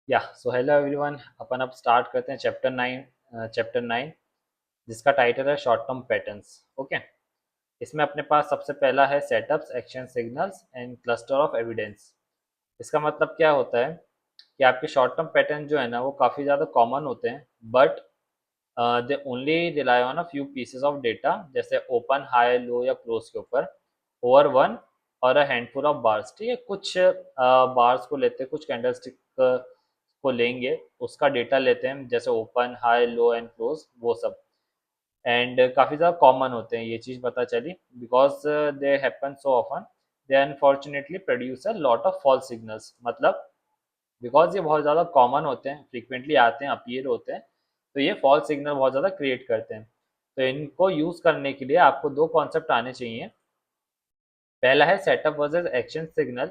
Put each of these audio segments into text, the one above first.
So hello everyone. अपन अब start करते हैं चैप्टर 9 जिसका टाइटल है शॉर्ट टर्म पैटर्न्स। ओके। इसमें अपने पास सबसे पहला है setups, action signals and cluster of evidence. इसका मतलब क्या होता है कि आपके शॉर्ट टर्म पैटर्न जो है ना वो काफ़ी ज़्यादा कॉमन होते हैं, but they only rely on a few pieces of data, जैसे ओपन, हाई, लो या क्लोज के ऊपर, ओवर वन और अ हैंडफुल ऑफ बार्स। ठीक है, कुछ बार्स को लेते हैं, कुछ कैंडलस्टिक को लेंगे, उसका डेटा लेते हैं, जैसे open, high, low and close, वो सब। एंड काफ़ी ज़्यादा कॉमन होते हैं, ये चीज़ पता चली, because they happen so often, they unfortunately produce a lot of false signals. मतलब बिकॉज ये बहुत ज़्यादा कॉमन होते हैं, फ्रीक्वेंटली आते हैं, अपीयर होते हैं, तो ये फॉल्स सिग्नल बहुत ज़्यादा क्रिएट करते हैं। तो इनको यूज़ करने के लिए आपको दो कॉन्सेप्ट आने चाहिए। पहला है सेटअप वर्सेस एक्शन सिग्नल।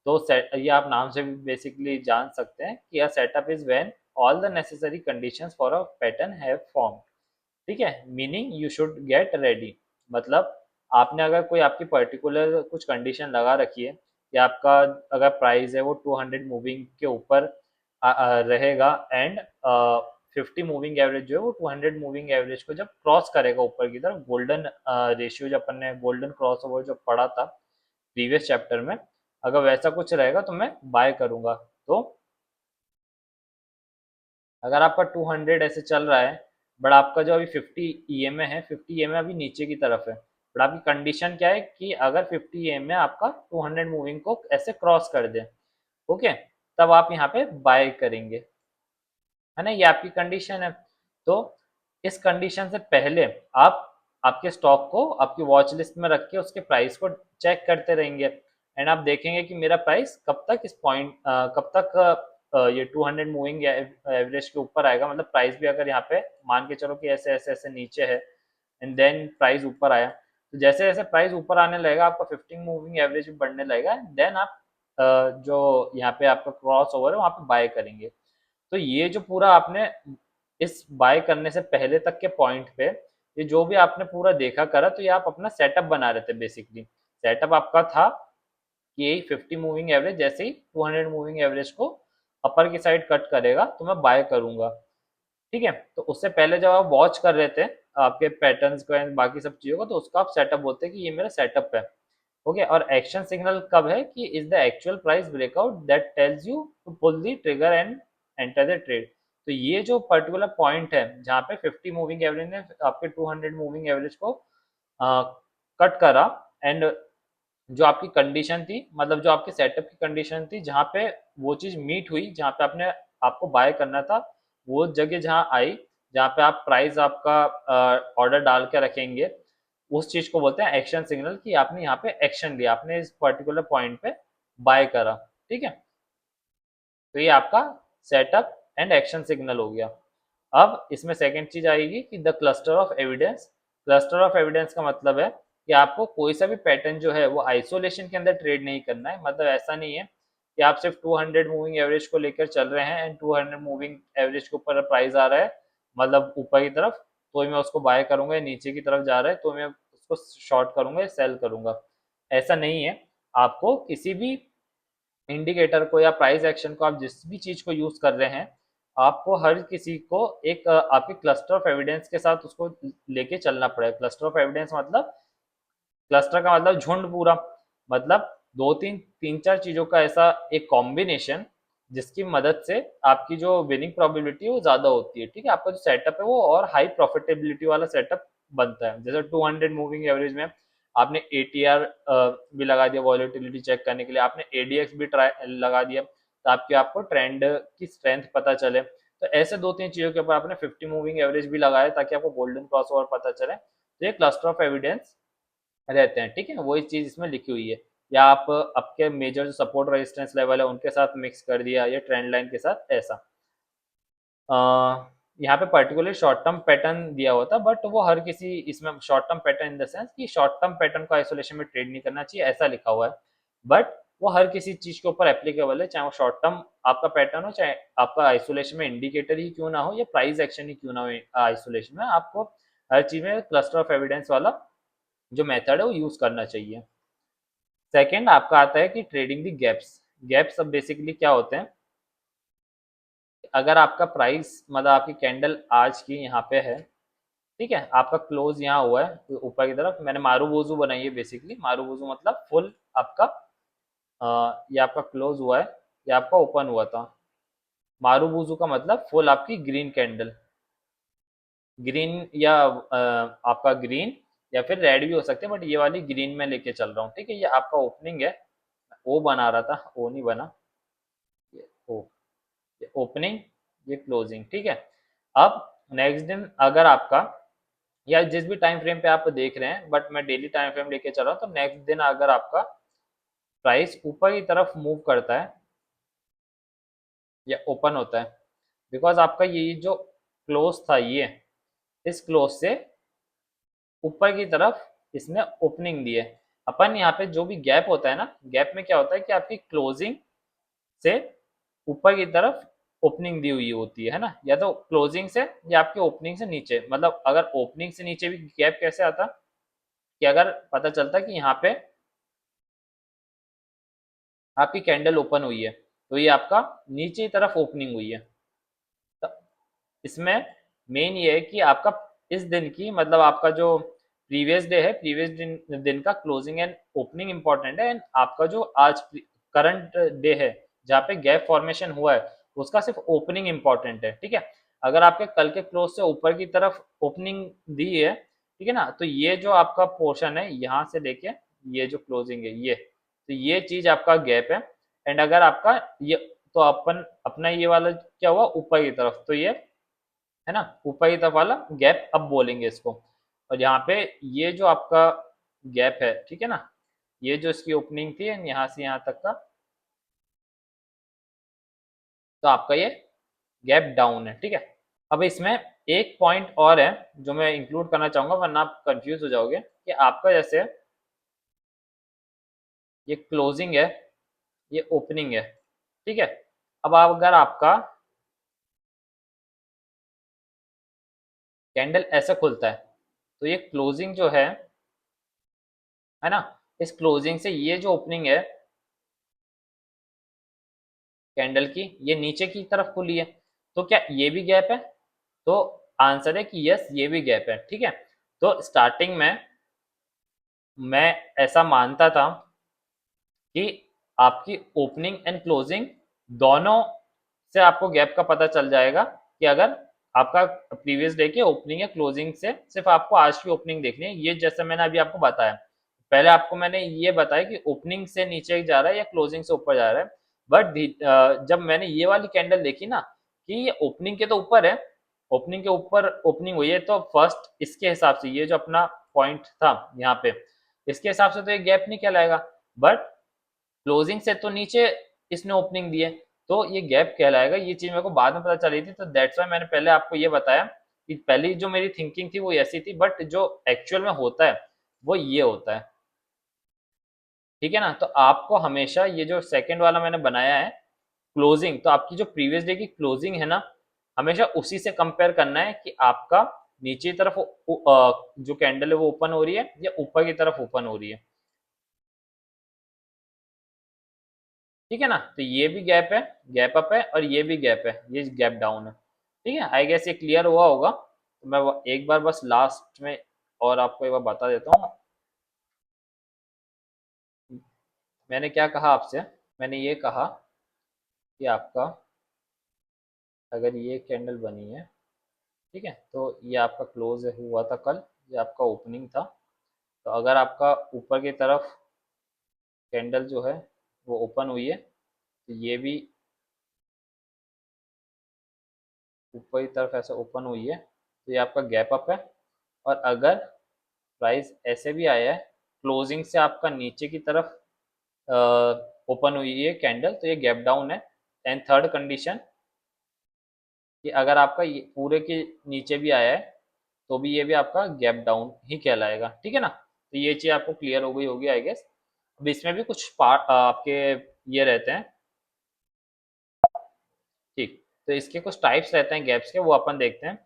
तो सेट ये आप नाम से भी बेसिकली जान सकते हैं कि a setup is when all the necessary conditions for a pattern have form. ठीक है, meaning you should get ready. मतलब आपने अगर कोई आपकी पर्टिकुलर कुछ कंडीशन लगा रखी है कि आपका अगर प्राइस है वो 200 मूविंग के ऊपर रहेगा, एंड 50 मूविंग एवरेज जो है वो 200 मूविंग एवरेज को जब क्रॉस करेगा ऊपर की तरफ, गोल्डन रेशियो, जब अपन ने गोल्डन क्रॉस ओवर जो पढ़ा था प्रीवियस चैप्टर में, अगर वैसा कुछ रहेगा तो मैं बाय करूंगा। तो अगर आपका 200 ऐसे चल रहा है, बट आपका जो अभी 50 ईएमए है, 50 ईएमए अभी नीचे की तरफ है, बट आपकी कंडीशन क्या है कि अगर 50 ईएमए आपका 200 मूविंग को ऐसे क्रॉस कर दे, ओके, तब आप यहाँ पे बाय करेंगे, है ना, ये आपकी कंडीशन है। तो इस कंडीशन से पहले आप आपके स्टॉक को आपकी वॉच लिस्ट में रख के उसके प्राइस को चेक करते रहेंगे, एंड आप देखेंगे कि मेरा प्राइस कब तक इस पॉइंट कब तक ये 200 मूविंग एवरेज के ऊपर आएगा। मतलब प्राइस भी अगर यहाँ पे मान के चलो कि ऐसे ऐसे ऐसे नीचे है, एंड देन प्राइस ऊपर आया, तो जैसे जैसे प्राइस ऊपर आने लगेगा आपका 15 मूविंग एवरेज भी बढ़ने लगेगा, देन आप जो यहाँ पे आपका क्रॉस ओवर है वहाँ पे बाय करेंगे। तो ये जो पूरा आपने इस बाय करने से पहले तक के पॉइंट पे ये जो भी आपने पूरा देखा करा, तो ये आप अपना सेटअप बना रहे थे। बेसिकली सेटअप आपका था कि यही 50 मूविंग एवरेज जैसे ही 200 मूविंग एवरेज को अपर की साइड कट करेगा तो मैं बाय करूंगा। ठीक है, तो उससे पहले जब आप वॉच कर रहे थे आपके पैटर्न्स को एंड बाकी सब चीज़ों को, तो उसका आप सेटअप बोलते हैं कि ये मेरा सेटअप है। ओके, और एक्शन सिग्नल कब है कि is the actual price breakout that tells you to pull the trigger and enter the trade. तो ये जो पर्टिकुलर पॉइंट है जहाँ पे 50 मूविंग एवरेज ने आपके 200 मूविंग एवरेज को कट करा, एंड जो आपकी कंडीशन थी, मतलब जो आपके सेटअप की कंडीशन थी, जहाँ पे वो चीज़ मीट हुई, जहाँ पे आपने आपको बाय करना था, वो जगह जहाँ आई, जहाँ पे आप प्राइस आपका ऑर्डर डाल के रखेंगे, उस चीज़ को बोलते हैं एक्शन सिग्नल, कि आपने यहाँ पे एक्शन लिया, आपने इस पर्टिकुलर पॉइंट पे बाय करा। ठीक है, तो ये आपका सेटअप एंड एक्शन सिग्नल हो गया। अब इसमें सेकंड चीज आएगी कि the cluster of evidence. Cluster of evidence का मतलब है कि आपको कोई सा भी पैटर्न जो है वो आइसोलेशन के अंदर ट्रेड नहीं करना है। मतलब ऐसा नहीं है कि आप सिर्फ 200 मूविंग एवरेज को लेकर चल रहे हैं एंड 200 मूविंग एवरेज के ऊपर प्राइस आ रहा है, मतलब ऊपर की तरफ, तो मैं उसको बाय करूंगा, नीचे की तरफ जा रहा है तो मैं उसको शॉर्ट करूंगा या सेल करूंगा। ऐसा नहीं है। आपको किसी भी इंडिकेटर को या प्राइस एक्शन को, आप जिस भी चीज को यूज कर रहे हैं, आपको हर किसी को एक आपके क्लस्टर ऑफ एविडेंस के साथ उसको लेके चलना पड़ेगा। क्लस्टर ऑफ एविडेंस मतलब, क्लस्टर का मतलब झुंड पूरा, मतलब दो तीन तीन चार चीजों का ऐसा एक कॉम्बिनेशन, जिसकी मदद से आपकी जो विनिंग प्रोबेबिलिटी है वो ज्यादा होती है। ठीक है, आपका जो सेटअप है वो और हाई प्रॉफिटेबिलिटी वाला सेटअप बनता है। जैसे 200 मूविंग एवरेज में आपने एटीआर भी लगा दिया वॉलेटिलिटी चेक करने के लिए, आपने एडीएक्स भी ट्राई लगा दिया ताकि आपको ट्रेंड की स्ट्रेंथ पता चले। तो ऐसे दो तीन चीजों के ऊपर आपने 50 मूविंग एवरेज भी लगाया ताकि आपको गोल्डन क्रॉस ओवर पता चले। तो ये क्लस्टर ऑफ एविडेंस रहते हैं। ठीक है, वही चीज इसमें लिखी हुई है। या आप आपके मेजर जो सपोर्ट रेजिस्टेंस लेवल है उनके साथ मिक्स कर दिया, या ट्रेंड लाइन के साथ, ऐसा। यहाँ पे पर्टिकुलर शॉर्ट टर्म पैटर्न दिया होता, बट वो हर किसी, इसमें short term pattern in the sense कि शॉर्ट टर्म पैटर्न को आइसोलेशन में ट्रेड नहीं करना चाहिए, ऐसा लिखा हुआ है। बट वो हर किसी चीज के ऊपर एप्लीकेबल है, चाहे वो शॉर्ट टर्म आपका पैटर्न हो, चाहे आपका आइसोलेशन में इंडिकेटर ही क्यों ना हो, या प्राइस एक्शन ही क्यों ना हो आइसोलेशन में, आपको हर चीज में क्लस्टर ऑफ एविडेंस वाला जो मेथड है वो यूज करना चाहिए। सेकेंड आपका आता है कि ट्रेडिंग दी गैप्स। गैप्स अब बेसिकली क्या होते हैं अगर आपका प्राइस मतलब आपकी कैंडल आज की यहाँ पे है, ठीक है, आपका क्लोज यहाँ हुआ है तो ऊपर की तरफ, मैंने मारूबोजू बनाई है बेसिकली। मारूबोजू मतलब फुल आपका ये आपका क्लोज हुआ है, ये आपका ओपन हुआ था। मारूबोजू का मतलब फुल आपकी ग्रीन कैंडल, ग्रीन या आपका ग्रीन या फिर रेड भी हो सकते हैं, बट ये वाली ग्रीन में लेके चल रहा हूँ, ठीक है। ये आपका ओपनिंग है, ओ बना रहा था, ओ नहीं बना, ये ओ, ये ओपनिंग, ये क्लोजिंग, ठीक है। अब नेक्स्ट दिन अगर आपका, या जिस भी टाइम फ्रेम पे आप देख रहे हैं, बट मैं डेली टाइम फ्रेम लेके चल रहा हूँ, तो नेक्स्ट दिन अगर आपका प्राइस ऊपर की तरफ मूव करता है या ओपन होता है, बिकॉज आपका ये जो क्लोज था, ये इस क्लोज से ऊपर की तरफ इसने ओपनिंग दी है। अपन यहाँ पे जो भी गैप होता है ना, गैप में क्या होता है कि आपकी क्लोजिंग से ऊपर की तरफ ओपनिंग दी हुई होती है ना, या तो क्लोजिंग से या आपके ओपनिंग से नीचे। मतलब अगर ओपनिंग से नीचे भी गैप कैसे आता कि अगर पता चलता कि यहाँ पे आपकी कैंडल ओपन हुई है, तो ये आपका नीचे की तरफ ओपनिंग हुई है। तो इसमें मेन ये है कि आपका इस दिन की, मतलब आपका जो प्रीवियस डे है, प्रीवियस दिन का क्लोजिंग एंड ओपनिंग इंपॉर्टेंट है, एंड आपका जो आज करंट डे है जहाँ पे गैप फॉर्मेशन हुआ है, उसका सिर्फ ओपनिंग इंपॉर्टेंट है, ठीक है। अगर आपके कल के क्लोज से ऊपर की तरफ ओपनिंग दी है, ठीक है ना, तो ये जो आपका पोर्शन है यहाँ से लेके ये जो क्लोजिंग है, ये तो ये चीज आपका गैप है। एंड अगर आपका ये, तो अपन अपना ये वाला क्या हुआ ऊपर की तरफ, तो ये है ना ऊपर की तरफ वाला गैप अब बोलेंगे इसको। और यहाँ पे ये जो आपका गैप है, ठीक है ना, ये जो इसकी ओपनिंग थी यहाँ से यहाँ तक का, तो आपका ये गैप डाउन है, ठीक है। अब इसमें एक पॉइंट और है जो मैं इंक्लूड करना चाहूंगा, वरना आप कंफ्यूज हो जाओगे कि आपका जैसे ये क्लोजिंग है, ये ओपनिंग है, ठीक है। अब अगर आपका कैंडल ऐसा खुलता है, तो ये क्लोजिंग जो है ना, इस क्लोजिंग से ये जो ओपनिंग है कैंडल की, ये नीचे की तरफ खुली है, तो क्या ये भी गैप है? तो आंसर है कि यस, ये भी गैप है, ठीक है। तो स्टार्टिंग में मैं ऐसा मानता था कि आपकी ओपनिंग एंड क्लोजिंग दोनों से आपको गैप का पता चल जाएगा, कि अगर आपका प्रीवियस डे के ओपनिंग या क्लोजिंग से सिर्फ आपको आज की ओपनिंग देखनी है, ये जैसे मैंने अभी आपको बताया। पहले आपको मैंने ये बताया कि ओपनिंग से नीचे जा रहा है या क्लोजिंग से ऊपर जा रहा है, बट जब मैंने ये वाली कैंडल देखी ना कि ये ओपनिंग के तो ऊपर है, ओपनिंग के ऊपर ओपनिंग हुई है, तो फर्स्ट इसके हिसाब से ये जो अपना पॉइंट था यहाँ पे, इसके हिसाब से तो ये गैप नहीं कहलाएगा, बट क्लोजिंग से तो नीचे इसने ओपनिंग दी है, तो ये गैप कहलाएगा। ये चीज मेरे को बाद में पता चली थी, तो दैट्स वाई मैंने पहले आपको ये बताया कि पहली जो मेरी थिंकिंग थी वो ऐसी थी, बट जो एक्चुअल में होता है वो ये होता है, ठीक है ना। तो आपको हमेशा ये जो सेकंड वाला मैंने बनाया है क्लोजिंग, तो आपकी जो प्रीवियस डे की क्लोजिंग है ना, हमेशा उसी से कंपेयर करना है कि आपका नीचे की तरफ जो कैंडल है वो ओपन हो रही है या ऊपर की तरफ ओपन हो रही है, ठीक है ना। तो ये भी गैप है, गैप अप है, और ये भी गैप है, ये गैप डाउन है, ठीक है। आई गेस ये क्लियर हुआ होगा, तो मैं एक बार बस लास्ट में और आपको एक बार बता देता हूँ मैंने क्या कहा आपसे। मैंने ये कहा कि आपका अगर ये कैंडल बनी है, ठीक है, तो ये आपका क्लोज हुआ था कल, ये आपका ओपनिंग था। तो अगर आपका ऊपर की तरफ कैंडल जो है वो ओपन हुई है, तो ये भी ऊपर की तरफ ऐसे ओपन हुई है, तो ये आपका गैप अप है। और अगर प्राइस ऐसे भी आया है क्लोजिंग से आपका नीचे की तरफ ओपन हुई है कैंडल, तो ये गैप डाउन है। एंड थर्ड कंडीशन कि अगर आपका ये पूरे के नीचे भी आया है, तो भी ये भी आपका गैप डाउन ही कहलाएगा, ठीक है ना। तो ये चीज़ आपको क्लियर हो गई होगी आई गेस। अब इसमें भी कुछ पार्ट आपके ये रहते हैं, ठीक। तो इसके कुछ टाइप्स रहते हैं गैप्स के, वो अपन देखते हैं।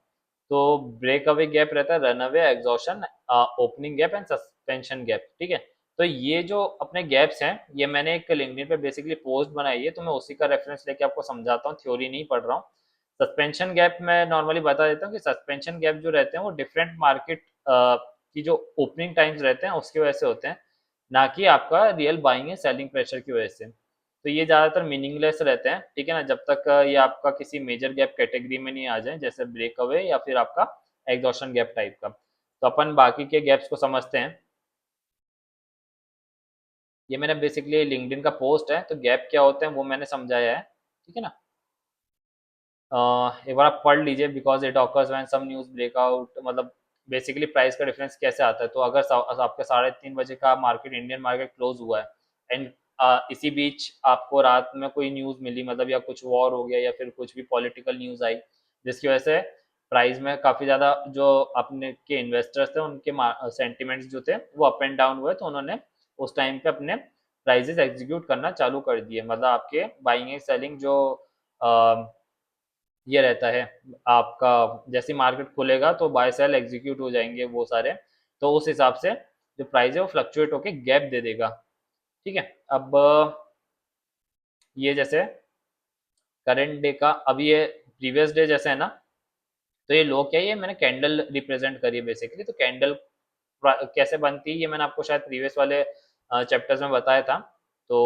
तो ब्रेक अवे गैप रहता है, run away, exhaustion, opening gap and suspension gap, ठीक है। तो ये जो अपने गैप्स हैं, ये मैंने एक लिंक्डइन पे बेसिकली पोस्ट बनाई है, तो मैं उसी का रेफरेंस लेके आपको समझाता हूँ, थ्योरी नहीं पढ़ रहा हूँ। सस्पेंशन गैप मैं नॉर्मली बता देता हूँ कि सस्पेंशन गैप जो रहते हैं वो डिफरेंट मार्केट की जो ओपनिंग टाइम्स रहते हैं उसकी वजह से होते हैं, ना कि आपका real buying and selling pressure की वजह से। तो ये ज़्यादातर मीनिंगलेस रहते हैं, ठीक है ना, जब तक ये आपका किसी मेजर गैप कैटेगरी में नहीं आ जाए, जैसे ब्रेकअवे या फिर आपका एग्जॉशन गैप टाइप का। तो अपन बाकी के गैप्स को समझते हैं। ये मैंने बेसिकली लिंक्डइन का पोस्ट है, तो गैप क्या होते हैं वो मैंने समझाया है, ठीक है ना। एक बार आप पढ़ लीजिए, because it occurs when some news breakout, मतलब बेसिकली प्राइस का डिफरेंस कैसे आता है। तो अगर आपके 3:30 बजे का मार्केट, इंडियन मार्केट क्लोज हुआ है, एंड इसी बीच आपको रात में कोई न्यूज मिली, मतलब या कुछ वॉर हो गया या फिर कुछ भी पॉलिटिकल न्यूज आई, जिसकी वजह से प्राइस में काफी ज्यादा जो अपने के इन्वेस्टर्स थे उनके सेंटिमेंट्स जो थे वो अप एंड डाउन हुए, तो उन्होंने उस टाइम पे अपने प्राइजेस एग्जीक्यूट करना चालू कर दिए। मतलब आपके बाइंग एंड सेलिंग जो ये रहता है आपका, जैसे मार्केट खुलेगा तो बाय सेल एग्जीक्यूट हो जाएंगे वो सारे, तो उस हिसाब से जो प्राइस है वो फ्लक्चुएट होके गैप दे देगा, ठीक है। अब ये जैसे करंट डे का, अब ये प्रीवियस डे जैसे है ना, तो ये लो क्या है, ये मैंने कैंडल रिप्रेजेंट करी है बेसिकली। तो कैंडल कैसे बनती है ये मैंने आपको शायद प्रीवियस वाले चैप्टर्स में बताया था। तो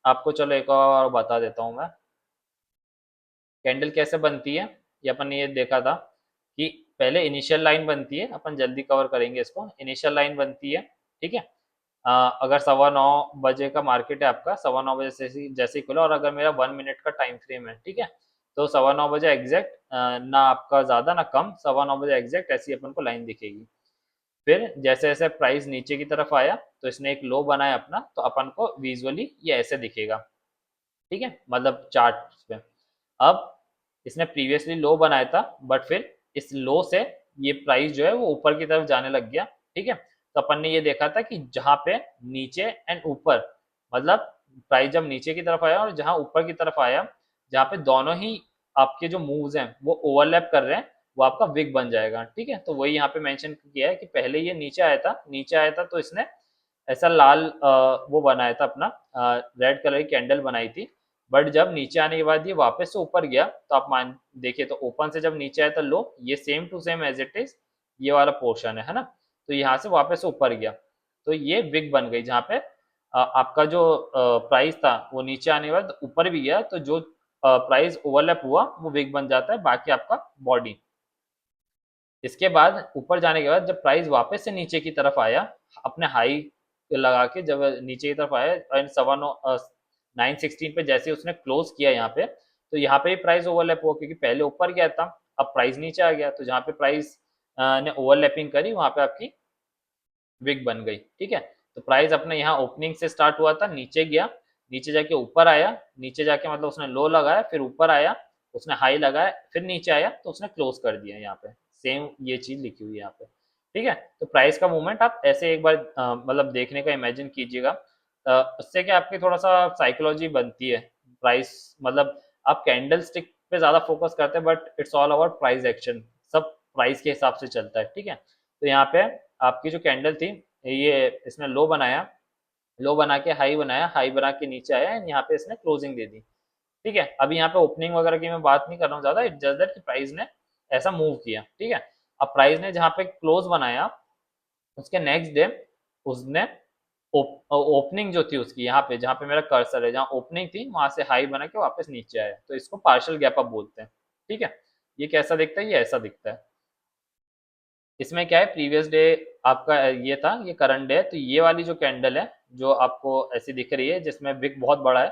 आपको चलो एक और बता देता हूँ मैं, कैंडल कैसे बनती है। ये अपन ने ये देखा था कि पहले इनिशियल लाइन बनती है, अपन जल्दी कवर करेंगे इसको। इनिशियल लाइन बनती है, ठीक है। अगर 9:15 बजे का मार्केट है आपका, 9:15 बजे से जैसे ही खुला, और अगर मेरा 1 मिनट का टाइम फ्रेम है, ठीक है, तो 9:15 बजे एग्जैक्ट, ना आपका ज्यादा ना कम, 9:15 बजे एग्जैक्ट ऐसी अपन को लाइन दिखेगी। फिर जैसे जैसे प्राइस नीचे की तरफ आया तो इसने एक लो बनाया अपना, तो अपन को विजुअली ये ऐसे दिखेगा, ठीक है, मतलब चार्ट पे। अब इसने प्रीवियसली लो बनाया था, बट फिर इस लो से ये प्राइस जो है वो ऊपर की तरफ जाने लग गया, ठीक है। तो अपन ने ये देखा था कि जहां पे नीचे एंड ऊपर, मतलब प्राइस जब नीचे की तरफ आया और जहां ऊपर की तरफ आया, जहां पे दोनों ही आपके जो मूव्स हैं वो ओवरलैप कर रहे हैं, वो आपका विग बन जाएगा, ठीक है। तो वही यहाँ पे मेंशन किया है कि पहले ये नीचे आया था तो इसने ऐसा लाल वो बनाया था अपना, रेड कलर की कैंडल बनाई थी। बट जब नीचे आने के बाद ये वापस से ऊपर गया, तो आप मान देखिए, तो ओपन से जब नीचे आया था लो, ये same to same as it is ये वाला पोर्शन है ना। तो यहाँ से वापस से ऊपर गया, तो ये विग बन गई, जहाँ पे आपका जो प्राइस था वो नीचे आने के बाद ऊपर भी गया, तो जो प्राइस ओवरलैप हुआ वो विग बन जाता है, बाकी आपका बॉडी। इसके बाद ऊपर जाने के बाद जब प्राइस वापस से नीचे की तरफ आया, अपने हाई लगा के जब नीचे की तरफ आया, एंड 9:16 पे जैसे उसने क्लोज किया यहाँ पे, तो यहाँ पे भी प्राइस ओवरलैप हुआ, क्योंकि पहले ऊपर गया था, अब प्राइस नीचे आ गया, तो जहाँ पे प्राइस ने ओवरलैपिंग करी वहां पे आपकी विग बन गई, ठीक है। तो प्राइस अपने यहाँ ओपनिंग से स्टार्ट हुआ था, नीचे गया, नीचे जाके ऊपर आया, नीचे जाके मतलब उसने लो लगाया, फिर ऊपर आया, उसने हाई लगाया, फिर नीचे आया, तो उसने क्लोज कर दिया यहाँ पे। सेम ये चीज लिखी हुई है यहाँ पे, ठीक है। तो प्राइस का मूवमेंट आप ऐसे एक बार मतलब देखने का इमेजिन कीजिएगा। उससे क्या आपकी थोड़ा सा साइकोलॉजी बनती है। प्राइस मतलब आप कैंडल स्टिक पे ज्यादा फोकस करते हैं, but it's all about price action, सब प्राइस के हिसाब से चलता है, ठीक है। तो यहाँ पे आपकी जो कैंडल थी, ये इसने लो बनाया, लो बना के हाई बनाया, हाई बना के नीचे आया, एंड यहाँ पे इसने क्लोजिंग दे दी, ठीक है। अभी यहाँ पे ओपनिंग वगैरह की मैं बात नहीं कर रहा हूँ ज्यादा, इट जस्ट दैट कि प्राइस ने ऐसा मूव किया, ठीक है। अब प्राइस ने जहाँ पे क्लोज बनाया, उसके नेक्स्ट डे उसने ओपनिंग जो थी उसकी, यहाँ पे जहाँ पे मेरा कर्सर है, जहाँ ओपनिंग थी वहां से हाई बना के वापस नीचे आया, तो इसको पार्शियल गैप अप बोलते हैं, ठीक है। ये कैसा दिखता है, ये ऐसा दिखता है। इसमें क्या है, प्रीवियस डे आपका ये था, ये करंट डे है, तो ये वाली जो कैंडल है जो आपको ऐसी दिख रही है जिसमें विक बहुत बड़ा है,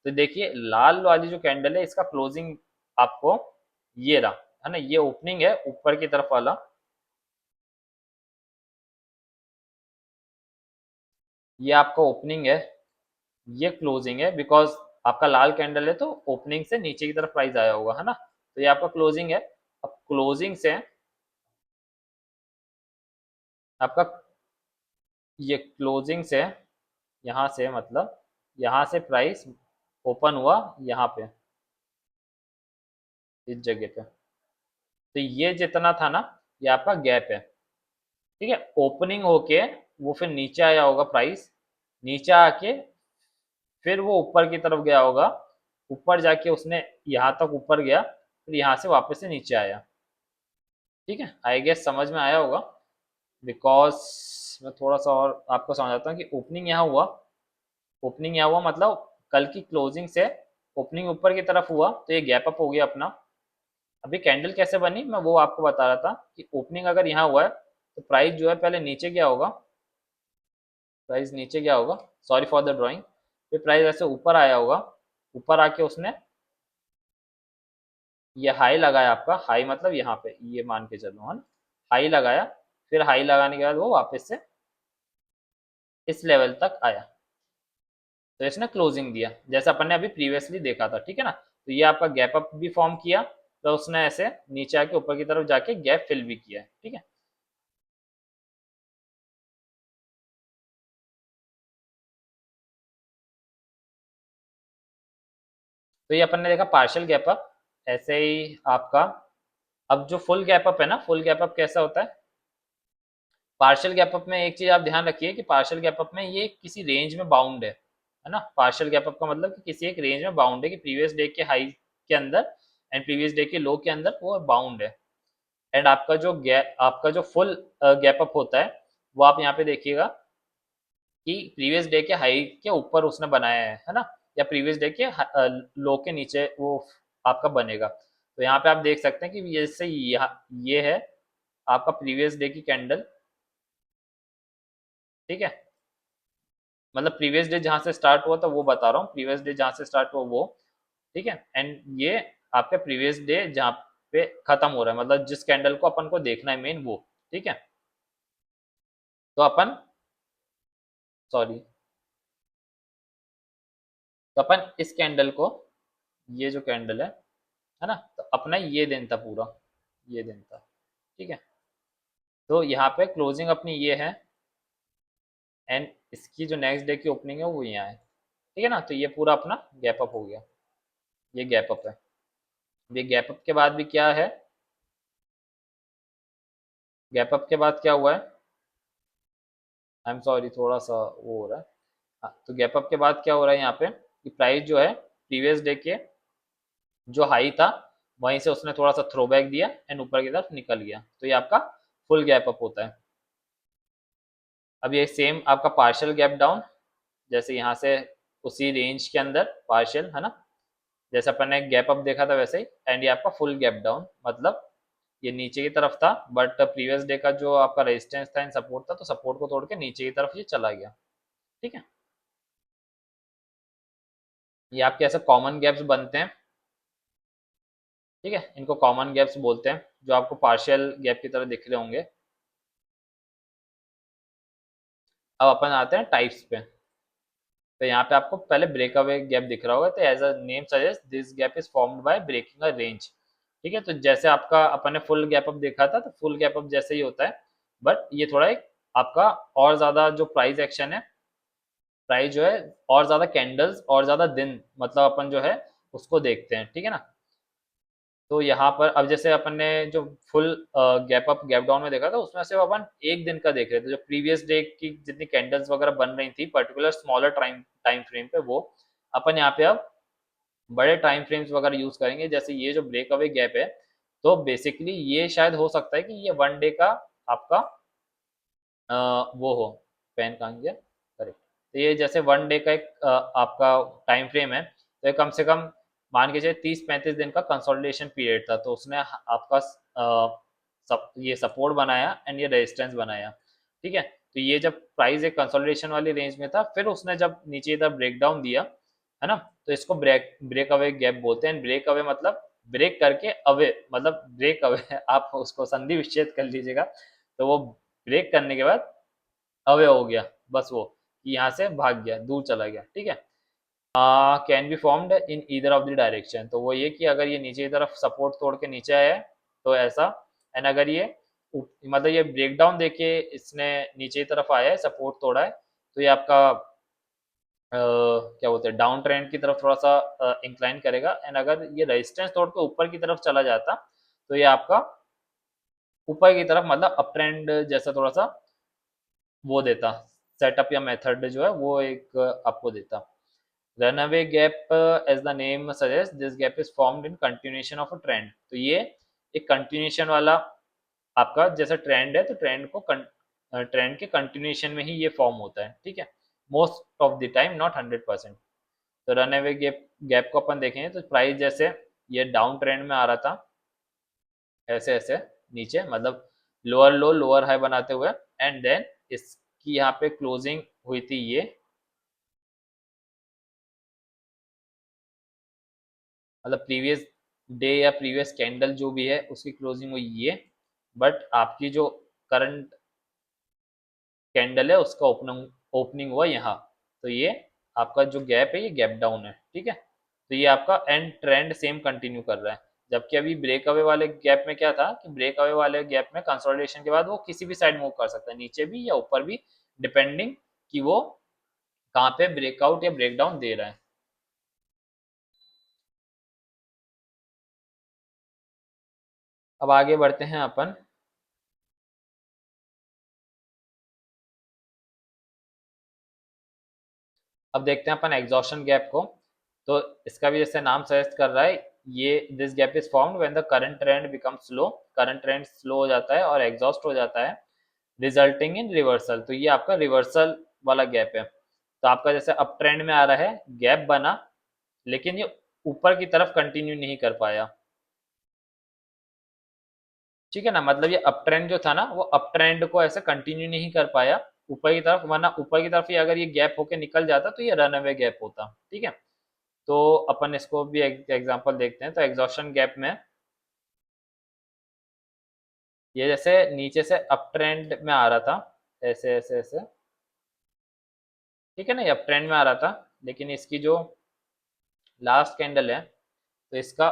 तो देखिए लाल वाली जो कैंडल है इसका क्लोजिंग आपको ये रहा, है ना, ये ओपनिंग है ऊपर की तरफ वाला, ये आपका ओपनिंग है, ये क्लोजिंग है, बिकॉज आपका लाल कैंडल है तो ओपनिंग से नीचे की तरफ प्राइस आया होगा, है ना। तो ये आपका क्लोजिंग है। अब क्लोजिंग से आपका, ये क्लोजिंग से यहाँ से मतलब यहाँ से प्राइस ओपन हुआ यहाँ पे, इस जगह पे, तो ये जितना था ना, ये आपका गैप है, ठीक है। ओपनिंग होके वो फिर नीचे आया होगा प्राइस, नीचे आके फिर वो ऊपर की तरफ गया होगा, ऊपर जाके उसने यहाँ तक ऊपर गया, फिर यहाँ से वापस से नीचे आया। ठीक है, आई गेस समझ में आया होगा। बिकॉज मैं थोड़ा सा और आपको समझाता हूँ कि ओपनिंग यहाँ हुआ, ओपनिंग यहाँ हुआ मतलब कल की क्लोजिंग से ओपनिंग ऊपर की तरफ हुआ, तो ये गैप अप हो गया अपना। अभी कैंडल कैसे बनी मैं वो आपको बता रहा था कि ओपनिंग अगर यहाँ हुआ है तो प्राइस जो है पहले नीचे गया होगा, प्राइस नीचे गया होगा, सॉरी फॉर द ड्राइंग। फिर प्राइस ऐसे ऊपर आया होगा, ऊपर आके उसने ये हाई लगाया, आपका हाई मतलब यहाँ पे ये मान के चलो है ना, हाई लगाया। फिर हाई लगाने के बाद वो वापस से इस लेवल तक आया, तो इसने क्लोजिंग दिया जैसे अपन ने अभी प्रीवियसली देखा था। ठीक है ना, तो ये आपका गैप अप भी फॉर्म किया, तो उसने ऐसे नीचे आके ऊपर की तरफ जाके गैप फिल भी किया है। ठीक है, तो ये अपन ने देखा पार्शियल गैप अप। ऐसे ही आपका अब जो फुल गैप अप है ना, फुल गैप अप कैसा होता है? पार्शियल गैप अप में एक चीज आप ध्यान रखिए कि पार्शियल गैप अप में ये किसी रेंज में बाउंड है ना। पार्शियल गैप अप का मतलब कि किसी एक रेंज में बाउंड है, कि प्रीवियस डे के हाई के अंदर एंड प्रीवियस डे के लो के अंदर वो बाउंड है। एंड आपका जो फुल गैप अप होता है वो आप यहाँ पे देखिएगा कि प्रीवियस डे के हाई के ऊपर उसने बनाया है ना, या प्रीवियस डे के लो के नीचे वो आपका बनेगा। तो यहाँ पे आप देख सकते हैं कि जैसे ये है आपका प्रीवियस डे की कैंडल। ठीक है, मतलब प्रीवियस डे जहाँ से स्टार्ट हुआ था वो बता रहा हूँ, प्रीवियस डे जहाँ से स्टार्ट हुआ वो। ठीक है, एंड ये आपके प्रीवियस डे जहाँ पे खत्म हो रहा है, मतलब जिस कैंडल को अपन को देखना है मेन वो। ठीक है, तो अपन सॉरी, तो अपन इस कैंडल को, ये जो कैंडल है ना, तो अपना ये दिन था पूरा, ये दिन था। ठीक है, तो यहाँ पे क्लोजिंग अपनी ये है एंड इसकी जो नेक्स्ट डे की ओपनिंग है वो यहाँ है। ठीक है ना, तो ये पूरा अपना गैप अप हो गया, ये गैप अप है। ये गैप अप के बाद भी क्या है, गैप अप के बाद क्या हुआ है, आई एम सॉरी थोड़ा सा वो हो रहा है। हाँ, तो गैप अप के बाद क्या हो रहा है यहाँ पे कि प्राइस जो है प्रीवियस डे के जो हाई था वहीं से उसने थोड़ा सा थ्रो बैक दिया एंड ऊपर की तरफ निकल गया, तो ये आपका फुल गैप अप होता है। अब ये सेम आपका पार्शियल गैप डाउन, जैसे यहाँ से उसी रेंज के अंदर पार्शियल है ना, जैसे अपन ने गैप अप देखा था वैसे ही। एंड ये आपका फुल गैप डाउन मतलब ये नीचे की तरफ था, बट प्रीवियस डे का जो आपका रेजिस्टेंस था एंड सपोर्ट था, तो सपोर्ट को तोड़ के नीचे की तरफ ये चला गया। ठीक है, ये आपके ऐसे कॉमन गैप्स बनते हैं। ठीक है, इनको कॉमन गैप्स बोलते हैं, जो आपको पार्शियल गैप की तरह दिख रहे होंगे। अब अपन आते हैं टाइप्स पे। तो यहाँ पे आपको पहले ब्रेकअवे गैप दिख रहा होगा, तो as a name suggest this gap is formed by breaking a range. ठीक है, तो जैसे आपका अपन ने फुल गैप अप देखा था, तो फुल गैप अप जैसे ही होता है, बट ये थोड़ा एक आपका और ज्यादा जो प्राइस एक्शन है, प्राइस जो है और ज्यादा कैंडल्स और ज्यादा दिन मतलब अपन जो है उसको देखते हैं। ठीक है ना, तो यहाँ पर अब जैसे अपन ने जो full gap up gap down में देखा था उसमें से अपन एक दिन का देख रहे थे, जो प्रीवियस डे की जितनी कैंडल्स वगैरह बन रही थी particular smaller time time frame पे, वो अपन यहाँ पे अब बड़े टाइम फ्रेम्स वगैरह यूज करेंगे। जैसे ये जो ब्रेक अवे गैप है, तो बेसिकली ये शायद हो सकता है कि ये वन डे का आपका वो हो, पेन कहाँ गया, करेक्ट। तो ये जैसे वन डे का एक आपका टाइम फ्रेम है, तो ये कम से कम मान के चलिए 30-35 दिन का कंसोलिडेशन पीरियड था, तो उसने आपका ये सपोर्ट बनाया एंड ये रेजिस्टेंस बनाया। ठीक है, तो ये जब प्राइस एक कंसोलिडेशन वाली रेंज में था, फिर उसने जब नीचे इधर ब्रेक डाउन दिया है ना, तो इसको ब्रेक ब्रेक अवे गैप बोलते हैं। ब्रेक अवे मतलब ब्रेक करके अवे, मतलब ब्रेक अवे आप उसको संधि विच्छेद कर लीजिएगा, तो वो ब्रेक करने के बाद अवे हो गया, बस वो कि यहाँ से भाग गया, दूर चला गया। ठीक है, can be formed in either of the direction, तो वो ये कि अगर ये नीचे की तरफ सपोर्ट तोड़ के नीचे आया है तो ऐसा, एंड अगर ये मतलब ये ब्रेक डाउन देके इसने नीचे की तरफ आया है, सपोर्ट तोड़ा है, तो ये आपका क्या बोलते हैं डाउन ट्रेंड की तरफ थोड़ा सा इंक्लाइन करेगा। एंड अगर ये रेजिस्टेंस तोड़ के ऊपर की तरफ चला जाता, तो ये आपका ऊपर की तरफ मतलब अप ट्रेंड जैसा थोड़ा सा वो देता, सेटअप या मेथड जो है वो एक आपको देता। Runaway gap as the name suggest this gap is formed in continuation of a trend. तो ये एक कंटिन्यूएशन वाला आपका जैसा ट्रेंड है, तो ट्रेंड के कंटिन्यूएशन में ही ये फॉर्म होता है, ठीक है, most of the time, not 100%। तो रनअवे गैप गैप को अपन देखेंगे तो प्राइस जैसे ये डाउन ट्रेंड में आ रहा था, ऐसे ऐसे नीचे, मतलब लोअर लो लोअर हाई बनाते हुए, एंड देन इसकी यहाँ पे क्लोजिंग हुई थी ये, मतलब प्रीवियस डे या प्रीवियस कैंडल जो भी है उसकी क्लोजिंग हुई ये, बट आपकी जो करंट कैंडल है उसका ओपनिंग ओपनिंग हुआ यहाँ। तो ये आपका जो गैप है ये गैप डाउन है, ठीक है। तो ये आपका एंड ट्रेंड सेम कंटिन्यू कर रहा है। जबकि अभी ब्रेकअवे वाले गैप में क्या था कि ब्रेकअवे वाले गैप में कंसोलिडेशन के बाद वो किसी भी साइड मूव कर सकता है, नीचे भी या ऊपर भी, डिपेंडिंग कि वो कहाँ पे ब्रेकआउट या ब्रेकडाउन दे रहा है। अब आगे बढ़ते हैं अपन। अब देखते हैं अपन एग्जॉशन गैप को। तो इसका भी जैसे नाम सजेस्ट कर रहा है, ये this gap is formed when the current trend become slow, current trend slow हो जाता है और एग्जॉस्ट हो जाता है, रिजल्टिंग इन रिवर्सल। तो ये आपका रिवर्सल वाला गैप है। तो आपका जैसे अप ट्रेंड में आ रहा है, गैप बना, लेकिन ये ऊपर की तरफ कंटिन्यू नहीं कर पाया, ठीक है ना, मतलब ये अप ट्रेंड जो था ना वो अप ट्रेंड को ऐसे कंटिन्यू नहीं कर पाया ऊपर की तरफ, वरना ऊपर की तरफ ही अगर ये गैप होके निकल जाता तो ये रन अवे गैप होता, ठीक है। तो अपन इसको भी एग्जांपल देखते हैं। तो एग्जॉशन गैप में ये जैसे नीचे से अप ट्रेंड में आ रहा था, ऐसे ऐसे ऐसे, ठीक है ना, ये अप ट्रेंड में आ रहा था, लेकिन इसकी जो लास्ट कैंडल है, तो इसका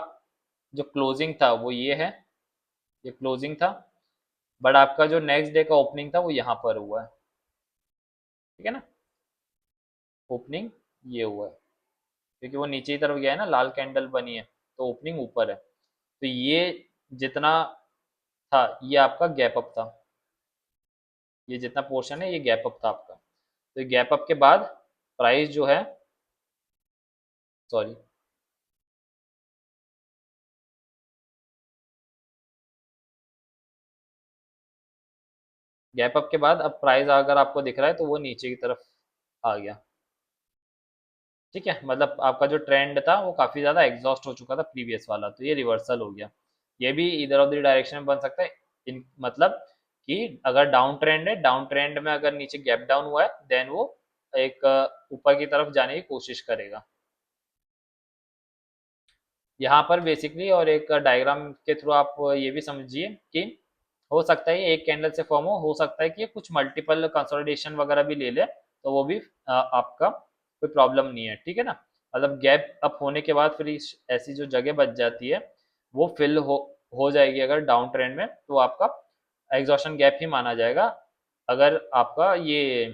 जो क्लोजिंग था वो ये है, ये क्लोजिंग था, बट आपका जो नेक्स्ट डे का ओपनिंग था वो यहाँ पर हुआ है, ठीक है ना, ओपनिंग ये हुआ है, क्योंकि वो नीचे की तरफ गया है ना, लाल कैंडल बनी है, तो ओपनिंग ऊपर है। तो ये जितना था ये आपका गैप अप था, ये जितना पोर्शन है ये गैप अप था आपका। तो गैप अप के बाद प्राइस जो है, सॉरी, गैप अप के बाद अब प्राइस अगर आपको दिख रहा है तो वो नीचे की तरफ आ गया, ठीक है, मतलब आपका जो ट्रेंड था वो काफी ज्यादा एग्जॉस्ट हो चुका था प्रीवियस वाला, तो ये रिवर्सल हो गया। ये भी इधर उधर डायरेक्शन में बन सकता है, इन मतलब कि अगर डाउन ट्रेंड है, डाउन ट्रेंड में अगर नीचे गैप डाउन हुआ है, देन वो एक ऊपर की तरफ जाने की कोशिश करेगा। यहाँ पर बेसिकली और एक डायग्राम के थ्रू आप ये भी समझिए कि हो सकता है ये एक कैंडल से फॉर्म हो सकता है कि ये कुछ मल्टीपल कंसोलिडेशन वगैरह भी ले ले, तो वो भी आपका कोई प्रॉब्लम नहीं है, ठीक है ना। मतलब गैप अप होने के बाद फिर ऐसी जो जगह बच जाती है वो फिल हो जाएगी अगर डाउन ट्रेंड में, तो आपका एग्जॉशन गैप ही माना जाएगा, अगर आपका ये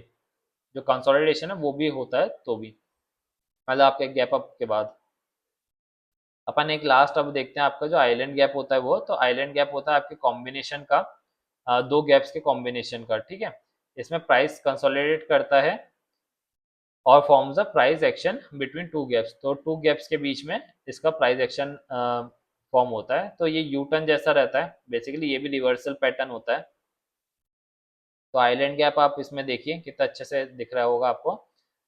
जो कंसोलिडेशन है वो भी होता है तो भी, मतलब आपके गैप अप के बाद। अपन एक लास्ट अब देखते हैं आपका जो आइलैंड गैप होता है वो, तो आइलैंड गैप होता है आपके कॉम्बिनेशन का, दो गैप्स के कॉम्बिनेशन का, ठीक है। इसमें प्राइस कंसोलिडेट करता है और forms a price action between two gaps, तो टू गैप्स के बीच में इसका प्राइस एक्शन फॉर्म होता है। तो ये यू टर्न जैसा रहता है बेसिकली, ये भी रिवर्सल पैटर्न होता है। तो आइलैंड गैप आप इसमें देखिए कितना अच्छे से दिख रहा होगा आपको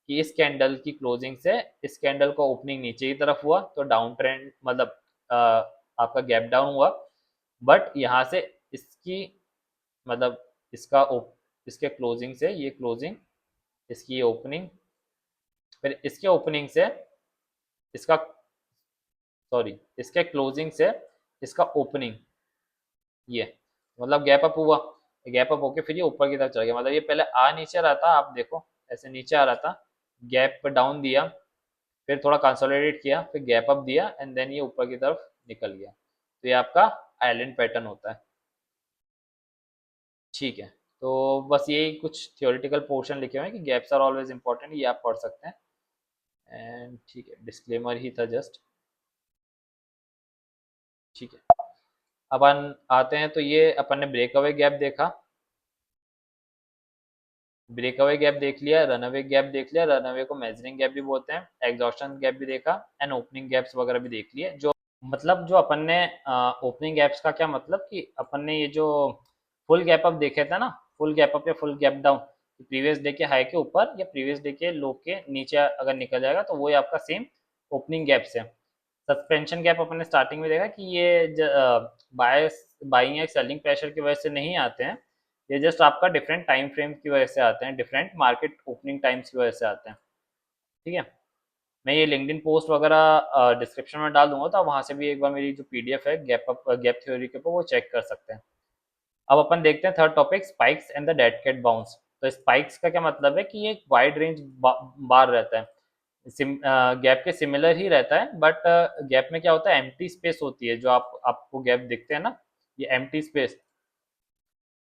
कि इस कैंडल की क्लोजिंग से इस कैंडल का ओपनिंग नीचे की तरफ हुआ, तो डाउन ट्रेंड मतलब आपका गैप डाउन हुआ, बट यहाँ से इसकी मतलब इसके क्लोजिंग से ये क्लोजिंग, इसकी ओपनिंग, फिर इसके ओपनिंग से इसका, सॉरी, इसके क्लोजिंग से इसका ओपनिंग, ये मतलब गैप अप हुआ, गैप अप होके फिर ये ऊपर की तरफ चला गया, मतलब ये पहले आ नीचे रहा था, आप देखो ऐसे नीचे आ रहा था, गैप डाउन दिया, फिर थोड़ा कंसोलिडेट किया, फिर गैप अप दिया, एंड देन ये ऊपर की तरफ निकल गया। तो ये आपका आइलैंड पैटर्न होता है, ठीक है। तो बस यही कुछ थियोरेटिकल पोर्शन लिखे हुए हैं कि गैप्स आर ऑलवेज इंपॉर्टेंट, ये आप पढ़ सकते हैं। एंड ठीक है, डिस्क्लेमर ही था जस्ट, ठीक है। अपन आते हैं, तो ये अपन ने ब्रेकअवे गैप देखा, ब्रेकअवे गैप देख लिया, रनअवे गैप देख लिया, रनअवे को मेजरिंग गैप भी बोलते हैं, एग्जॉस्शन गैप भी देखा, एंड ओपनिंग गैप्स वगैरह भी देख लिए। जो मतलब जो अपन ने ओपनिंग गैप्स का क्या मतलब कि अपन ने ये जो फुल गैप अप देखे थे ना, फुल गैप अप या full gap down, previous day के हाई के ऊपर या प्रीवियस डे के लो के नीचे अगर निकल जाएगा तो वो आपका सेम ओपनिंग गैप्स है। सस्पेंशन गैप अपन ने स्टार्टिंग में देखा कि ये बायस बाइंग या सेलिंग प्रेशर की वजह से नहीं आते हैं, ये जस्ट आपका डिफरेंट टाइम फ्रेम की वजह से आते हैं, डिफरेंट मार्केट ओपनिंग टाइम्स की वजह से आते हैं। ठीक है, मैं ये लिंक्डइन पोस्ट वगैरह डिस्क्रिप्शन में डाल दूंगा, तो आप वहाँ से भी एक बार मेरी जो पीडीएफ है गैप अप गैप थ्योरी के ऊपर वो चेक कर सकते हैं। अब अपन देखते हैं third topic, spikes and the dead cat bounce. तो स्पाइक्स का क्या मतलब है कि ये एक वाइड रेंज बार रहता है, गैप के सिमिलर ही रहता है, बट गैप में क्या होता है, एम्प्टी स्पेस होती है, जो आपको गैप दिखते हैं ना, ये एम्प्टी स्पेस।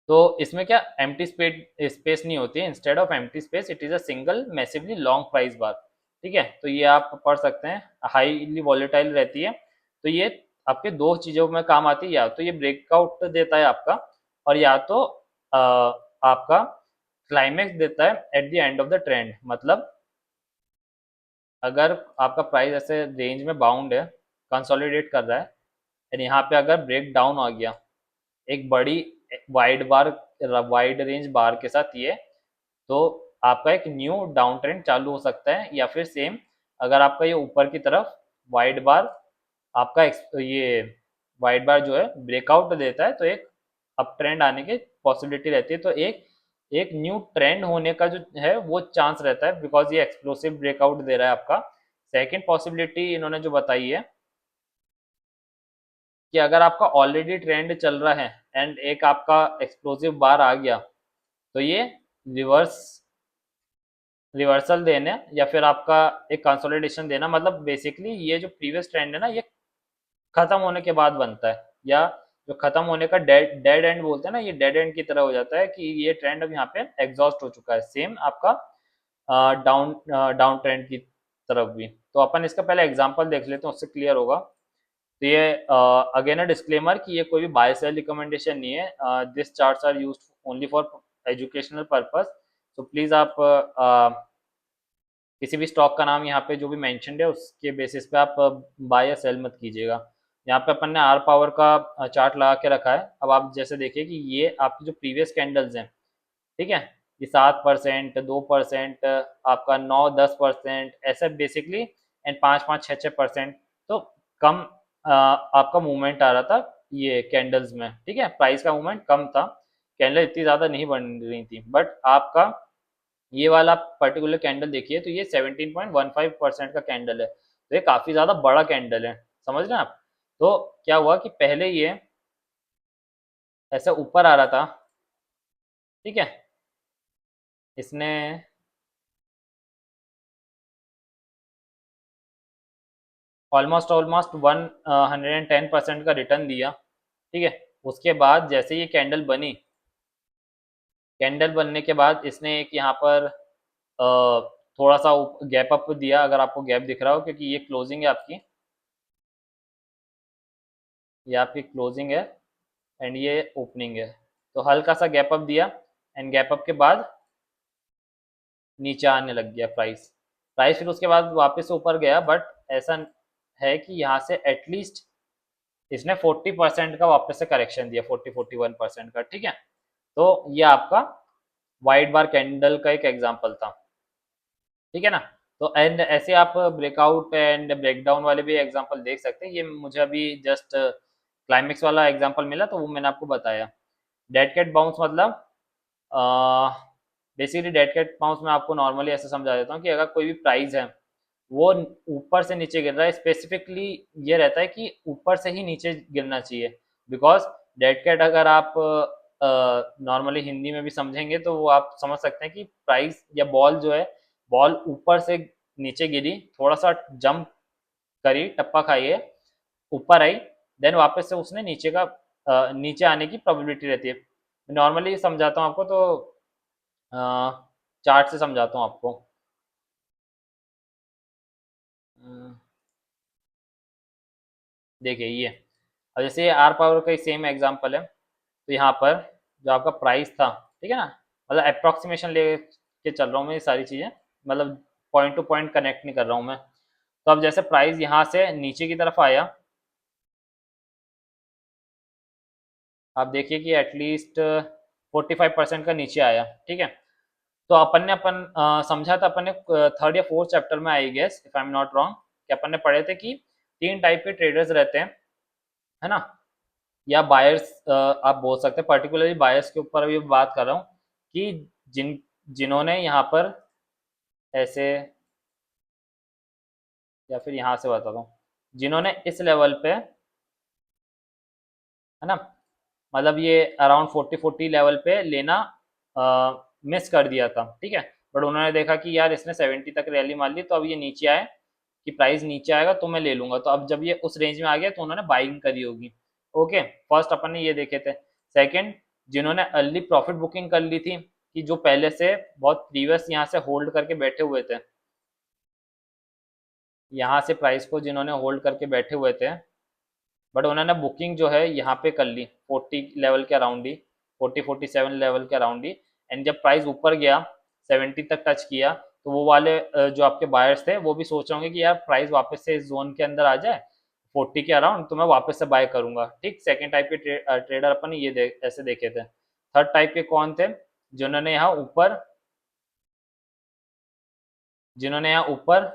तो इसमें क्या एम्प्टी स्पेस नहीं होती है, instead of empty space it is a single massively long price bar. ठीक है, तो ये आप पढ़ सकते हैं, हाईली वॉलेटाइल रहती है। तो ये आपके दो चीजों में काम आती है, या तो ये ब्रेकआउट देता है आपका, और या तो आपका क्लाइमेक्स देता है eight the end of the trend. मतलब अगर आपका प्राइस ऐसे रेंज में बाउंड है, कंसोलिडेट कर रहा है, और यहाँ पे अगर ब्रेक डाउन आ गया एक बड़ी वाइड रेंज बार के साथ, ये तो आपका एक न्यू डाउन ट्रेंड चालू हो सकता है। या फिर सेम, अगर आपका ये ऊपर की तरफ वाइड बार आपका ये वाइड बार जो है ब्रेकआउट देता है, तो एक अप ट्रेंड आने की पॉसिबिलिटी रहती है। तो एक एक न्यू ट्रेंड होने का जो है वो चांस रहता है, बिकॉज ये एक्सप्लोसिव ब्रेकआउट दे रहा है आपका। सेकेंड पॉसिबिलिटी इन्होंने जो बताई है कि अगर आपका ऑलरेडी ट्रेंड चल रहा है एंड एक आपका एक्सप्लोसिव बार आ गया, तो ये रिवर्स रिवर्सल देने या फिर आपका एक कंसोलिडेशन देना, मतलब बेसिकली ये जो प्रीवियस ट्रेंड है ना, ये खत्म होने के बाद बनता है, या जो खत्म होने का डेड डेड एंड बोलते हैं ना, ये डेड एंड की तरह हो जाता है कि ये ट्रेंड अब यहाँ पे एग्जॉस्ट हो चुका है, सेम आपका डाउन डाउन ट्रेंड की तरफ भी। तो अपन इसका पहले एग्जांपल देख लेते हैं, उससे क्लियर होगा। तो ये अगेन अ डिस्क्लेमर कि ये कोई भी बाय सेल रिकमेंडेशन नहीं है, this charts are used only for educational purpose. तो प्लीज़ आप किसी भी स्टॉक का नाम यहाँ पे जो भी मेंशनड है उसके बेसिस पे आप बाय या सेल मत कीजिएगा। यहाँ पे अपन ने आर पावर का चार्ट लगा के रखा है। अब आप जैसे देखिए कि ये आपकी जो प्रीवियस कैंडल्स हैं, ठीक है, ये 7%, 2%, आपका 9-10% ऐसे बेसिकली, एंड 5-5, 6-6%। तो कम आपका मूवमेंट आ रहा था ये कैंडल्स में। ठीक है, प्राइस का मूवमेंट कम था, कैंडल इतनी ज़्यादा नहीं बन रही थी, बट आपका ये वाला पर्टिकुलर कैंडल देखिए तो ये 17.15% का कैंडल है, तो ये काफ़ी ज़्यादा बड़ा कैंडल है, समझ रहे हैं आप। तो क्या हुआ कि पहले ये ऐसे ऊपर आ रहा था, ठीक है, इसने ऑलमोस्ट ऑलमोस्ट 110% का रिटर्न दिया। ठीक है, उसके बाद जैसे ये कैंडल बनी, कैंडल बनने के बाद इसने एक यहाँ पर थोड़ा सा गैप अप दिया, अगर आपको गैप दिख रहा हो, क्योंकि ये क्लोजिंग है आपकी, ये आपकी क्लोजिंग है एंड ये ओपनिंग है। तो हल्का सा गैप अप दिया, एंड गैप अप के बाद नीचे आने लग गया प्राइस। प्राइस फिर उसके बाद वापस से ऊपर गया, बट ऐसा है कि यहाँ से एटलीस्ट इसने 40% का वापस से करेक्शन दिया, 40-41% का। ठीक है, तो ये आपका वाइट बार कैंडल का एक एग्जांपल था। ठीक है ना। तो एंड ऐसे आप ब्रेकआउट एंड ब्रेकडाउन वाले भी एग्जांपल देख सकते हैं। ये मुझे अभी जस्ट क्लाइमेक्स वाला एग्जांपल मिला, तो वो मैंने आपको बताया। डेड कैट बाउंस मतलब बेसिकली डेड कैट बाउंस में आपको नॉर्मली ऐसे समझा देता हूँ कि अगर कोई भी प्राइस है वो ऊपर से नीचे गिर रहा है, स्पेसिफिकली ये रहता है कि ऊपर से ही नीचे गिरना चाहिए। बिकॉज डेड कैट अगर आप नॉर्मली हिंदी में भी समझेंगे तो वो आप समझ सकते हैं कि प्राइस या बॉल जो है, बॉल ऊपर से नीचे गिरी, थोड़ा सा जंप करी, टप्पा खाई है, ऊपर आई, देन वापस से उसने नीचे आने की प्रोबेबिलिटी रहती है। नॉर्मली समझाता हूँ आपको, तो चार्ट से समझाता हूँ आपको। अ, देखिए ये, अब जैसे आर पावर का सेम एग्जांपल है, तो यहाँ पर जो आपका प्राइस था, ठीक है ना, मतलब अप्रोक्सीमेशन लेके चल रहा हूँ मैं ये सारी चीज़ें, मतलब पॉइंट टू पॉइंट कनेक्ट नहीं कर रहा हूँ मैं। तो अब जैसे प्राइस यहाँ से नीचे की तरफ आया, आप देखिए कि एटलीस्ट 45% का नीचे आया, ठीक है। तो समझा था अपन ने थर्ड या फोर्थ चैप्टर में, I guess if I am not wrong, कि अपन ने पढ़े थे कि तीन टाइप के ट्रेडर्स रहते हैं, है ना, या बायर्स आप बोल सकते हैं। पर्टिकुलरली बायर्स के ऊपर अभी बात कर रहा हूँ कि जिन्होंने यहाँ पर ऐसे, या फिर यहाँ से बताता हूँ, जिन्होंने इस लेवल पे, है ना, मतलब ये अराउंड 40 लेवल पे लेना मिस कर दिया था, ठीक है। बट उन्होंने देखा कि यार इसने 70 तक रैली मार ली, तो अब ये नीचे आए कि प्राइस नीचे आएगा तो मैं ले लूंगा, तो अब जब ये उस रेंज में आ गया तो उन्होंने बाइंग करी होगी। ओके, फर्स्ट अपन ने ये देखे थे। सेकंड, जिन्होंने अर्ली प्रॉफिट बुकिंग कर ली थी, कि जो पहले से बहुत प्रीवियस यहाँ से होल्ड करके बैठे हुए थे, यहाँ से प्राइस को जिन्होंने होल्ड करके बैठे हुए थे, बट उन्होंने बुकिंग जो है यहाँ पे कर ली 40 लेवल के अराउंड ही, 40-47 लेवल के अराउंड ही। एंड जब प्राइस ऊपर गया 70 तक टच किया, तो वो वाले जो आपके बायर्स थे वो भी सोच रहे होंगे कि यार प्राइस वापस से इस जोन के अंदर आ जाए 40 के अराउंड, तो मैं वापस से बाय करूंगा, ठीक। सेकेंड टाइप के ट्रेडर अपन ने ऐसे देखे थे। थर्ड टाइप के कौन थे, जिन्होंने यहाँ ऊपर जिन्होंने यहाँ ऊपर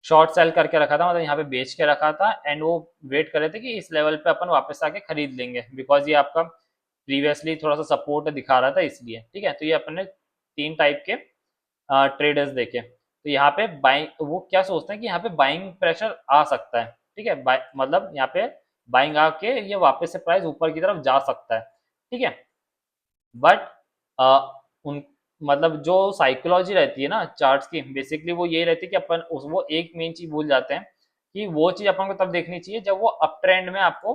शॉर्ट सेल करके रखा था, मतलब यहाँ पे बेच के रखा था, एंड वो वेट कर रहे थे कि इस लेवल पे अपन वापस आके खरीद लेंगे, बिकॉज ये आपका प्रीवियसली थोड़ा सा सपोर्ट दिखा रहा था इसलिए, ठीक है। तो ये अपन ने तीन टाइप के ट्रेडर्स देखे। तो यहाँ पे बाइंग, वो क्या सोचते हैं कि यहाँ पे बाइंग प्रेशर आ सकता है, ठीक है, मतलब यहाँ पे बाइंग आके ये वापस से प्राइस ऊपर की तरफ जा सकता है, ठीक है। बट उन मतलब जो साइकोलॉजी रहती है ना चार्ट्स की, बेसिकली वो यही रहती है कि अपन उस वो एक मेन चीज भूल जाते हैं कि वो चीज अपन को तब देखनी चाहिए जब वो अप ट्रेंड में आपको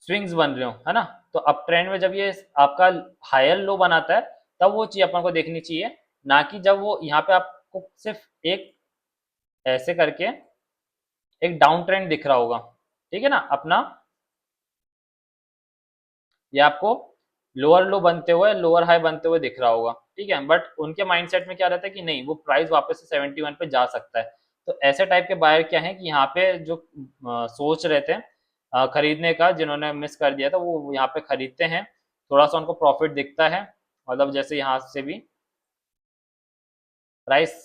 स्विंग्स बन रहे हो, है ना। तो अप ट्रेंड में जब ये आपका हायर लो बनाता है, तब वो चीज अपन को देखनी चाहिए, ना कि जब वो यहाँ पे आपको सिर्फ एक ऐसे करके एक डाउन ट्रेंड दिख रहा होगा, ठीक है ना अपना, ये आपको लोअर लो बनते हुए लोअर हाई बनते हुए दिख रहा होगा, ठीक है। बट उनके माइंडसेट में क्या रहता है कि नहीं, वो प्राइस वापस से 71 पे जा सकता है। तो ऐसे टाइप के बायर क्या है कि यहाँ पे जो सोच रहे थे खरीदने का, जिन्होंने मिस कर दिया था वो यहाँ पे खरीदते हैं, थोड़ा सा उनको प्रॉफिट दिखता है, मतलब जैसे यहाँ से भी प्राइस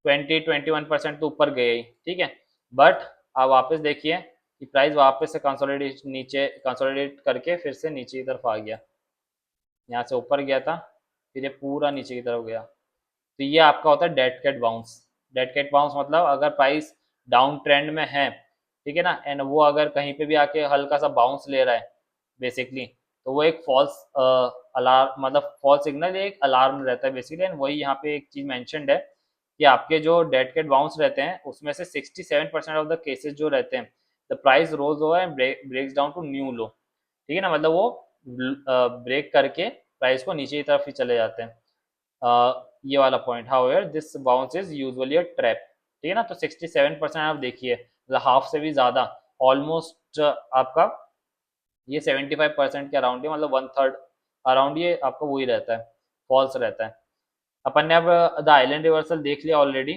20-21% तो ऊपर गए ही, ठीक है। बट आप वापस देखिए कि प्राइस वापस से कंसोलिडेट करके फिर से नीचे की तरफ आ गया, यहाँ से ऊपर गया था, फिर ये पूरा नीचे की तरफ गया। तो ये आपका होता है dead cat bounce. Dead cat bounce मतलब अगर प्राइस डाउन ट्रेंड में है, ठीक है ना, एंड वो अगर कहीं पे भी आके हल्का सा बाउंस ले रहा है बेसिकली, तो वो एक फॉल्स अलार्म, मतलब फॉल्स सिग्नल, एक अलार्म रहता है बेसिकली। एंड वही यहाँ पे एक चीज मैंशनड है कि आपके जो डेड कैट बाउंस रहते हैं उसमें से 67% ऑफ द केसेस जो रहते हैं, the price rose over and breaks down to new low, ठीक है ना, मतलब वो ब्रेक करके प्राइस को नीचे की तरफ ही चले जाते हैं। ये वाला point, however this bounce is usually a trap, ठीक है ना। तो 67% आप देखिए, मतलब हाफ से भी ज्यादा, ऑलमोस्ट आपका ये 75% के अराउंड ही, मतलब वन थर्ड अराउंड ये आपका वही रहता है, फॉल्स रहता है। अपन ने अब द आइलैंड रिवर्सल देख लिया ऑलरेडी।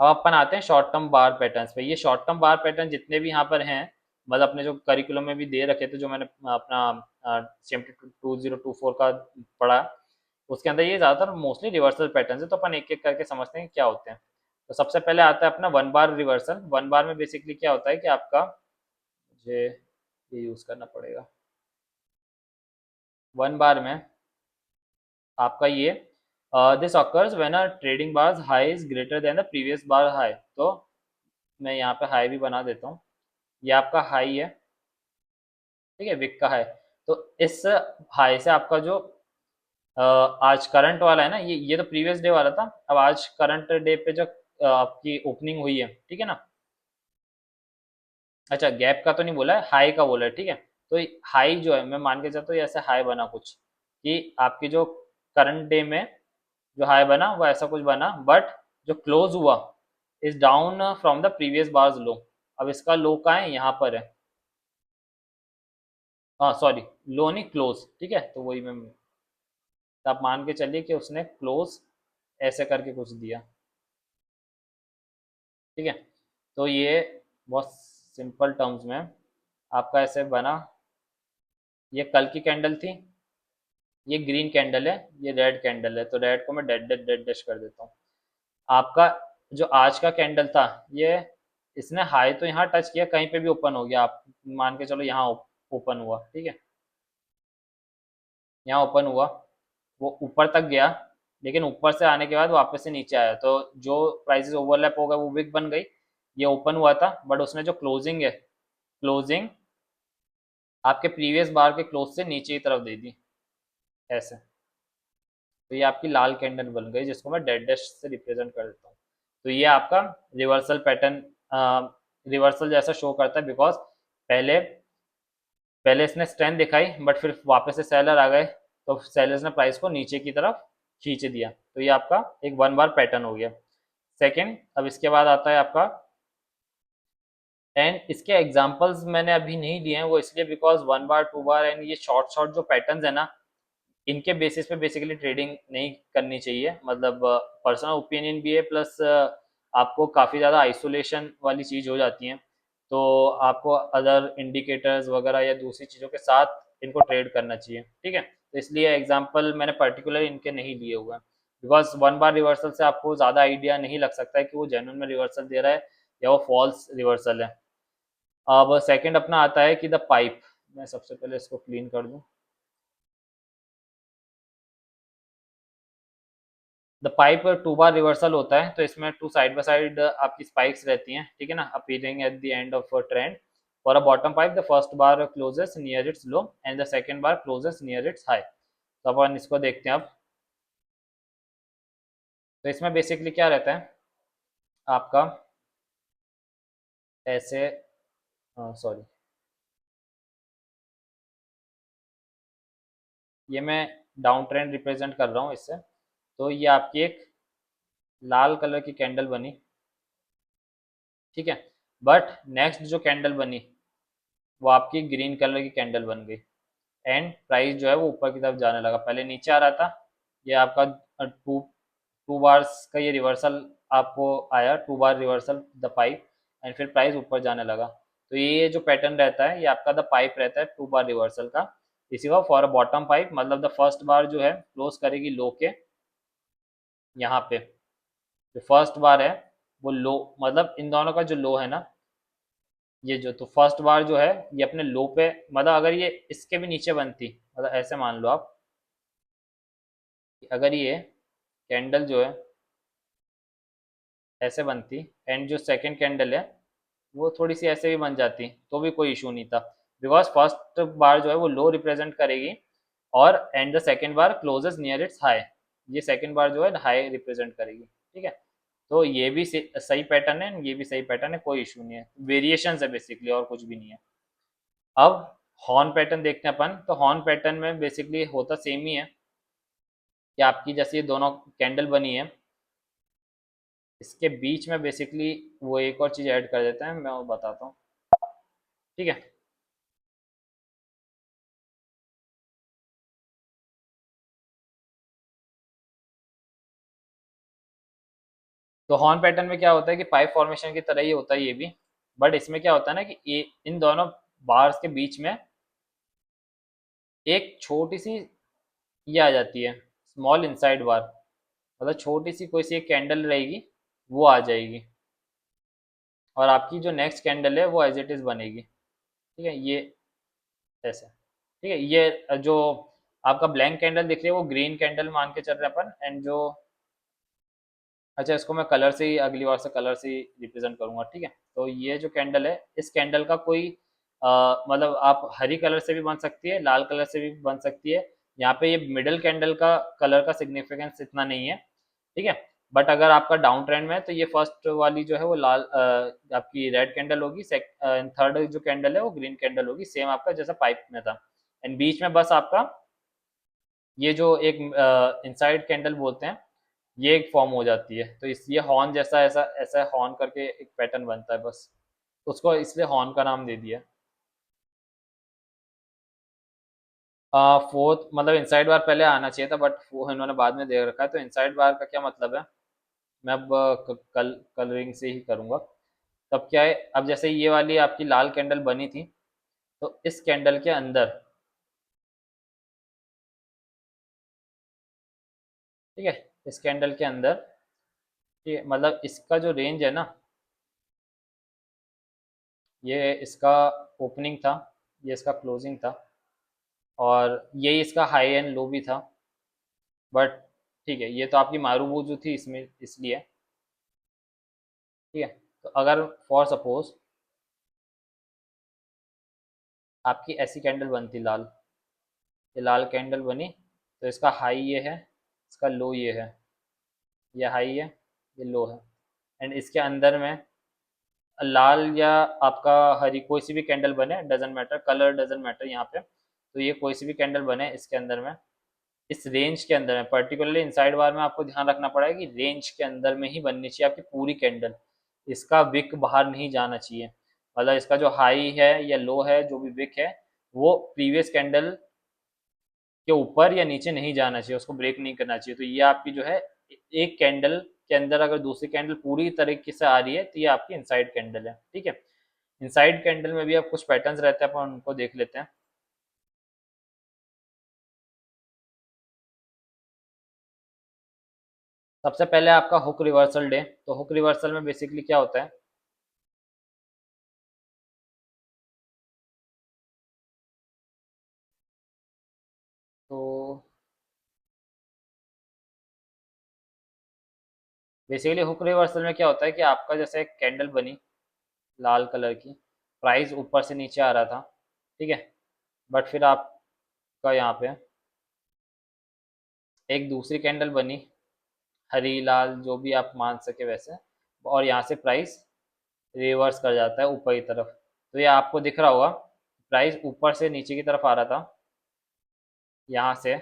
अब अपन आते हैं शॉर्ट टर्म बार पैटर्न्स पे। ये शॉर्ट टर्म बार पैटर्न जितने भी यहाँ पर हैं, मतलब अपने जो करिकुलम में भी दे रखे थे, जो मैंने अपना CMT 2024 का पढ़ा, उसके अंदर ये ज़्यादातर मोस्टली रिवर्सल पैटर्न है। तो अपन एक एक करके समझते हैं कि क्या होते हैं। तो सबसे पहले आता है अपना one bar reversal. One bar में बेसिकली क्या होता है कि आपका, मुझे ये यूज़ करना पड़ेगा, वन बार में आपका ये this occurs when a trading bars high is greater than the previous bar high. तो मैं यहाँ पे हाई भी बना देता हूँ, ये आपका हाई है, ठीक है, विक का हाई। तो इस हाई से आपका जो आज करंट वाला है ना, ये तो प्रीवियस डे वाला था, अब आज करंट डे पे जो आपकी ओपनिंग हुई है, ठीक है ना। अच्छा, गैप का तो नहीं बोला है, हाई का बोला है, ठीक है। तो हाई जो है, मैं मान के चलता हूँ ऐसे हाई बना कुछ, कि आपकी जो करंट डे में जो हाई बना वो ऐसा कुछ बना, बट जो क्लोज हुआ is down from the previous bar's low. अब इसका लो कहाँ है, यहाँ पर है, हाँ सॉरी, लो नहीं क्लोज, ठीक है, तो वही मैं, तो आप मान के चलिए कि उसने क्लोज ऐसे करके कुछ दिया, ठीक है। तो ये बहुत सिंपल टर्म्स में आपका ऐसे बना। ये कल की कैंडल थी, ये ग्रीन कैंडल है, ये रेड कैंडल है, तो रेड को मैं डेड डेड डेड डैश कर देता हूँ। आपका जो आज का कैंडल था, ये इसने हाई तो यहाँ टच किया, कहीं पे भी ओपन हो गया, आप मान के चलो यहाँ ओपन हुआ, ठीक है, यहाँ ओपन हुआ, वो ऊपर तक गया, लेकिन ऊपर से आने के बाद वापस से नीचे आया, तो जो प्राइसेस ओवरलैप हो गए वो विक बन गई। ये ओपन हुआ था, बट उसने जो क्लोजिंग है, क्लोजिंग आपके प्रीवियस बार के क्लोज से नीचे की तरफ दे दी ऐसे, तो ये आपकी लाल कैंडल बन गई, जिसको मैं डेड डैश से रिप्रेजेंट कर देता हूँ। तो ये आपका रिवर्सल पैटर्न, रिवर्सल जैसा शो करता है, बिकॉज पहले पहले इसने स्ट्रेंथ दिखाई, बट फिर वापस से सेलर आ गए, तो सेलर्स ने प्राइस को नीचे की तरफ खींच दिया, तो ये आपका एक वन बार पैटर्न हो गया। सेकंड, अब इसके बाद आता है आपका, एंड इसके एग्जांपल्स मैंने अभी नहीं लिए हैं, वो इसलिए because one bar, two bar and ये शॉर्ट शॉर्ट जो पैटर्न्स है ना, इनके बेसिस पे बेसिकली ट्रेडिंग नहीं करनी चाहिए, मतलब पर्सनल ओपिनियन भी है, प्लस आपको काफ़ी ज़्यादा आइसोलेशन वाली चीज़ हो जाती है, तो आपको अदर इंडिकेटर्स वगैरह या दूसरी चीज़ों के साथ इनको ट्रेड करना चाहिए, ठीक है। तो इसलिए एग्जांपल मैंने पर्टिकुलर इनके नहीं लिए हुए हैं, बिकॉज वन बार रिवर्सल से आपको ज़्यादा आइडिया नहीं लग सकता है कि वो जेन्युइन में रिवर्सल दे रहा है या वो फॉल्स रिवर्सल है। अब सेकंड अपना आता है कि द पाइप, मैं सबसे पहले इसको क्लीन कर दूं। The pipe two bar reversal होता है, तो इसमें टू साइड बाय साइड आपकी स्पाइक्स रहती हैं, ठीक है ना, appearing at the end of trend. For a bottom pipe the first bar closes near its low and the second bar closes near its high. तो अपन इसको देखते हैं अब। तो इसमें बेसिकली क्या रहता है आपका, ऐसे, सॉरी, ये मैं डाउन ट्रेंड रिप्रेजेंट कर रहा हूँ इससे। तो ये आपकी एक लाल कलर की कैंडल बनी, ठीक है, बट नेक्स्ट जो कैंडल बनी वो आपकी ग्रीन कलर की कैंडल बन गई, एंड प्राइस जो है वो ऊपर की तरफ जाने लगा, पहले नीचे आ रहा था, ये आपका टू टू बार्स का ये रिवर्सल आपको आया, two bar reversal the pipe, and फिर प्राइस ऊपर जाने लगा। तो ये जो पैटर्न रहता है ये आपका द पाइप रहता है टू बार रिवर्सल का। इसी का फॉर अ बॉटम पाइप, मतलब द फर्स्ट बार जो है क्लोज करेगी लो के यहाँ पे, जो फर्स्ट बार है वो लो, मतलब इन दोनों का जो लो है ना, ये जो, तो फर्स्ट बार जो है ये अपने लो पे, मतलब अगर ये इसके भी नीचे बनती, मतलब ऐसे मान लो आप कि अगर ये कैंडल जो है ऐसे बनती, एंड जो सेकंड कैंडल है वो थोड़ी सी ऐसे भी बन जाती, तो भी कोई इशू नहीं था, बिकॉज फर्स्ट बार जो है वो लो रिप्रेजेंट करेगी, और and the second bar closes near its high, ये सेकंड बार जो है हाई रिप्रेजेंट करेगी, ठीक है। तो ये भी सही पैटर्न है, ये भी सही पैटर्न है, कोई इशू नहीं है, वेरिएशन है बेसिकली, और कुछ भी नहीं है। अब हॉर्न पैटर्न देखते हैं अपन, तो हॉर्न पैटर्न में बेसिकली होता सेम ही है, कि आपकी जैसे ये दोनों कैंडल बनी है, इसके बीच में बेसिकली वो एक और चीज़ ऐड कर देते हैं, मैं वो बताता हूँ, ठीक है। तो हॉर्न पैटर्न में क्या होता है कि पाइप फॉर्मेशन की तरह ही होता है ये भी, बट इसमें क्या होता है ना कि ये इन दोनों बार्स के बीच में एक छोटी सी ये आ जाती है, स्मॉल इनसाइड बार, मतलब छोटी सी कोई सी एक कैंडल रहेगी, वो आ जाएगी, और आपकी जो नेक्स्ट कैंडल है वो एज इट इज़ बनेगी, ठीक है, ये ऐसे, ठीक है। ये जो आपका ब्लैंक कैंडल दिख रही है वो ग्रीन कैंडल मान के चल रहे हैं अपन, एंड जो, अच्छा इसको मैं कलर से ही अगली बार से कलर से ही रिप्रेजेंट करूंगा, ठीक है। तो ये जो कैंडल है, इस कैंडल का कोई मतलब आप हरी कलर से भी बन सकती है, लाल कलर से भी बन सकती है, यहाँ पे ये मिडिल कैंडल का कलर का सिग्निफिकेंस इतना नहीं है, ठीक है। बट अगर आपका डाउन ट्रेंड में है तो ये फर्स्ट वाली जो है वो लाल आपकी रेड कैंडल होगी, थर्ड जो कैंडल है वो ग्रीन कैंडल होगी, सेम आपका जैसा पाइप में था, एंड बीच में बस आपका ये जो एक इनसाइड कैंडल बोलते हैं, ये एक फॉर्म हो जाती है, तो इस ये हॉर्न जैसा ऐसा ऐसा हॉर्न करके एक पैटर्न बनता है बस, तो उसको इसलिए हॉर्न का नाम दे दिया। फोर्थ मतलब इनसाइड बार पहले आना चाहिए था, बट वो इन्होंने बाद में दे रखा है। तो इनसाइड बार का क्या मतलब है, मैं अब कलरिंग से ही करूँगा। तब क्या है, अब जैसे ये वाली आपकी लाल कैंडल बनी थी, तो इस कैंडल के अंदर, ठीक है, इस कैंडल के अंदर, ये मतलब इसका जो रेंज है ना, ये इसका ओपनिंग था, ये इसका क्लोजिंग था, और यही इसका हाई एंड लो भी था। बट ठीक है, ये तो आपकी मारूबूजू थी इसमें, इसलिए ठीक है। तो अगर फॉर सपोज आपकी ऐसी कैंडल बनती लाल, ये लाल कैंडल बनी, तो इसका हाई ये है, इसका लो ये है, ये हाई है, ये लो है, एंड इसके अंदर में लाल या आपका हरी कोई सी भी कैंडल बने, doesn't matter, colour doesn't matter यहाँ पे। तो ये कोई सी भी कैंडल बने इसके अंदर में, इस रेंज के अंदर में, पर्टिकुलरली इनसाइड बार में आपको ध्यान रखना पड़ेगा कि रेंज के अंदर में ही बननी चाहिए आपकी पूरी कैंडल। इसका विक बाहर नहीं जाना चाहिए, मतलब इसका जो हाई है या लो है, जो भी विक है, वो प्रीवियस कैंडल के ऊपर या नीचे नहीं जाना चाहिए, उसको ब्रेक नहीं करना चाहिए। तो ये आपकी जो है, एक कैंडल के अंदर अगर दूसरी कैंडल पूरी तरीके से आ रही है, तो ये आपकी इनसाइड कैंडल है, ठीक है। इनसाइड कैंडल में भी अब कुछ पैटर्न्स रहते हैं, अपन उनको देख लेते हैं। सबसे पहले आपका हुक रिवर्सल डे। तो हुक रिवर्सल में बेसिकली क्या होता है, तो बेसिकली हुक रिवर्सल में क्या होता है कि आपका जैसे एक कैंडल बनी लाल कलर की, प्राइस ऊपर से नीचे आ रहा था, ठीक है, बट फिर आपका यहाँ पे एक दूसरी कैंडल बनी, हरी लाल जो भी आप मान सके वैसे, और यहाँ से प्राइस रिवर्स कर जाता है ऊपर की तरफ। तो ये आपको दिख रहा होगा, प्राइस ऊपर से नीचे की तरफ आ रहा था यहाँ से,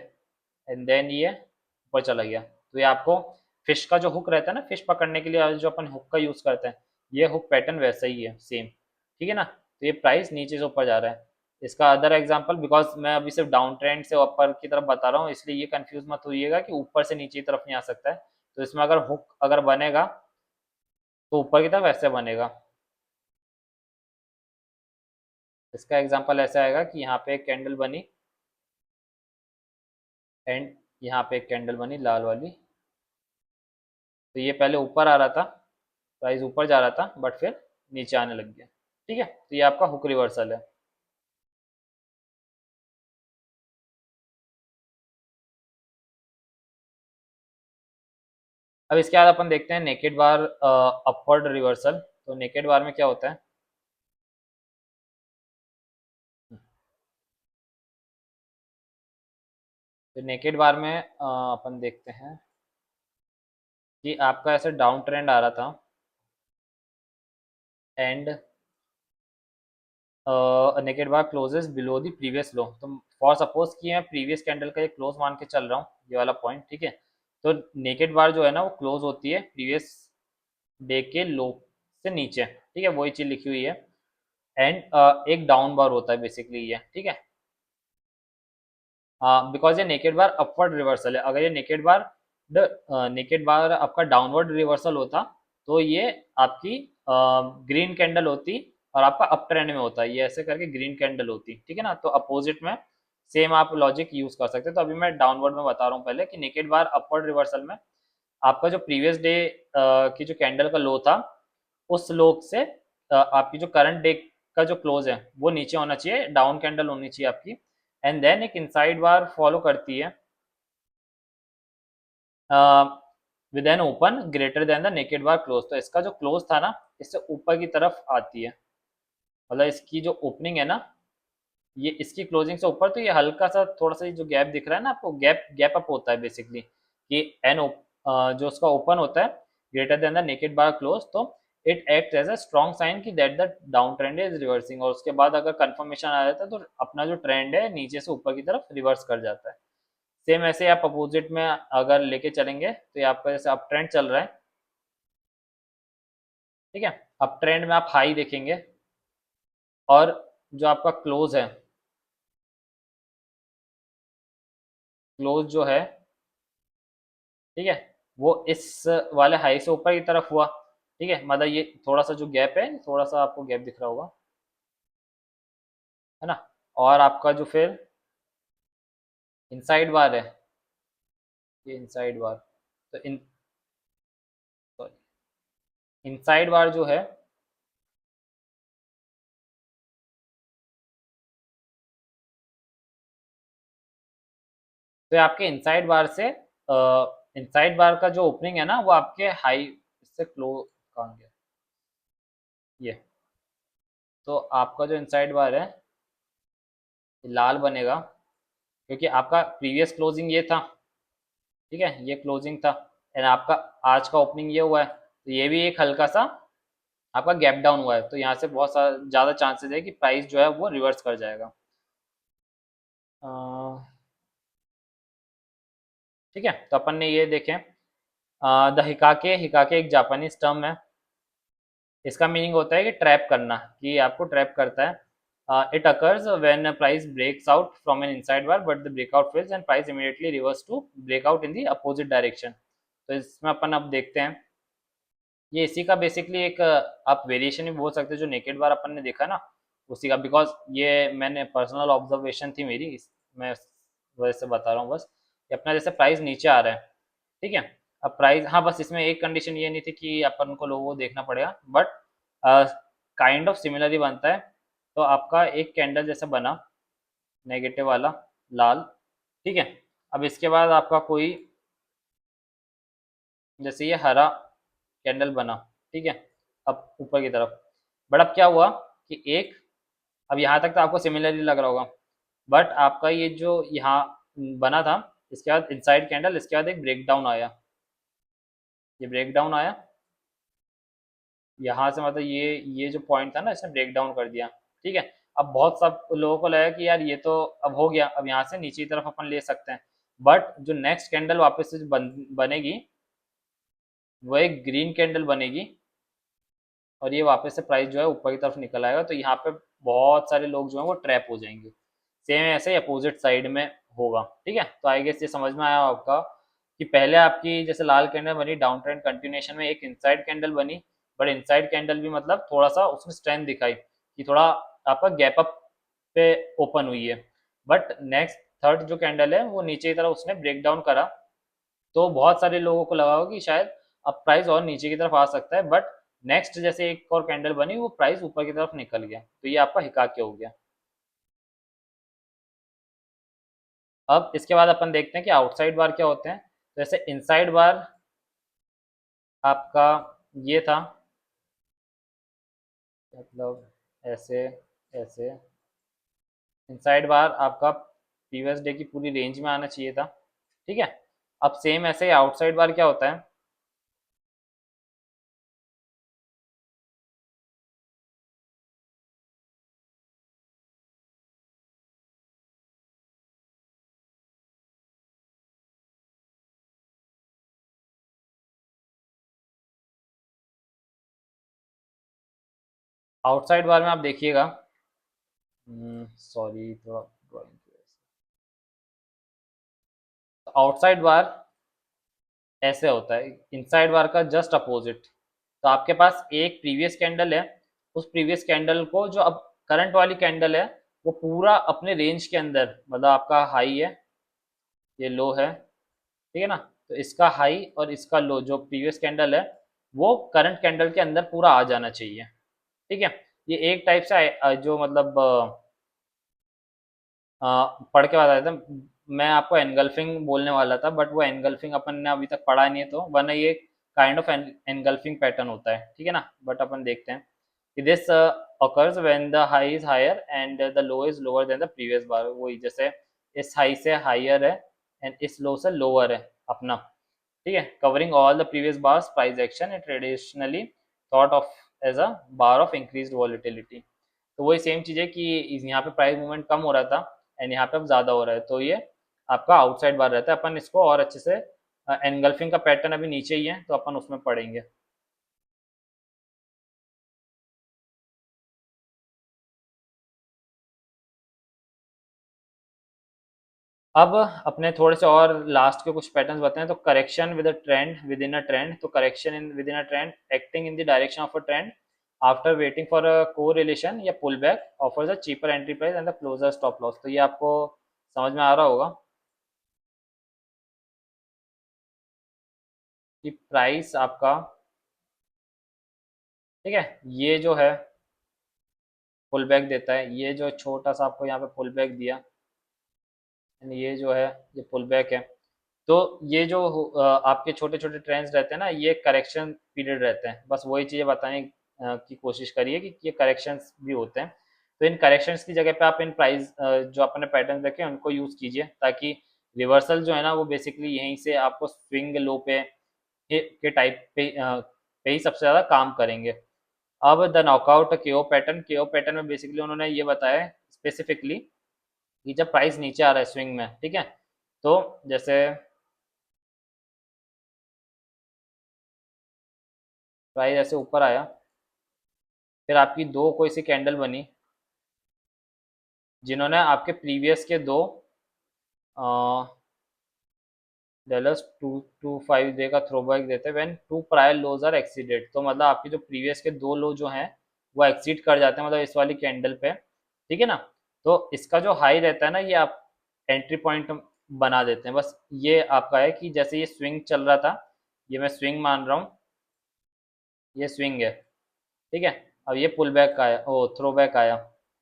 एंड देन ये ऊपर चला गया। तो ये आपको फिश का जो हुक रहता है ना, फिश पकड़ने के लिए जो अपन हुक का यूज़ करते हैं, ये हुक पैटर्न वैसा ही है, सेम, ठीक है ना। तो ये प्राइस नीचे से ऊपर जा रहा है। इसका अदर एग्जांपल, बिकॉज मैं अभी सिर्फ डाउन ट्रेंड से ऊपर की तरफ बता रहा हूँ, इसलिए ये कंफ्यूज मत होइएगा कि ऊपर से नीचे की तरफ नहीं आ सकता है। तो इसमें अगर हुक अगर बनेगा, तो ऊपर की तरफ ऐसे बनेगा। इसका एग्जांपल ऐसे आएगा कि यहाँ पे एक कैंडल बनी, एंड यहाँ पे एक कैंडल बनी लाल वाली। तो ये पहले ऊपर आ रहा था, प्राइस ऊपर जा रहा था, बट फिर नीचे आने लग गया, ठीक है। तो ये आपका हुक रिवर्सल है। अब इसके बाद अपन देखते हैं नेकेड बार अपवर्ड रिवर्सल। तो नेकेड बार में क्या होता है, तो नेकेड बार में अपन देखते हैं कि आपका ऐसे डाउन ट्रेंड आ रहा था, and naked bar closes below the previous low. तो फॉर सपोज कि मैं प्रीवियस कैंडल का ये क्लोज मान के चल रहा हूँ, ये वाला पॉइंट, ठीक है। तो नेकेड बार जो है ना, वो क्लोज होती है प्रीवियस डे के लो से नीचे, ठीक है, वही चीज लिखी हुई है। एंड एक डाउन बार होता है बेसिकली ये, ठीक है। बिकॉज ये नेकेड बार अपवर्ड रिवर्सल है। अगर ये नेकेड बार आपका डाउनवर्ड रिवर्सल होता, तो ये आपकी ग्रीन कैंडल होती, और आपका अप ट्रेंड में होता है, ये ऐसे करके ग्रीन कैंडल होती, ठीक है ना। तो अपोजिट में सेम आप लॉजिक यूज कर सकते हैं। तो अभी मैं डाउनवर्ड में बता रहा हूँ पहले, कि नेकेड बार अपवर्ड रिवर्सल में आपका जो प्रीवियस डे की जो कैंडल का लो था, उस लो से आपकी जो करंट डे का जो क्लोज है, वो नीचे होना चाहिए, डाउन कैंडल होनी चाहिए आपकी। एंड देन एक इनसाइड बार फॉलो करती है with an open greater than the naked bar close. तो इसका जो क्लोज था ना, इससे ऊपर की तरफ आती है, मतलब इसकी जो ओपनिंग है ना, ये इसकी क्लोजिंग से ऊपर, तो ये हल्का सा थोड़ा सा जो गैप दिख रहा है ना आपको, गैप गैप अप होता है बेसिकली, कि जो उसका ओपन होता है greater than the naked bar close, तो it act as a strong sign कि that the down trend is reversing. और उसके बाद अगर कंफर्मेशन आ जाता है, तो अपना जो ट्रेंड है नीचे से ऊपर की तरफ रिवर्स कर जाता है। सेम ऐसे आप अपोजिट में अगर लेके चलेंगे, तो ये आपका जैसे अप ट्रेंड चल रहा है, ठीक है, अप ट्रेंड में आप हाई देखेंगे, और जो आपका क्लोज है, क्लोज जो है, ठीक है, वो इस वाले हाई से ऊपर की तरफ हुआ, ठीक है, मतलब ये थोड़ा सा जो गैप है, थोड़ा सा आपको गैप दिख रहा होगा, है ना। और आपका जो फिर इनसाइड बार है, ये इनसाइड बार, तो इन सॉरी, इनसाइड बार जो है, तो ये आपके इनसाइड बार से, इनसाइड बार का जो ओपनिंग है ना, वो आपके हाई से क्लोज, कहाँ गया ये, तो आपका जो इनसाइड बार है ये लाल बनेगा, क्योंकि आपका प्रीवियस क्लोजिंग ये था, ठीक है, ये क्लोजिंग था, एंड आपका आज का ओपनिंग ये हुआ है, तो ये भी एक हल्का सा आपका गैप डाउन हुआ है, तो यहाँ से बहुत सा ज़्यादा चांसेस है कि प्राइस जो है वो रिवर्स कर जाएगा। ठीक है, तो अपन ने ये देखें, द हिकाके, हिकाके एक जापानीज टर्म है, इसका मीनिंग होता है कि ट्रैप करना, कि आपको ट्रैप करता है। It occurs when price breaks out from an inside bar but the breakout fails and price immediately reverse to breakout in the opposite direction. तो इसमें अपन अब देखते हैं, ये इसी का बेसिकली एक आप वेरिएशन भी बोल सकते हो, जो नेकेड बार अपन ने देखा ना, उसी का, बिकॉज ये मैंने पर्सनल ऑब्जर्वेशन थी मेरी, मैं इस वजह से बता रहा हूँ बस, कि अपना जैसे प्राइस नीचे आ रहा है, ठीक है, अब प्राइस, हाँ बस इसमें एक कंडीशन ये नहीं थी कि अपन को लोगों को देखना पड़ेगा, बट काइंड ऑफ सिमिलर ही बनता है। तो आपका एक कैंडल जैसा बना, नेगेटिव वाला, लाल, ठीक है, अब इसके बाद आपका कोई, जैसे ये हरा कैंडल बना, ठीक है, अब ऊपर की तरफ, बट अब क्या हुआ कि एक, अब यहाँ तक तो आपको सिमिलरली लग रहा होगा, बट आपका ये जो यहाँ बना था, इसके बाद इनसाइड कैंडल, इसके बाद एक ब्रेक डाउन आया, ये ब्रेक डाउन आया यहाँ से, मतलब ये जो पॉइंट था ना, इसने ब्रेक डाउन कर दिया, ठीक है। अब बहुत सब लोगों को लगा कि यार ये तो अब हो गया, अब यहाँ से नीचे की तरफ अपन ले सकते हैं, बट जो नेक्स्ट कैंडल वापस से बनेगी, वो एक ग्रीन कैंडल बनेगी, और ये वापस से प्राइस जो है ऊपर की तरफ निकल आएगा, तो यहाँ पे बहुत सारे लोग जो है वो ट्रैप हो जाएंगे, सेम ऐसे ही अपोजिट साइड में होगा, ठीक है। तो आई गेस ये समझ में आया आपका, कि पहले आपकी जैसे लाल कैंडल बनी, डाउन ट्रेंड कंटिन्यूएशन में एक इनसाइड कैंडल बनी, बट इनसाइड कैंडल भी मतलब थोड़ा सा उसमें स्ट्रेंथ दिखाई, कि थोड़ा आपका गैप अप पे ओपन हुई है, बट नेक्स्ट थर्ड जो कैंडल है वो नीचे की तरफ उसने ब्रेक डाउन करा, तो बहुत सारे लोगों को लगा होगा कि शायद अब प्राइस और नीचे की तरफ आ सकता है, बट नेक्स्ट जैसे एक और कैंडल बनी, वो प्राइस ऊपर की तरफ निकल गया, तो ये आपका हिकाके हो गया। अब इसके बाद अपन देखते हैं कि आउटसाइड बार क्या होते हैं। तो जैसे इनसाइड बार आपका ये था, मतलब ऐसे, ऐसे, इनसाइड बार आपका प्रीवियस डे की पूरी रेंज में आना चाहिए था, ठीक है। अब सेम ऐसे ही आउटसाइड बार क्या होता है, आउटसाइड बार में आप देखिएगा, सॉरी थोड़ा ड्राइंग की वजह से, आउटसाइड बार ऐसे होता है, इनसाइड बार का जस्ट अपोजिट। तो आपके पास एक प्रीवियस कैंडल है, उस प्रीवियस कैंडल को जो अब करंट वाली कैंडल है, वो पूरा अपने रेंज के अंदर, मतलब आपका हाई है, ये लो है, ठीक है ना, तो इसका हाई और इसका लो जो प्रीवियस कैंडल है, वो करंट कैंडल के अंदर पूरा आ जाना चाहिए, ठीक है। ये एक टाइप से जो मतलब पढ़ के बता देता हूँ। मैं आपको एनगल्फिंग बोलने वाला था, बट वो एनगल्फिंग अपन ने अभी तक पढ़ा नहीं है, तो वरना ये काइंड ऑफ एनगल्फिंग पैटर्न होता है, ठीक है ना, बट अपन देखते हैं कि this occurs when the high is higher and the low is lower than the previous bar। वही जैसे इस हाई से हायर है एंड इस लो से लोअर है अपना, ठीक है, covering all the previous bars price action and traditionally thought of as a bar of increased volatility. तो वही सेम चीज़ है कि यहाँ पे प्राइस मूवमेंट कम हो रहा था एंड यहाँ पे अब ज़्यादा हो रहा है, तो ये आपका आउटसाइड बार रहता है। अपन इसको और अच्छे से, एनगल्फिंग का पैटर्न अभी नीचे ही है, तो अपन उसमें पढ़ेंगे। अब अपने थोड़े से और लास्ट के कुछ पैटर्न्स बताएं तो correction with a trend within a trend, तो correction in within a trend acting in the direction of a trend after waiting for a correlation या pull back offers a cheaper entry price and the closer stop loss. तो ये आपको समझ में आ रहा होगा कि प्राइस आपका, ठीक है, ये जो है पुल बैक देता है, ये जो छोटा सा आपको यहाँ पे पुल बैक दिया, and ये जो है ये पुल बैक है। तो ये जो आपके छोटे छोटे ट्रेंड्स रहते हैं ना, ये करेक्शन पीरियड रहते हैं, बस वही चीज़ें बताने की कोशिश करिए कि ये करेक्शंस भी होते हैं। तो इन करेक्शंस की जगह पे आप इन प्राइस जो अपने पैटर्न रखे हैं उनको यूज़ कीजिए, ताकि रिवर्सल जो है ना वो बेसिकली यहीं से आपको स्विंग लो पे के टाइप पे ही सबसे ज़्यादा काम करेंगे। अब द नॉकआउट केओ पैटर्न में बेसिकली उन्होंने ये बताया स्पेसिफिकली कि जब प्राइस नीचे आ रहा है स्विंग में, ठीक है, तो जैसे प्राइस ऐसे ऊपर आया, फिर आपकी दो कोई सी कैंडल बनी जिन्होंने आपके प्रीवियस के दो डॉलर्स 225 डे का थ्रोबैक देते हैं when two prior lows are exceeded. तो मतलब आपके जो प्रीवियस के दो लो जो हैं वो एक्सीड कर जाते हैं, मतलब इस वाली कैंडल पे, ठीक है ना। तो इसका जो हाई रहता है ना ये आप एंट्री पॉइंट बना देते हैं। बस ये आपका है कि जैसे ये स्विंग चल रहा था, ये मैं स्विंग मान रहा हूँ, ये स्विंग है, ठीक है। अब ये पुल बैक आया, ओ थ्रो बैक आया,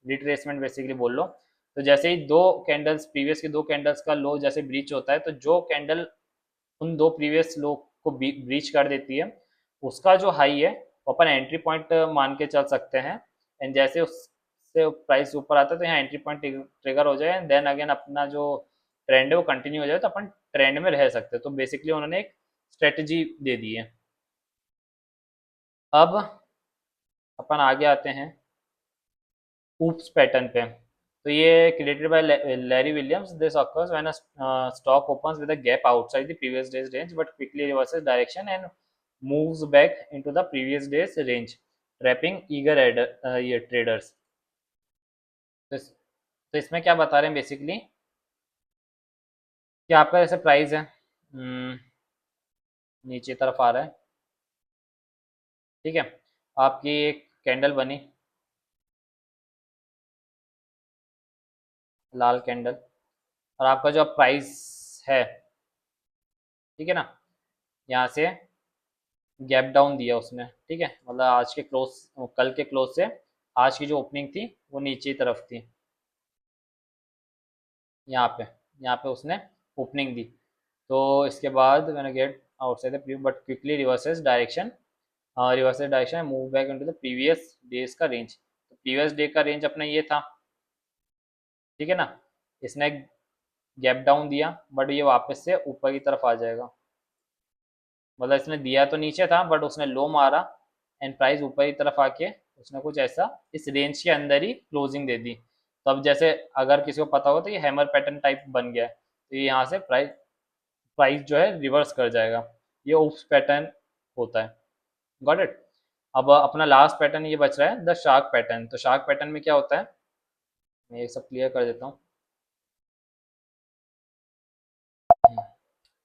रिट्रेसमेंट बेसिकली बोल लो। तो जैसे ही दो कैंडल्स प्रीवियस की दो कैंडल्स का लो जैसे ब्रीच होता है, तो जो कैंडल उन दो प्रीवियस लो को ब्रीच कर देती है उसका जो हाई है वो अपन एंट्री पॉइंट मान के चल सकते हैं। एंड जैसे उससे प्राइस ऊपर आता है तो यहाँ एंट्री पॉइंट ट्रिगर हो जाए, एंड देन अगेन अपना जो ट्रेंड है वो कंटिन्यू हो जाए, तो अपन ट्रेंड में रह सकते हैं। तो बेसिकली उन्होंने एक स्ट्रेटजी दे दी है। अब अपन आगे आते हैं ऊप्स पैटर्न पे। तो ये created by Larry Williams, this occurs when a stock opens with a gap outside the previous day's range but quickly reverses direction and moves back into the previous day's range, trapping eager ये traders। तो, तो इसमें क्या बता रहे हैं basically कि आपका जैसे प्राइस है नीचे तरफ आ रहा है, ठीक है, आपकी एक कैंडल बनी, लाल कैंडल, और आपका जो प्राइस है, ठीक है ना, यहाँ से गैप डाउन दिया उसने, ठीक है, मतलब आज के क्लोज कल के क्लोज से आज की जो ओपनिंग थी वो नीचे की तरफ थी, यहाँ पे यहाँ पे उसने ओपनिंग दी। तो इसके बाद मैंने get outside the previous but quickly reverses direction move back into the previous days का रेंज। तो प्रीवियस डे का रेंज अपना ये था, ठीक है ना, इसने गैप डाउन दिया बट ये वापस से ऊपर की तरफ आ जाएगा, मतलब इसने दिया तो नीचे था बट उसने लो मारा एंड प्राइस ऊपर की तरफ आके उसने कुछ ऐसा इस रेंज के अंदर ही क्लोजिंग दे दी। तो अब जैसे अगर किसी को पता हो तो ये हैमर पैटर्न टाइप बन गया है, तो ये यहाँ से प्राइस प्राइस जो है रिवर्स कर जाएगा, ये उप्स पैटर्न होता है। Got it. अब अपना लास्ट पैटर्न ये बच रहा है द शार्क पैटर्न। तो शार्क पैटर्न में क्या होता है, मैं ये सब क्लियर कर देता हूँ।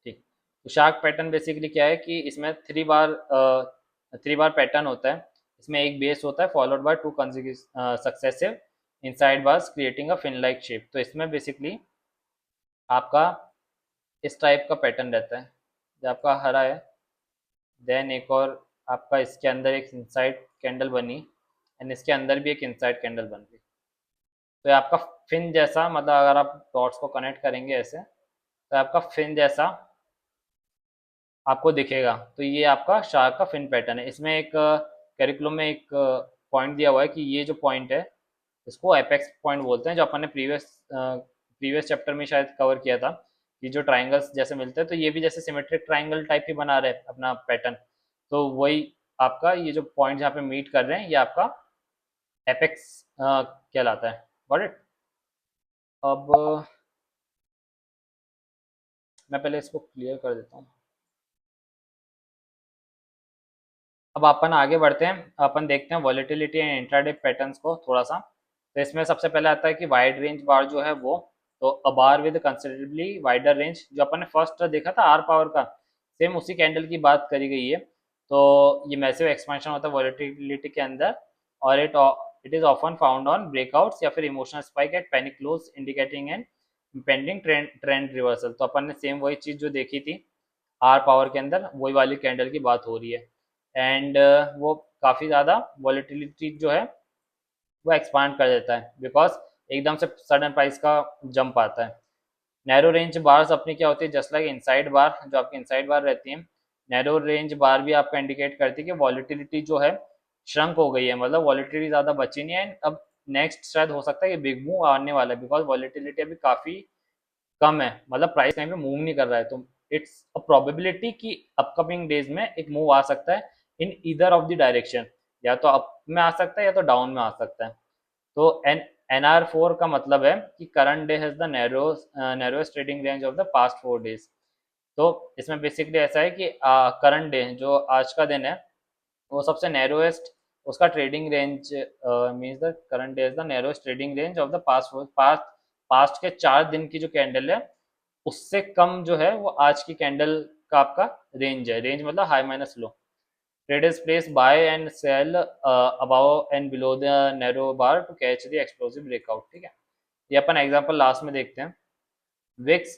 ठीक। तो शार्क पैटर्न बेसिकली क्या है कि इसमें थ्री बार पैटर्न होता है। इसमें एक बेस होता है followed by two successive inside bars creating a fin like shape. तो इसमें बेसिकली आपका इस टाइप का पैटर्न रहता है, जो आपका हरा है, देन एक और आपका इसके अंदर एक इनसाइड कैंडल बनी एंड इसके अंदर भी एक इनसाइड कैंडल बन गई। तो ये आपका फिन जैसा, मतलब अगर आप डॉट्स को कनेक्ट करेंगे ऐसे तो आपका फिन जैसा आपको दिखेगा। तो ये आपका शार्क का फिन पैटर्न है। इसमें एक करिकुलम में एक पॉइंट दिया हुआ है कि ये जो पॉइंट है इसको एपेक्स पॉइंट बोलते हैं, जो अपन ने प्रीवियस चैप्टर में शायद कवर किया था कि जो ट्राइंगल्स जैसे मिलते हैं, तो ये भी जैसे सिमेट्रिक ट्राइंगल टाइप ही बना रहे हैं अपना पैटर्न। तो वही आपका ये जो पॉइंट जहाँ पे मीट कर रहे हैं ये आपका एपेक्स कहलाता है। Got it. अब मैं पहले इसको क्लियर कर देता हूँ। अब अपन आगे बढ़ते हैं, अपन देखते हैं वॉलेटिलिटी एंड इंट्राडे पैटर्न्स को थोड़ा सा। तो इसमें सबसे पहले आता है कि वाइड रेंज बार जो है वो, तो अ बार विद कंसिडरेबली वाइडर रेंज, जो अपन ने फर्स्ट देखा था आर पावर का, सेम उसी कैंडल की बात करी गई है। तो ये मैसिव एक्सपेंशन होता है वॉलेटिलिटी के अंदर, और it is often found on breakouts या फिर emotional spike at panic close indicating an impending trend reversal. तो अपन ने सेम वही चीज जो देखी थी आर पावर के अंदर, वही वाली कैंडल की बात हो रही है। एंड वो काफ़ी ज़्यादा वॉलेटिलिटी जो है वो एक्सपांड कर देता है, बिकॉज एकदम से सडन प्राइस का जंप आता है। नैरो रेंज बार्स अपनी क्या होती है, जस्ट लाइक इनसाइड बार, जो आपकी इनसाइड बार रहती है, नैरो रेंज बार भी आपको इंडिकेट करती है कि वॉलेटिलिटी जो है श्रंक हो गई है, मतलब वॉलेटिलिटी ज़्यादा बची नहीं है। अब नेक्स्ट शायद हो सकता है कि बिग मूव आने वाला है, बिकॉज वॉलेटिलिटी अभी काफ़ी कम है, मतलब प्राइस कहीं पे मूव नहीं कर रहा है। तो इट्स अ प्रोबेबिलिटी कि अपकमिंग डेज में एक मूव आ सकता है in either of the direction, या तो अप में आ सकता है या तो डाउन में आ सकता है। तो NR4 का मतलब है कि current day has the narrowest trading range of the past 4 days. तो इसमें बेसिकली ऐसा है कि करंट डे जो आज का दिन है वो सबसे नैरोएस्ट, उसका trading range means the current day is the narrowest trading range of the past past के 4 दिन की जो कैंडल है उससे कम जो है वो आज की कैंडल का आपका रेंज है। रेंज मतलब high minus low. Traders place buy and sell above and below the narrow bar to catch the explosive breakout। ठीक है, ये अपन एग्जांपल लास्ट में देखते हैं। विक्स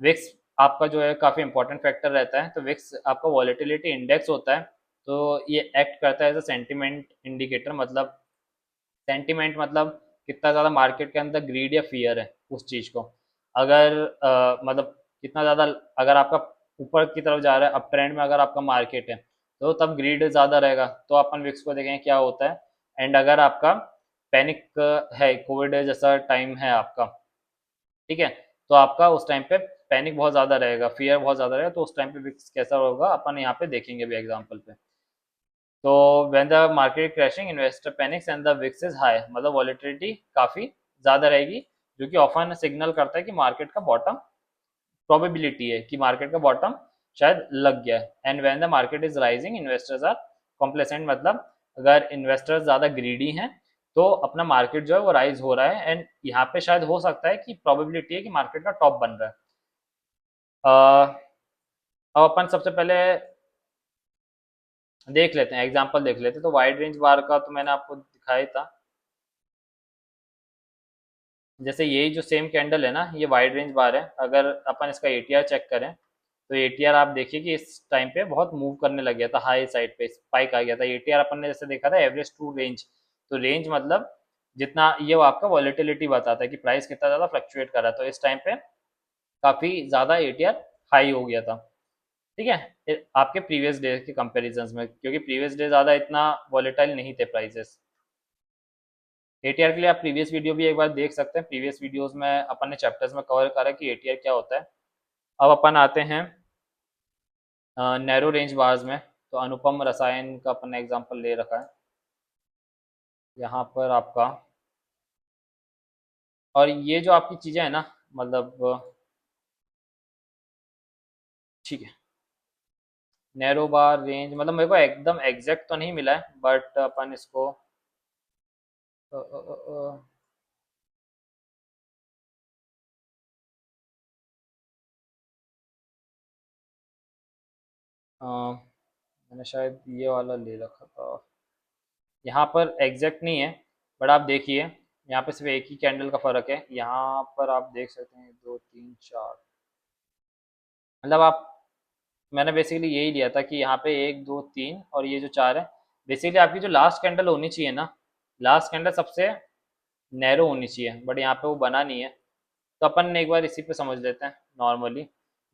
विक्स आपका जो है काफ़ी इंपॉर्टेंट फैक्टर रहता है। तो विक्स आपका वॉलेटिलिटी इंडेक्स होता है, तो ये एक्ट करता है एज अ सेंटिमेंट इंडिकेटर। मतलब सेंटिमेंट मतलब कितना ज़्यादा मार्केट के अंदर ग्रीड या फियर है उस चीज़ को। अगर मतलब कितना ज़्यादा, अगर आपका ऊपर की तरफ जा रहा है अप ट्रेंड में, अगर आपका मार्केट है तो तब ग्रीड ज़्यादा रहेगा, तो अपन विक्स को देखेंगे क्या होता है। एंड अगर आपका पैनिक है, कोविड जैसा टाइम है आपका, ठीक है, तो आपका उस टाइम पे पैनिक बहुत ज़्यादा रहेगा, फियर बहुत ज़्यादा रहेगा, तो उस टाइम पे विक्स कैसा होगा अपन यहाँ पे देखेंगे भी एग्जाम्पल पे। तो when the market crashing investor panics and the VIX is high, मतलब वॉलेटिलिटी काफ़ी ज़्यादा रहेगी, जो कि ऑफन सिग्नल करता है कि मार्केट का बॉटम, प्रोबेबिलिटी है कि मार्केट का बॉटम शायद लग गया है। And when the market is rising investors are complacent, मतलब अगर इन्वेस्टर्स ज़्यादा ग्रीडी हैं तो अपना मार्केट जो है वो राइज हो रहा है। एंड यहाँ पे शायद हो सकता है कि प्रोबेबिलिटी है कि मार्केट का टॉप बन रहा है। अब अपन सबसे पहले देख लेते हैं, एग्जांपल देख लेते हैं। तो वाइड रेंज बार का तो मैंने आपको दिखाया था। जैसे यही जो सेम कैंडल है ना, ये वाइड रेंज बार है। अगर अपन इसका एटीआर चेक करें तो एटीआर आप देखिए कि इस टाइम पे बहुत मूव करने लग गया था, हाई साइड पे स्पाइक आ गया था। एटीआर अपन ने जैसे देखा था एवरेज टू रेंज, तो रेंज मतलब जितना ये वो आपका वॉलेटिलिटी बताता है कि प्राइस कितना ज़्यादा फ्लक्चुएट कर रहा है। तो इस टाइम पे काफ़ी ज़्यादा एटीआर हाई हो गया था, ठीक है, आपके प्रीवियस डे के कंपेरिजन में, क्योंकि प्रीवियस डे ज़्यादा इतना वॉलेटाइल नहीं थे प्राइसेस। एटीआर के लिए आप प्रीवियस वीडियो भी एक बार देख सकते हैं। प्रीवियस वीडियोस में अपन ने चैप्टर्स में कवर करा कि एटीआर क्या होता है। अब अपन आते हैं नैरो रेंज बार्स में। तो अनुपम रसायन का अपन ने एग्जांपल ले रखा है यहाँ पर आपका। और ये जो आपकी चीज़ें हैं ना, मतलब ठीक है, नैरो बार रेंज मतलब मेरे को एकदम एग्जैक्ट तो नहीं मिला है, बट अपन इसको अ, अ, अ, अ, अ, मैंने शायद ये वाला ले रखा था। यहाँ पर एग्जैक्ट नहीं है, बट आप देखिए यहाँ पे सिर्फ एक ही कैंडल का फर्क है। यहाँ पर आप देख सकते हैं दो तीन चार, मतलब आप, मैंने बेसिकली यही लिया था कि यहाँ पे एक दो तीन और ये जो चार है, बेसिकली आपकी जो लास्ट कैंडल होनी चाहिए ना, लास्ट कैंडल सबसे नैरो होनी चाहिए, बट यहाँ पे वो बना नहीं है। तो अपन ने एक बार इसी पे समझ लेते हैं नॉर्मली।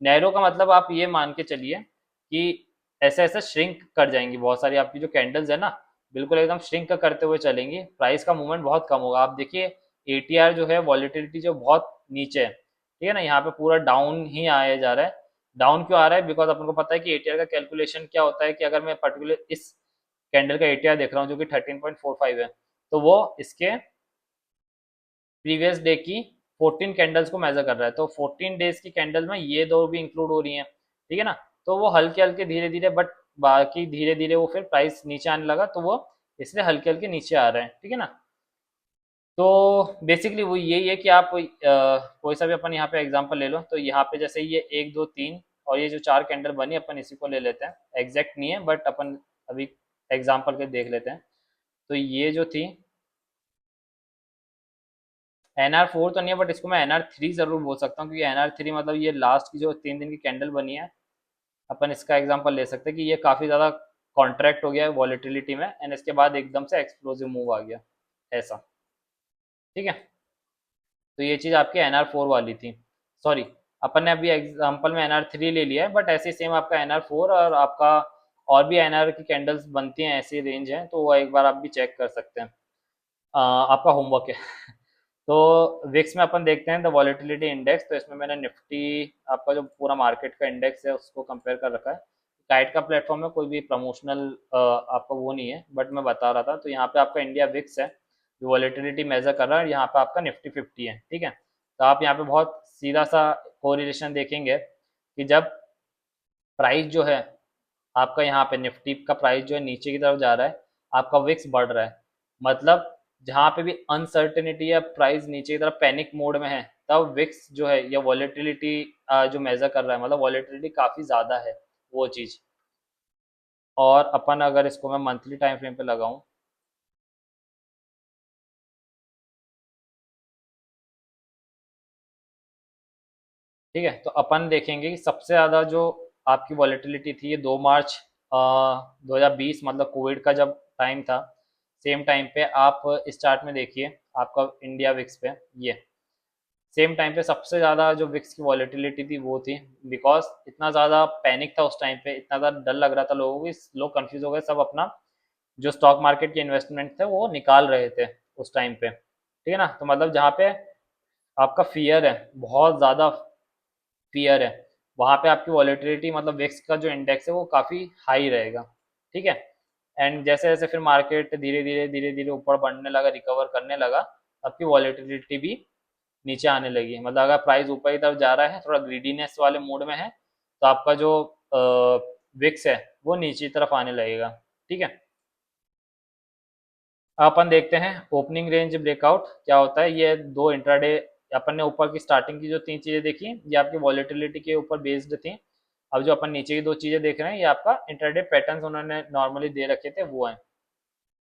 नैरो का मतलब आप ये मान के चलिए कि ऐसे ऐसे श्रिंक कर जाएंगी बहुत सारी आपकी जो कैंडल्स है ना, बिल्कुल एकदम श्रिंक करते हुए चलेंगी, प्राइस का मूवमेंट बहुत कम होगा। आप देखिए एटीआर जो है, वॉलेटिलिटी जो बहुत नीचे है, ठीक है ना, यहाँ पे पूरा डाउन ही आया जा रहा है। डाउन क्यों आ रहा है, बिकॉज अपन को पता है कि एटीआर का कैलकुलेशन क्या होता है कि अगर मैं पर्टिकुलर इस कैंडल का एटीआर देख रहा हूँ जो कि 13.45 है, तो वो इसके प्रीवियस डे की 14 कैंडल्स को मेजर कर रहा है। तो 14 डेज की कैंडल में ये दो भी इंक्लूड हो रही हैं, ठीक है ना। तो वो हल्के हल्के धीरे धीरे, बट बाकी धीरे धीरे वो फिर प्राइस नीचे आने लगा, तो वो इसलिए हल्के हल्के नीचे आ रहे हैं, ठीक है ना। तो बेसिकली वो यही है कि आप कोई सा भी अपन यहाँ पे एग्जांपल ले लो, तो यहाँ पे जैसे ये एक दो तीन और ये जो चार कैंडल बनी, अपन इसी को ले लेते हैं, एग्जैक्ट नहीं है बट अपन अभी एग्जांपल के देख लेते हैं। तो ये जो थी NR4 तो नहीं है, बट इसको मैं NR3 जरूर बोल सकता हूँ, क्योंकि NR3 मतलब ये लास्ट की जो 3 दिन की कैंडल बनी है, अपन इसका एग्जांपल ले सकते हैं कि ये काफ़ी ज़्यादा कॉन्ट्रैक्ट हो गया है वॉलेटिलिटी में, एंड इसके बाद एकदम से एक्सप्लोसिव मूव आ गया ऐसा। ठीक है, तो ये चीज़ आपकी NR4 वाली थी। सॉरी, अपन ने अभी एग्जांपल में NR3 ले लिया है, बट ऐसे सेम आपका NR4 और आपका और भी NR की कैंडल्स बनती हैं, ऐसी रेंज है, तो वो एक बार आप भी चेक कर सकते हैं। आपका होमवर्क है। तो विक्स में अपन देखते हैं द वॉलेटिलिटी इंडेक्स, तो इसमें मैंने निफ्टी आपका जो पूरा मार्केट का इंडेक्स है उसको कंपेयर कर रखा है। काइट का प्लेटफॉर्म है, कोई भी प्रमोशनल आपका वो नहीं है, बट मैं बता रहा था। तो यहाँ पे आपका इंडिया विक्स है जो वॉलेटिलिटी मेजर कर रहा है, यहाँ पे आपका निफ्टी 50 है। ठीक है, तो आप यहाँ पे बहुत सीधा सा कोरिलेशन देखेंगे कि जब प्राइस जो है आपका यहाँ पे निफ्टी का प्राइस जो है नीचे की तरफ जा रहा है, आपका विक्स बढ़ रहा है, मतलब जहाँ पे भी अनसर्टेनिटी या प्राइस नीचे की तरफ पैनिक मोड में है, तब विक्स जो है या वॉलेटिलिटी जो मेजर कर रहा है, मतलब वॉलेटिलिटी काफ़ी ज़्यादा है वो चीज़। और अपन अगर इसको मैं मंथली टाइम फ्रेम पे लगाऊं, ठीक है, तो अपन देखेंगे कि सबसे ज़्यादा जो आपकी वॉलेटिलिटी थी ये 2 मार्च 2020, मतलब कोविड का जब टाइम था, सेम टाइम पे आप इस चार्ट में देखिए आपका इंडिया विक्स पे, ये सेम टाइम पे सबसे ज़्यादा जो विक्स की वॉलेटिलिटी थी वो थी, बिकॉज इतना ज़्यादा पैनिक था उस टाइम पे, इतना ज़्यादा डर लग रहा था लोगों को, लोग कंफ्यूज हो गए, सब अपना जो स्टॉक मार्केट के इन्वेस्टमेंट थे वो निकाल रहे थे उस टाइम पे। ठीक है ना, तो मतलब जहाँ पे आपका फियर है, बहुत ज़्यादा फियर है, वहाँ पे आपकी वॉलेटिलिटी मतलब विक्स का जो इंडेक्स है वो काफ़ी हाई रहेगा। ठीक है, एंड जैसे जैसे फिर मार्केट धीरे धीरे ऊपर बढ़ने लगा, रिकवर करने लगा, आपकी वॉलेटिलिटी भी नीचे आने लगी। मतलब अगर प्राइस ऊपर की तरफ जा रहा है, थोड़ा ग्रीडीनेस वाले मूड में है, तो आपका जो विक्स है वो नीचे की तरफ आने लगेगा। ठीक है, अपन देखते हैं ओपनिंग रेंज ब्रेकआउट क्या होता है। ये दो इंट्राडे, अपन ने ऊपर की स्टार्टिंग की जो तीन चीज़ें देखी ये आपकी वॉलेटिलिटी के ऊपर बेस्ड थी। अब जो अपन नीचे की दो चीज़ें देख रहे हैं ये आपका इंट्राडे पैटर्न्स उन्होंने नॉर्मली दे रखे थे वो हैं।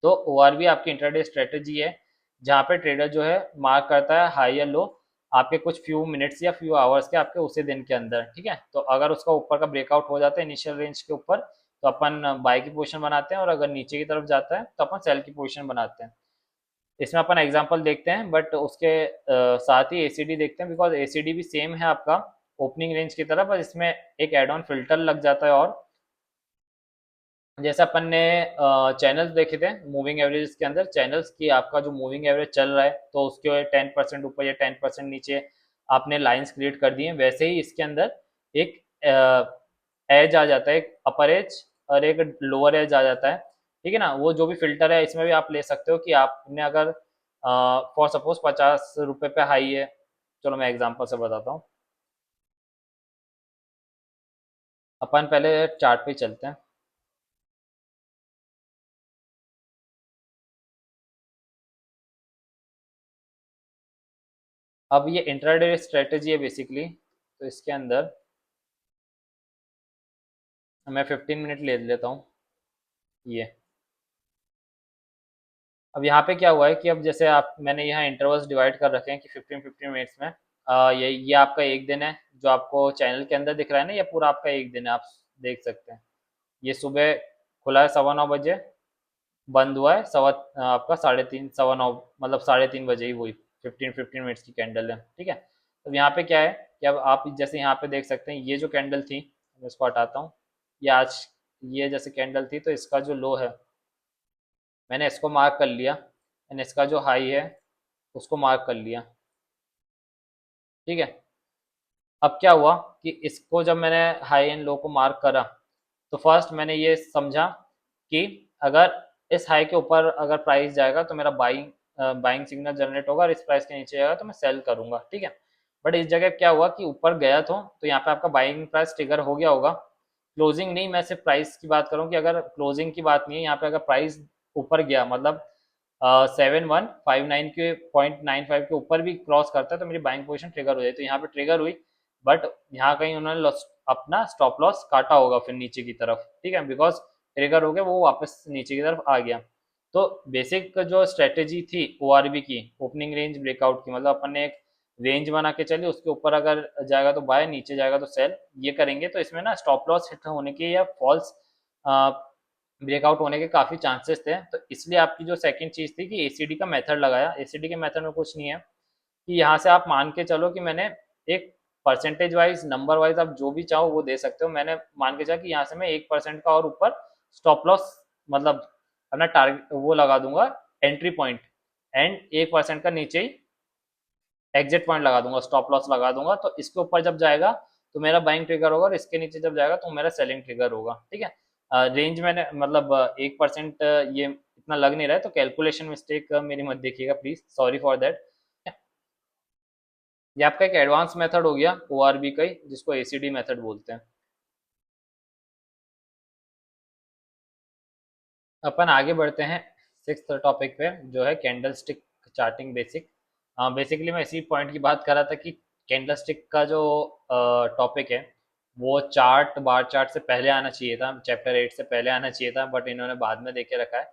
तो ओआरवी आपकी इंट्राडे स्ट्रेटेजी है, जहाँ पे ट्रेडर जो है मार्क करता है हाई या लो आपके कुछ फ्यू मिनट्स या फ्यू आवर्स के आपके उसी दिन के अंदर। ठीक है, तो अगर उसका ऊपर का ब्रेकआउट हो जाता है इनिशियल रेंज के ऊपर, तो अपन बाय की पोजीशन बनाते हैं, और अगर नीचे की तरफ जाता है तो अपन सेल की पोजीशन बनाते हैं। इसमें अपन एग्जांपल देखते हैं, बट उसके साथ ही एसीडी देखते हैं, बिकॉज एसीडी भी सेम है आपका ओपनिंग रेंज की तरफ, बस इसमें एक एड ऑन फिल्टर लग जाता है। और जैसे अपन ने चैनल्स देखे थे मूविंग एवरेज के अंदर, चैनल्स की आपका जो मूविंग एवरेज चल रहा है तो उसके 10% ऊपर या 10% नीचे आपने लाइंस क्रिएट कर दी हैं, वैसे ही इसके अंदर एक एज आ जाता है, एक अपर एज और एक लोअर एज आ जाता है। ठीक है ना, वो जो भी फिल्टर है इसमें भी आप ले सकते हो कि आपने अगर फॉर सपोज 50 रुपये पे हाई है, चलो मैं एग्जांपल से बताता हूँ। अपन पहले चार्ट पे चलते हैं। अब ये इंट्राडे स्ट्रेटेजी है बेसिकली, तो इसके अंदर मैं 15 मिनट ले लेता हूँ ये। अब यहाँ पे क्या हुआ है कि अब जैसे आप, मैंने यहाँ इंटरवल्स डिवाइड कर रखे हैं कि 15-15 मिनट्स में ये आपका एक दिन है जो आपको चैनल के अंदर दिख रहा है ना, ये पूरा आपका एक दिन है, आप देख सकते हैं। ये सुबह खुला है 9:15 बजे, बंद हुआ है आपका 3:30 9:15, मतलब 3:30 बजे ही, वही 15-15 मिनट्स की कैंडल है। ठीक है, तो यहाँ पे क्या है कि अब आप जैसे यहाँ पे देख सकते हैं ये जो कैंडल थी, मैं इसको हटाता हूँ, ये आज ये जैसे कैंडल थी, तो इसका जो लो है मैंने इसको मार्क कर लिया, एंड इसका जो हाई है उसको मार्क कर लिया। ठीक है, अब क्या हुआ कि इसको जब मैंने हाई एंड लो को मार्क करा, तो फर्स्ट मैंने ये समझा कि अगर इस हाई के ऊपर अगर प्राइस जाएगा तो मेरा बाइंग बाइंग सिग्नल जनरेट होगा, और इस प्राइस के नीचे जाएगा तो मैं सेल करूंगा। ठीक है, बट इस जगह क्या हुआ कि ऊपर गया तो यहाँ पे आपका बाइंग प्राइस ट्रिगर हो गया होगा। क्लोजिंग नहीं, मैं सिर्फ प्राइस की बात करूँ कि अगर क्लोजिंग की बात नहीं है यहाँ पे, अगर प्राइस ऊपर गया मतलब 7159 के 0.95 के ऊपर भी क्रॉस करता है तो मेरी बाइंग पोजीशन ट्रिगर हो जाए। तो यहाँ पे ट्रिगर हुई, बट यहाँ कहीं उन्होंने अपना स्टॉप लॉस काटा होगा फिर नीचे की तरफ, ठीक है, बिकॉज ट्रिगर हो गया वो वापस नीचे की तरफ आ गया। तो बेसिक जो स्ट्रेटेजी थी ओआरबी की, ओपनिंग रेंज ब्रेकआउट की, मतलब अपन ने एक रेंज बना के चलिए, उसके ऊपर अगर जाएगा तो बाय, नीचे जाएगा तो सेल, ये करेंगे तो इसमें ना स्टॉप लॉस हिट होने के या फॉल्स ब्रेकआउट होने के काफ़ी चांसेस थे। तो इसलिए आपकी जो सेकंड चीज़ थी कि एसीडी का मेथड लगाया। एसीडी के मेथड में कुछ नहीं है कि यहाँ से आप मान के चलो कि मैंने एक परसेंटेज वाइज, नंबर वाइज, आप जो भी चाहो वो दे सकते हो। मैंने मान के चला कि यहाँ से मैं 1% का और ऊपर स्टॉप लॉस, मतलब अपना टारगेट वो लगा दूंगा, एंट्री पॉइंट, एंड 1% का नीचे ही एग्जिट पॉइंट लगा दूंगा, स्टॉप लॉस लगा दूंगा। तो इसके ऊपर जब जाएगा तो मेरा बाइंग ट्रिगर होगा, और इसके नीचे जब जाएगा तो मेरा सेलिंग ट्रिगर होगा, ठीक है। रेंज मैंने मतलब 1% ये इतना लग नहीं रहा है, तो कैलकुलेशन मिस्टेक मेरी मत देखिएगा प्लीज, सॉरी फॉर दैट। ये आपका एक एडवांस मेथड हो गया ओआरबी का ही, जिसको एसीडी मेथड बोलते हैं। अपन आगे बढ़ते हैं सिक्स्थ टॉपिक पे, जो है candle stick charting basic. Basically मैं इसी पॉइंट की बात कर रहा था कि कैंडल स्टिक का जो टॉपिक है वो चार्ट, बार चार्ट से पहले आना चाहिए था, चैप्टर 8 से पहले आना चाहिए था, बट इन्होंने बाद में देके रखा है।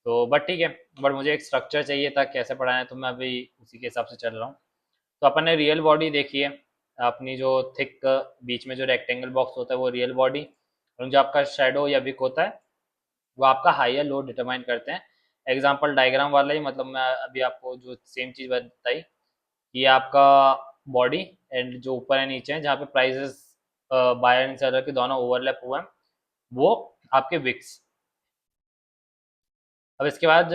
तो बट ठीक है, बट मुझे एक स्ट्रक्चर चाहिए था कैसे पढ़ाना है, तो मैं अभी उसी के हिसाब से चल रहा हूँ। तो अपन ने रियल बॉडी देखी है, अपनी जो थिक बीच में जो रेक्टेंगल बॉक्स होता है वो रियल बॉडी, और जो आपका शेडो या विक होता है वो आपका हाई या लो डिटरमाइन करते हैं। एग्जांपल डायग्राम वाला ही, मतलब मैं अभी आपको जो सेम चीज़ बताई, ये आपका बॉडी एंड जो ऊपर है नीचे है, जहाँ पे प्राइजेस बायर एंड सेलर के दोनों ओवरलैप हुए हैं, वो आपके विक्स। अब इसके बाद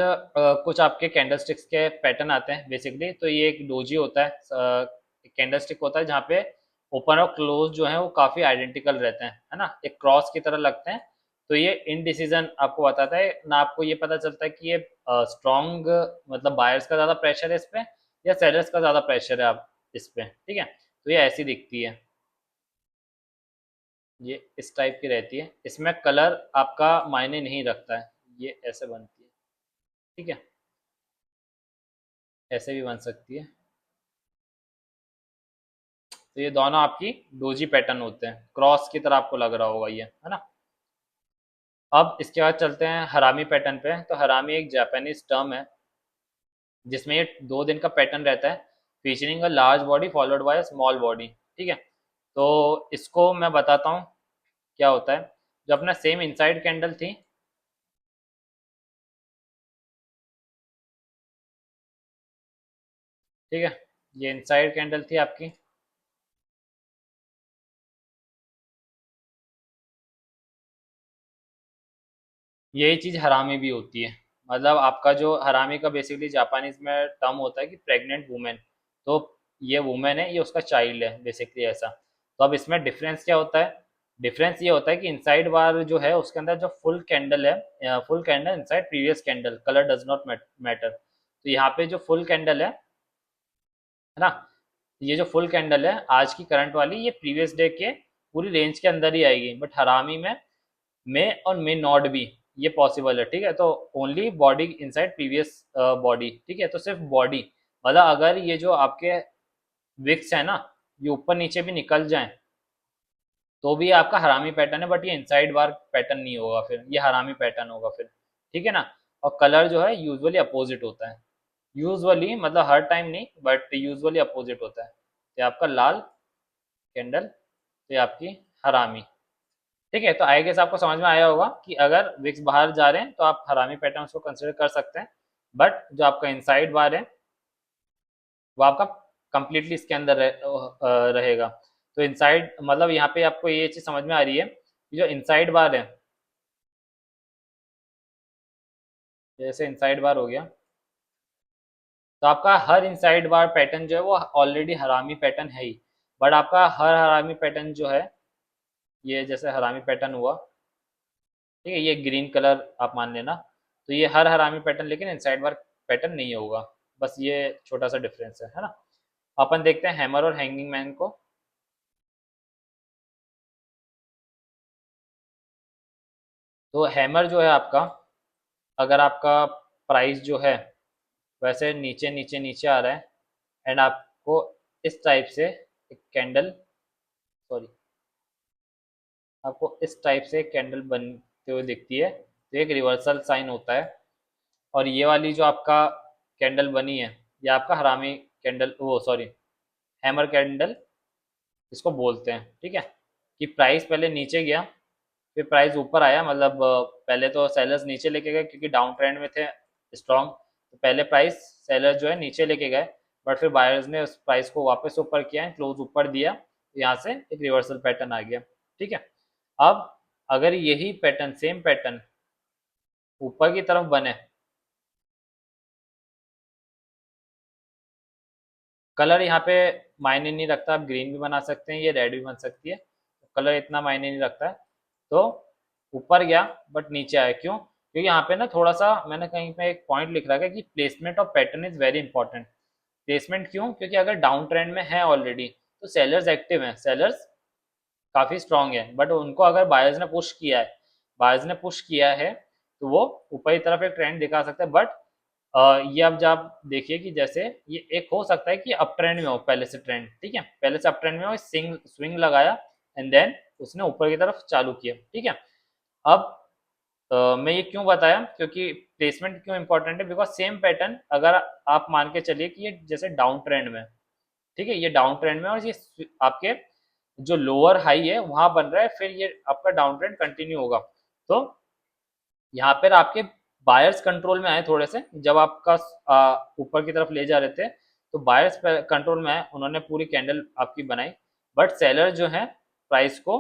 कुछ आपके कैंडलस्टिक्स के पैटर्न आते हैं बेसिकली। तो ये एक डोजी होता है, कैंडलस्टिक होता है जहाँ पे ओपन और क्लोज जो है वो काफ़ी आइडेंटिकल रहते हैं, है ना, एक क्रॉस की तरह लगते हैं। तो ये इनडिसीजन आपको बताता है ना, आपको ये पता चलता है कि ये स्ट्रॉन्ग, मतलब बायर्स का ज़्यादा प्रेशर है इस पे या सेलर्स का ज़्यादा प्रेशर है आप इस पे, ठीक है। तो ये ऐसी दिखती है, ये इस टाइप की रहती है, इसमें कलर आपका मायने नहीं रखता है, ये ऐसे बनती है, ठीक है, ऐसे भी बन सकती है। तो ये दोनों आपकी डोजी पैटर्न होते हैं, क्रॉस की तरह आपको लग रहा होगा ये, है ना। अब इसके बाद चलते हैं हरामी पैटर्न पे। तो हरामी एक जापानीज टर्म है जिसमें ये 2 दिन का पैटर्न रहता है, featuring a large body followed bye a small body, ठीक है। तो इसको मैं बताता हूँ क्या होता है। जो अपना सेम इनसाइड कैंडल थी, ठीक है, ये इनसाइड कैंडल थी आपकी, यही चीज़ हरामी भी होती है। मतलब आपका जो हरामी का बेसिकली जापानीज में टर्म होता है कि प्रेग्नेंट वुमेन, तो ये वुमेन है, ये उसका चाइल्ड है बेसिकली ऐसा। तो अब इसमें डिफरेंस क्या होता है, डिफरेंस ये होता है कि इनसाइड बार जो है उसके अंदर जो फुल कैंडल है, full candle inside previous candle, colour does not matter. तो यहाँ पे जो फुल कैंडल है ना, ये जो फुल कैंडल है आज की करंट वाली, ये प्रीवियस डे के पूरी रेंज के अंदर ही आएगी, बट हरामी में मे और मे नॉट भी ये पॉसिबल है, ठीक है। तो only body inside previous body, ठीक है, तो सिर्फ बॉडी, मतलब अगर ये जो आपके विक्स है ना, ये ऊपर नीचे भी निकल जाए तो भी ये आपका हरामी पैटर्न है, बट ये इनसाइड बार पैटर्न नहीं होगा, फिर ये हरामी पैटर्न होगा फिर, ठीक है ना। और कलर जो है यूजुअली अपोजिट होता है, यूजुअली मतलब हर टाइम नहीं, बट यूजुअली अपोजिट होता है। ये आपका लाल कैंडल, तो ये आपकी हरामी, ठीक है। तो आई गेस आपको समझ में आया होगा कि अगर विक्स बाहर जा रहे हैं तो आप हरामी पैटर्न्स को कंसिडर कर सकते हैं, बट जो आपका इनसाइड बार है वो आपका कंप्लीटली इसके अंदर रहेगा। तो इनसाइड मतलब यहाँ पे आपको ये चीज़ समझ में आ रही है कि जो इनसाइड बार है, जैसे इनसाइड बार हो गया, तो आपका हर इनसाइड बार पैटर्न जो है वो ऑलरेडी हरामी पैटर्न है ही, बट आपका हर हरामी पैटर्न जो है, ये जैसे हरामी पैटर्न हुआ, ठीक है, ये ग्रीन कलर आप मान लेना, तो ये हर हरामी पैटर्न लेकिन इनसाइड बार पैटर्न नहीं होगा, बस ये छोटा सा डिफरेंस है ना। अपन देखते हैं हैमर और हैंगिंग मैन को। तो हैमर जो है आपका, अगर आपका प्राइस जो है वैसे नीचे नीचे नीचे आ रहा है, एंड आपको इस टाइप से एक कैंडल, सॉरी, आपको इस टाइप से एक कैंडल बनते हुए दिखती है, तो एक रिवर्सल साइन होता है। और ये वाली जो आपका कैंडल बनी है, ये आपका हरामी कैंडल, वो सॉरी, हैमर कैंडल इसको बोलते हैं, ठीक है। कि प्राइस पहले नीचे गया, फिर प्राइस ऊपर आया, मतलब पहले तो सेलर्स नीचे लेके गए क्योंकि डाउन ट्रेंड में थे स्ट्रॉन्ग, तो पहले प्राइस सेलर जो है नीचे लेके गए, बट फिर बायर्स ने उस प्राइस को वापस ऊपर किया, क्लोज ऊपर दिया, तो यहाँ से एक रिवर्सल पैटर्न आ गया, ठीक है। अब अगर यही पैटर्न, सेम पैटर्न ऊपर की तरफ बने, कलर यहाँ पे मायने नहीं रखता, आप ग्रीन भी बना सकते हैं, ये रेड भी बन सकती है, कलर इतना मायने नहीं रखता है। तो ऊपर गया बट नीचे आया, क्यों? क्योंकि यहाँ पे ना थोड़ा सा मैंने कहीं पे एक पॉइंट लिख रखा है कि placement of pattern is very important. Placement क्यों? क्योंकि अगर डाउन ट्रेंड में है ऑलरेडी, तो सेलर्स एक्टिव हैं, सेलर्स काफ़ी स्ट्रांग है, बट उनको अगर बायर्स ने पुश किया है, बायर्स ने पुश किया है, तो वो ऊपर की तरफ एक ट्रेंड दिखा सकते हैं। बट ये अब जब देखिए कि जैसे ये एक हो सकता है कि अप ट्रेंड में हो पहले से ट्रेंड, ठीक है, पहले से अप ट्रेंड में हो, स्विंग स्विंग लगाया एंड देन उसने ऊपर की तरफ चालू किया, ठीक है। अब मैं ये क्यों बताया, क्योंकि प्लेसमेंट क्यों इंपॉर्टेंट है, बिकॉज सेम पैटर्न अगर आप मान के चलिए कि ये जैसे डाउन ट्रेंड में, ठीक है, ये डाउन ट्रेंड में और ये आपके जो लोअर हाई है वहां बन रहा है, फिर ये आपका डाउन ट्रेंड कंटिन्यू होगा, तो यहाँ पर आपके बायर्स कंट्रोल में आए थोड़े से, जब आपका ऊपर की तरफ ले जा रहे थे, तो बायर्स कंट्रोल में आए, उन्होंने पूरी कैंडल आपकी बनाई, बट सेलर जो है प्राइस को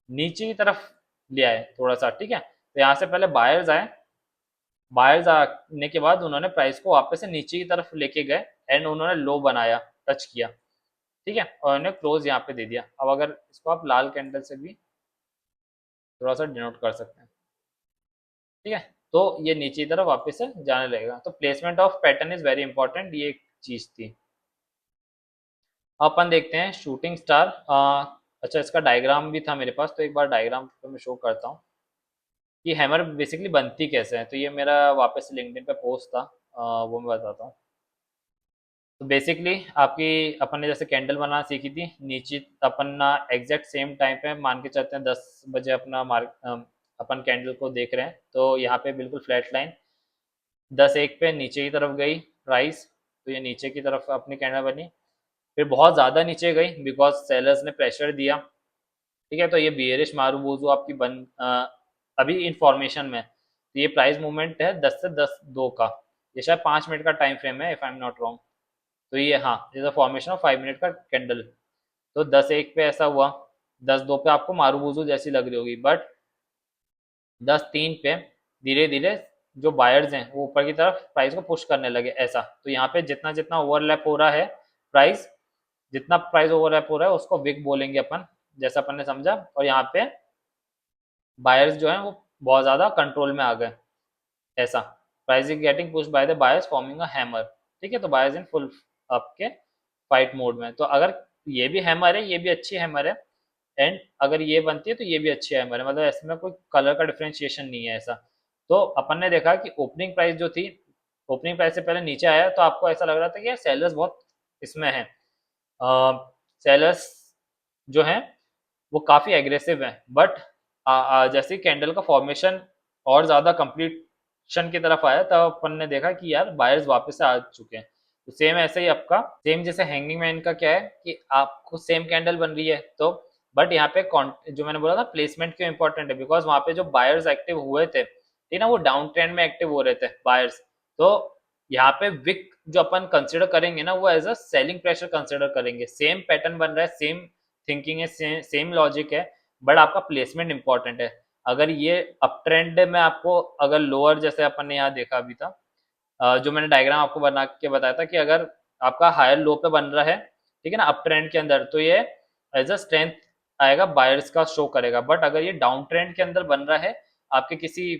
नीचे की तरफ ले आए थोड़ा सा, ठीक है। तो यहाँ से पहले बायर्स आए, बायर्स आने के बाद उन्होंने प्राइस को वापस से नीचे की तरफ लेके गए, एंड उन्होंने लो बनाया, टच किया, ठीक है, और उन्होंने क्लोज यहाँ पे दे दिया। अब अगर इसको आप लाल कैंडल से भी थोड़ा सा डिनोट कर सकते हैं, ठीक है, तो ये नीचे की तरफ वापस से जाने लगेगा। तो placement of pattern is very important, ये एक चीज थी। अपन देखते हैं शूटिंग स्टार। अच्छा, इसका डायग्राम भी था मेरे पास, तो एक बार डायग्राम तो मैं शो करता हूँ कि हैमर बेसिकली बनती कैसे है। तो ये मेरा वापस से लिंक्डइन पे पोस्ट था, वो मैं बताता हूँ। तो बेसिकली आपकी, अपन ने जैसे कैंडल बनाना सीखी थी, नीचे अपन ना एग्जैक्ट सेम टाइम पे मान के चलते हैं 10 बजे अपना अपन कैंडल को देख रहे हैं, तो यहाँ पे बिल्कुल फ्लैट लाइन 10:01 पे नीचे की तरफ गई प्राइस, तो ये नीचे की तरफ अपनी कैंडल बनी, फिर बहुत ज़्यादा नीचे गई बिकॉज सेलर्स ने प्रेशर दिया, ठीक है। तो ये बियरिश मारूबोजू आपकी अभी इंफॉर्मेशन में, तो ये प्राइस मूवमेंट है 10 से 10:02 का, ये शायद 5 मिनट का टाइम फ्रेम है if I am not wrong. तो ये, हाँ, ये फॉर्मेशन ऑफ 5 मिनट का कैंडल। तो 10:01 पे ऐसा हुआ, 10:02 पे आपको मारूबोजू जैसी लग रही होगी, बट 10:03 पे धीरे धीरे जो बायर्स हैं वो ऊपर की तरफ प्राइस को पुश करने लगे, ऐसा। तो यहाँ पे जितना जितना ओवरलैप हो रहा है प्राइस, जितना प्राइस ओवरलैप हो रहा है उसको विक बोलेंगे अपन, जैसा अपन ने समझा। और यहाँ पे बायर्स जो हैं वो बहुत ज़्यादा कंट्रोल में आ गए, ऐसा। Price is getting push by the buyers forming a hammer, ठीक है। तो बायर्स इन फुल आपके फाइट मोड में, तो अगर ये भी हैमर है, ये भी अच्छी हैमर है, एंड अगर ये बनती है तो ये भी अच्छी हैमर है, मतलब इसमें कोई कलर का डिफ्रेंशिएशन नहीं है, ऐसा। तो अपन ने देखा कि ओपनिंग प्राइस जो थी, ओपनिंग प्राइस से पहले नीचे आया, तो आपको ऐसा लग रहा था कि यार सेलर्स बहुत इसमें है, सेलर्स जो हैं वो काफ़ी एग्रेसिव हैं, बट जैसे कैंडल का फॉर्मेशन और ज़्यादा कंप्लीशन की तरफ आया, तब अपन ने देखा कि यार बायर्स वापस से आ चुके हैं। तो सेम ऐसे ही आपका, सेम जैसे हैंगिंग मैन का क्या है कि आपको सेम कैंडल बन रही है, तो बट यहाँ पे जो मैंने बोला था प्लेसमेंट क्यों इंपॉर्टेंट है, बिकॉज वहाँ पे जो बायर्स एक्टिव हुए थे, ठीक ना, वो डाउन ट्रेंड में एक्टिव हो रहे थे बायर्स। तो यहाँ पे विक जो अपन कंसिडर करेंगे ना, वो as a selling pressure consider करेंगे। सेम पैटर्न बन रहा है, सेम थिंकिंग है, सेम लॉजिक है, बट आपका प्लेसमेंट इंपॉर्टेंट है। अगर ये अप ट्रेंड में आपको, अगर लोअर जैसे अपन ने यहाँ देखा अभी था, जो मैंने डायग्राम आपको बना के बताया था कि अगर आपका हायर लो पे बन रहा है, ठीक है ना, अप ट्रेंड के अंदर, तो ये एज अ स्ट्रेंथ आएगा, बायर्स का शो करेगा। बट अगर ये डाउन ट्रेंड के अंदर बन रहा है आपके किसी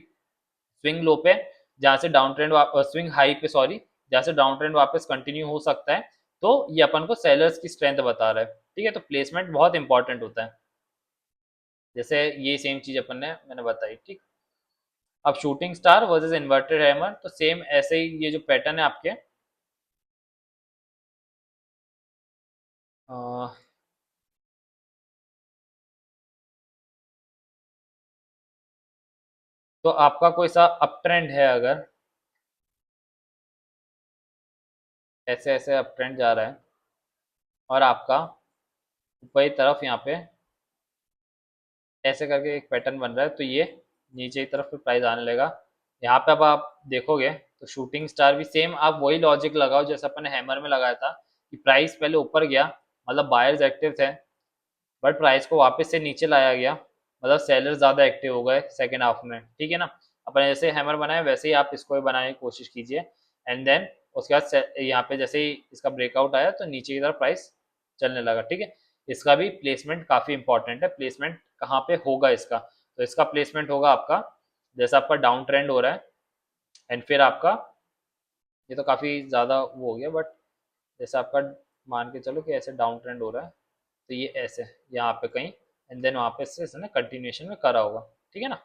स्विंग लो पे, जहाँ से डाउन ट्रेंड, स्विंग हाई पे सॉरी, जहाँ से डाउन ट्रेंड वापस कंटिन्यू हो सकता है, तो ये अपन को सेलर्स की स्ट्रेंथ बता रहा है, ठीक है। तो प्लेसमेंट बहुत इंपॉर्टेंट होता है, जैसे ये सेम चीज अपन ने मैंने बताई, ठीक। अब shooting star versus inverted hammer, तो सेम ऐसे ही ये जो पैटर्न है आपके, अ, तो आपका कोई सा अप ट्रेंड है, अगर ऐसे ऐसे अप ट्रेंड जा रहा है और आपका ऊपर की तरफ यहाँ पे ऐसे करके एक पैटर्न बन रहा है, तो ये नीचे की तरफ प्राइस आने लगा। यहाँ पे अब आप देखोगे तो शूटिंग स्टार भी सेम, आप वही लॉजिक लगाओ जैसे अपन ने हैमर में लगाया था, कि प्राइस पहले ऊपर गया, मतलब बायर्स एक्टिव थे, बट प्राइस को वापस से नीचे लाया गया, मतलब सेलर ज्यादा एक्टिव हो गए सेकेंड हाफ में, ठीक है ना। अपन जैसे हैमर बनाए वैसे ही आप इसको भी बनाने की कोशिश कीजिए। एंड देन उसके बाद यहाँ पे जैसे ही इसका ब्रेकआउट आया तो नीचे की तरफ प्राइस चलने लगा, ठीक है। इसका भी प्लेसमेंट काफी इंपॉर्टेंट है, प्लेसमेंट कहाँ पे होगा इसका, तो इसका प्लेसमेंट होगा आपका, जैसा आपका डाउन ट्रेंड हो रहा है, एंड फिर आपका, ये तो काफी ज्यादा वो हो गया, बट जैसे आपका मान के चलो कि ऐसे डाउन ट्रेंड हो रहा है, तो ये ऐसे यहाँ पे कहीं, एंड देन वहाँ पे से इसने कंटिन्यूएशन में करा होगा, ठीक है ना।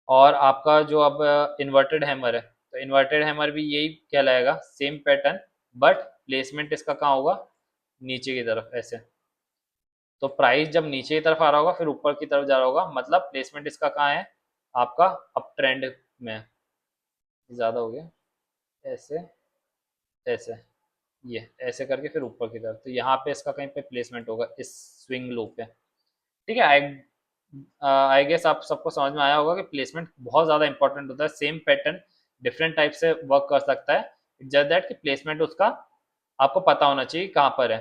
और आपका जो अब इन्वर्टेड हैमर है, तो इन्वर्टेड हैमर भी यही कहलाएगा, सेम पैटर्न, बट प्लेसमेंट इसका कहाँ होगा, नीचे की तरफ ऐसे। तो प्राइस जब नीचे की तरफ आ रहा होगा फिर ऊपर की तरफ जा रहा होगा, मतलब प्लेसमेंट इसका कहाँ है, आपका अप ट्रेंड में है। ज्यादा हो गया, ऐसे ऐसे, ये ऐसे करके फिर ऊपर की तरफ, तो यहाँ पे इसका कहीं पे प्लेसमेंट होगा इस स्विंग लो पे, ठीक है। आई गेस आप सबको समझ में आया होगा कि प्लेसमेंट बहुत ज़्यादा इंपॉर्टेंट होता है, सेम पैटर्न डिफरेंट टाइप से वर्क कर सकता है, जस्ट दैट कि प्लेसमेंट उसका आपको पता होना चाहिए कहाँ पर है।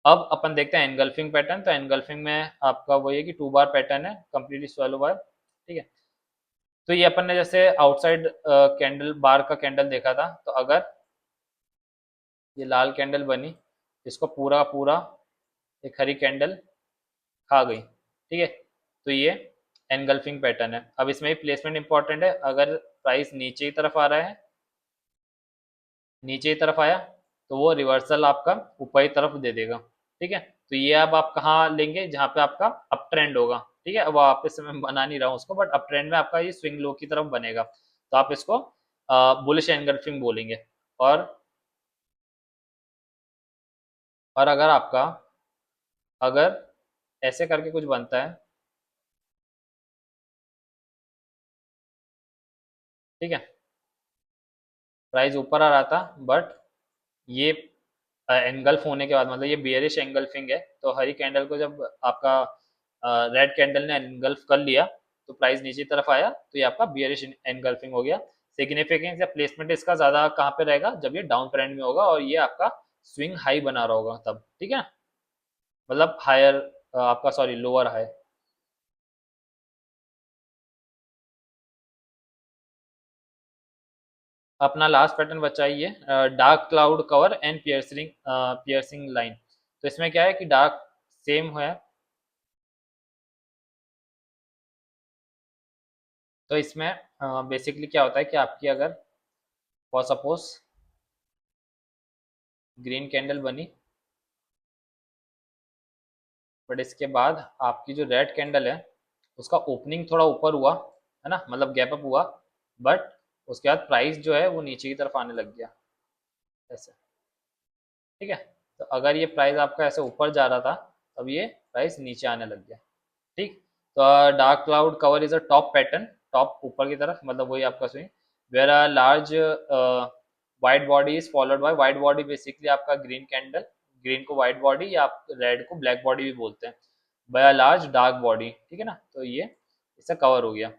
अब अपन देखते हैं एनगल्फिंग पैटर्न, तो एनगल्फिंग में आपका वही है कि 2 बार पैटर्न है, कंप्लीटली swallow बार, ठीक है। तो ये अपन ने जैसे आउटसाइड कैंडल बार का कैंडल देखा था, तो अगर ये लाल कैंडल बनी, इसको पूरा पूरा एक हरी कैंडल खा गई, ठीक है, तो ये एनगल्फिंग पैटर्न है। अब इसमें भी प्लेसमेंट इंपॉर्टेंट है, अगर प्राइस नीचे की तरफ आ रहा है, नीचे की तरफ आया, तो वो रिवर्सल आपका ऊपर की तरफ दे देगा, ठीक है। तो ये अब आप कहाँ लेंगे, जहाँ पे आपका अप ट्रेंड होगा, ठीक है। अब वापस से मैं बना नहीं रहा हूँ उसको, बट अप ट्रेंड में आपका ये स्विंग लो की तरफ बनेगा, तो आप इसको बुलिश एनगल्फिंग बोलेंगे। और और अगर आपका, अगर ऐसे करके कुछ बनता है, ठीक है, प्राइस ऊपर आ रहा था, बट ये एंगल्फ होने के बाद, मतलब ये बियरिश एंगल्फिंग है, तो हरी कैंडल को जब आपका रेड कैंडल ने एंगल्फ कर लिया, तो प्राइस नीचे की तरफ आया, तो ये आपका बियरिश एंगल्फिंग हो गया। सिग्निफिकेंस या प्लेसमेंट इसका ज्यादा कहाँ पे रहेगा, जब ये डाउन ट्रेंड में होगा और ये आपका स्विंग हाई बना रहा होगा तब, ठीक है, मतलब हायर, आपका सॉरी लोअर हाई। अपना लास्ट पैटर्न बचा ही है, dark cloud cover and piercing, piercing line. तो इसमें क्या है कि डार्क सेम है, तो इसमें बेसिकली क्या होता है कि आपकी अगर फॉर सपोज ग्रीन कैंडल बनी, बट इसके बाद आपकी जो रेड कैंडल है उसका ओपनिंग थोड़ा ऊपर हुआ, है ना, मतलब गैप अप हुआ, बट उसके बाद प्राइस जो है वो नीचे की तरफ आने लग गया ऐसे, ठीक है। तो अगर ये प्राइस आपका ऐसे ऊपर जा रहा था, तब ये प्राइस नीचे आने लग गया, ठीक। तो dark cloud cover is a top pattern, top ऊपर की तरफ, मतलब वही आपका swing, where a large white body is followed by, white body basically आपका ग्रीन कैंडल, ग्रीन को वाइट बॉडी या आप रेड को ब्लैक बॉडी भी बोलते हैं, by a large dark body, ठीक है ना, तो ये इससे कवर हो गया।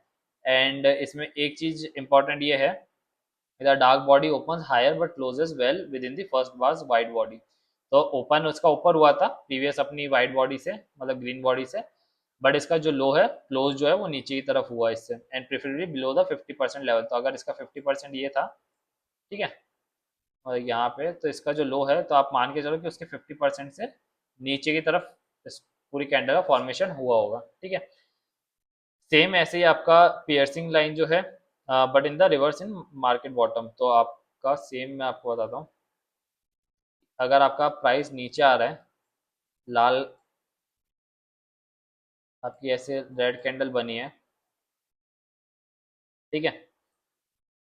एंड इसमें एक चीज इंपॉर्टेंट ये है, the dark body opens higher but closes well within the first bars white body। तो ओपन उसका ऊपर हुआ था प्रीवियस अपनी वाइट बॉडी से, मतलब ग्रीन बॉडी से, बट इसका जो लो है, क्लोज जो है वो नीचे की तरफ हुआ इससे, and preferably below the 50% level. तो अगर इसका 50% ये था, ठीक है, और यहाँ पे तो इसका जो लो है, तो आप मान के चलो कि उसके 50% से नीचे की तरफ इस पूरी कैंडल का फॉर्मेशन हुआ होगा, ठीक है। सेम ऐसे ही आपका पियर्सिंग लाइन जो है, but in the reverse in market bottom, तो आपका सेम मैं आपको बताता हूँ, अगर आपका प्राइस नीचे आ रहा है, लाल आपकी ऐसे रेड कैंडल बनी है, ठीक है।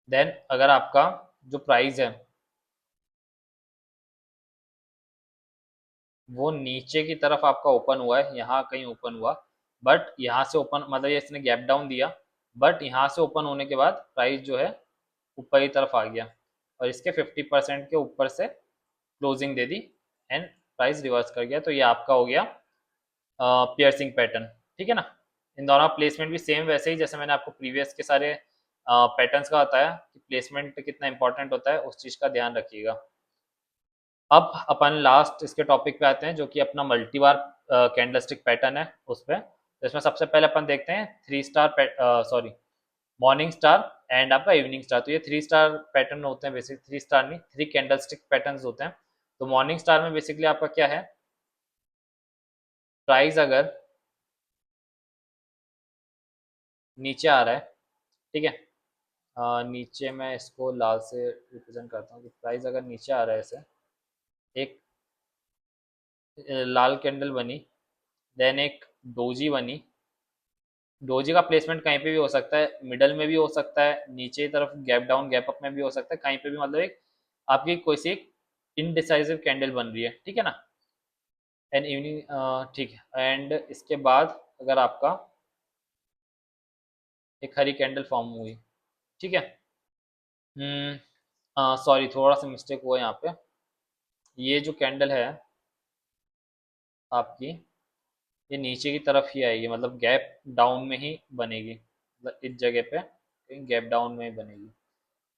देन अगर आपका जो प्राइस है वो नीचे की तरफ आपका ओपन हुआ है, यहाँ कहीं ओपन हुआ, बट यहाँ से ओपन मतलब ये इसने गैप डाउन दिया, बट यहाँ से ओपन होने के बाद प्राइस जो है ऊपर की तरफ आ गया और इसके 50% के ऊपर से closing they the and price reverse कर गया, तो ये आपका हो गया पियर्सिंग पैटर्न, ठीक है ना। इन दोनों प्लेसमेंट भी सेम वैसे ही जैसे मैंने आपको प्रीवियस के सारे पैटर्न्स का बताया कि प्लेसमेंट कितना इंपॉर्टेंट होता है, उस चीज़ का ध्यान रखिएगा। अब अपन लास्ट इसके टॉपिक पे आते हैं जो कि अपना मल्टीबार कैंडलस्टिक पैटर्न है उस पर। तो इसमें सबसे पहले अपन देखते हैं three star sorry morning star and आपका इवनिंग स्टार। तो ये थ्री स्टार पैटर्न होते हैं, बेसिक थ्री स्टार नहीं, थ्री कैंडलस्टिक पैटर्न्स होते हैं। तो मॉर्निंग स्टार में बेसिकली आपका क्या है, प्राइस अगर नीचे आ रहा है, ठीक है, नीचे मैं इसको लाल से रिप्रेजेंट करता हूँ कि प्राइस अगर नीचे आ रहा है ऐसे, एक लाल कैंडल बनी, देन एक डोजी बनी। डोजी का प्लेसमेंट कहीं पे भी हो सकता है, मिडल में भी हो सकता है, नीचे की तरफ गैप डाउन गैप अप में भी हो सकता है, कहीं पे भी, मतलब एक आपकी कोई सी एक इनडिसाइसिव कैंडल बन रही है, ठीक है ना। एंड इवनिंग ठीक है, एंड इसके बाद अगर आपका एक हरी कैंडल फॉर्म हुई, ठीक है। सॉरी थोड़ा सा मिस्टेक हुआ यहाँ पे, ये जो कैंडल है आपकी, ये नीचे की तरफ ही आएगी, मतलब गैप डाउन में ही बनेगी, मतलब इस जगह पे कहीं गैप डाउन में ही बनेगी।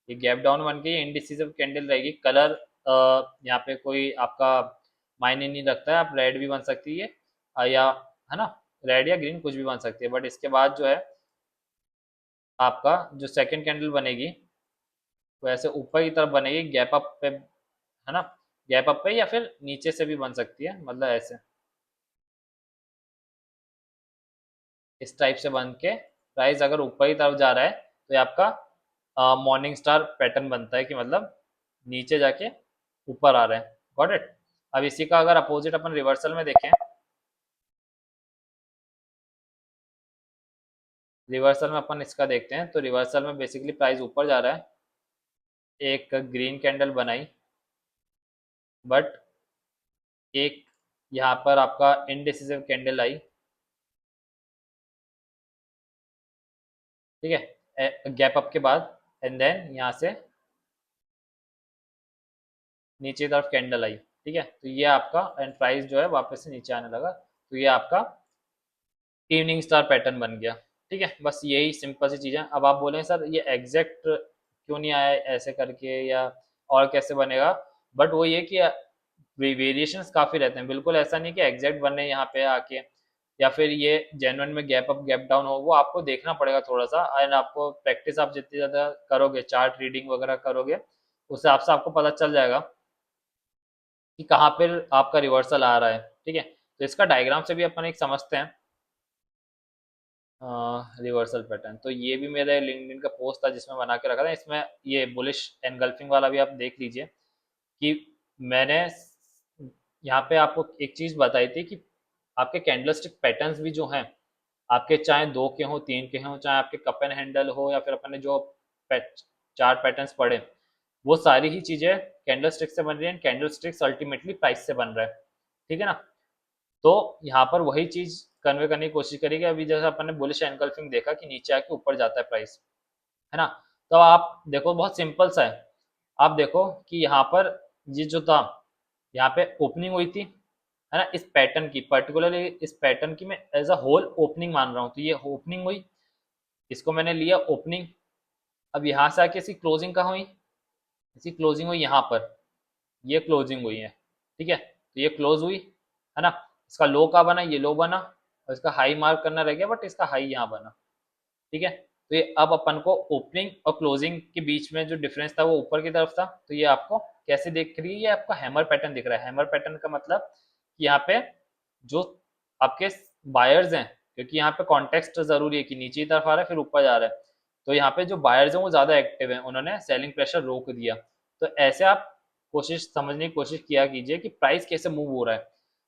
ये गैप डाउन बन के इनडिसिसिव कैंडल रहेगी। कलर यहाँ पे कोई आपका मायने नहीं रखता है, आप रेड भी बन सकती है या है ना, रेड या ग्रीन कुछ भी बन सकती है, बट इसके बाद जो है आपका जो सेकंड कैंडल बनेगी वो ऐसे ऊपर की तरफ बनेगी गैप अप पे, है ना, गैप अप पे या फिर नीचे से भी बन सकती है, मतलब ऐसे इस टाइप से बन के प्राइस अगर ऊपर की तरफ जा रहा है तो ये आपका मॉर्निंग स्टार पैटर्न बनता है कि मतलब नीचे जाके ऊपर आ रहा है। Got it. अब इसी का अगर अपोजिट अपन रिवर्सल में देखें, रिवर्सल में अपन इसका देखते हैं, तो रिवर्सल में बेसिकली प्राइस ऊपर जा रहा है, एक ग्रीन कैंडल बनाई, बट एक यहाँ पर आपका इनडिसिसिव कैंडल आई, ठीक है, गैप अप के बाद, एंड देन यहाँ से नीचे की तरफ कैंडल आई, ठीक है। तो ये आपका एंड प्राइस जो है वापस से नीचे आने लगा, तो ये आपका इवनिंग स्टार पैटर्न बन गया, ठीक है। बस यही सिंपल सी चीज़ें। अब आप बोलें सर ये एग्जैक्ट क्यों नहीं आया ऐसे करके, या और कैसे बनेगा, बट वो ये कि वेरिएशंस काफ़ी रहते हैं, बिल्कुल ऐसा नहीं कि एग्जैक्ट बने यहाँ पे आके, या फिर ये जेन्युइन में गैप अप गैप डाउन हो, वो आपको देखना पड़ेगा थोड़ा सा, एंड आपको प्रैक्टिस आप जितनी ज़्यादा करोगे, चार्ट रीडिंग वगैरह करोगे, उस हिसाब से आपको पता चल जाएगा कि कहाँ पर आपका रिवर्सल आ रहा है, ठीक है। तो इसका डायग्राम से भी अपन एक समझते हैं रिवर्सल पैटर्न। तो ये भी मेरे लिंक्डइन का पोस्ट था जिसमें बना के रखा था, इसमें ये बुलिश एनगल्फिंग वाला भी आप देख लीजिए कि मैंने यहाँ पे आपको एक चीज़ बताई थी कि आपके कैंडलस्टिक पैटर्न्स भी जो हैं, आपके चाहे दो के हों तीन के हों, चाहे आपके कप एंड हैंडल हो या फिर अपन ने जो चार पैटर्न्स पढ़े, वो सारी ही चीज़ें कैंडलस्टिक से बन रही हैं, कैंडलस्टिक्स अल्टीमेटली प्राइस से बन रहा है, ठीक है ना। तो यहाँ पर वही चीज कन्वे करने की कोशिश करेगी। अभी जैसे अपन ने बुलिश एनगल्फिंग देखा कि नीचे आके ऊपर जाता है प्राइस, है ना। तो आप देखो बहुत सिंपल सा है, आप देखो कि यहाँ पर ये जो था, यहाँ पे ओपनिंग हुई थी, है ना, इस पैटर्न की, पर्टिकुलरली इस पैटर्न की मैं एज अ होल ओपनिंग मान रहा हूँ, तो ये ओपनिंग हुई, इसको मैंने लिया ओपनिंग। अब यहाँ से आके इसकी क्लोजिंग कहाँ हुई, इसकी क्लोजिंग हुई यहाँ पर, ये क्लोजिंग हुई है, ठीक है। तो ये क्लोज हुई, है ना, इसका लो का बना, ये लो बना, और इसका हाई मार्क करना रह गया, बट इसका हाई यहाँ बना, ठीक है। तो ये अब अपन को ओपनिंग और क्लोजिंग के बीच में जो डिफरेंस था वो ऊपर की तरफ था, तो ये आपको कैसे दिख रही है, ये आपका हैमर पैटर्न दिख रहा है। हैमर पैटर्न का मतलब कि यहाँ पे जो आपके बायर्स हैं, क्योंकि यहाँ पे कॉन्टेक्स्ट जरूरी है कि नीचे की तरफ आ रहा है फिर ऊपर जा रहा है, तो यहाँ पे जो बायर्स हैं वो ज्यादा एक्टिव हैं, उन्होंने सेलिंग प्रेशर रोक दिया। तो ऐसे आप कोशिश समझने की कोशिश किया कीजिए कि प्राइस कैसे मूव हो रहा है।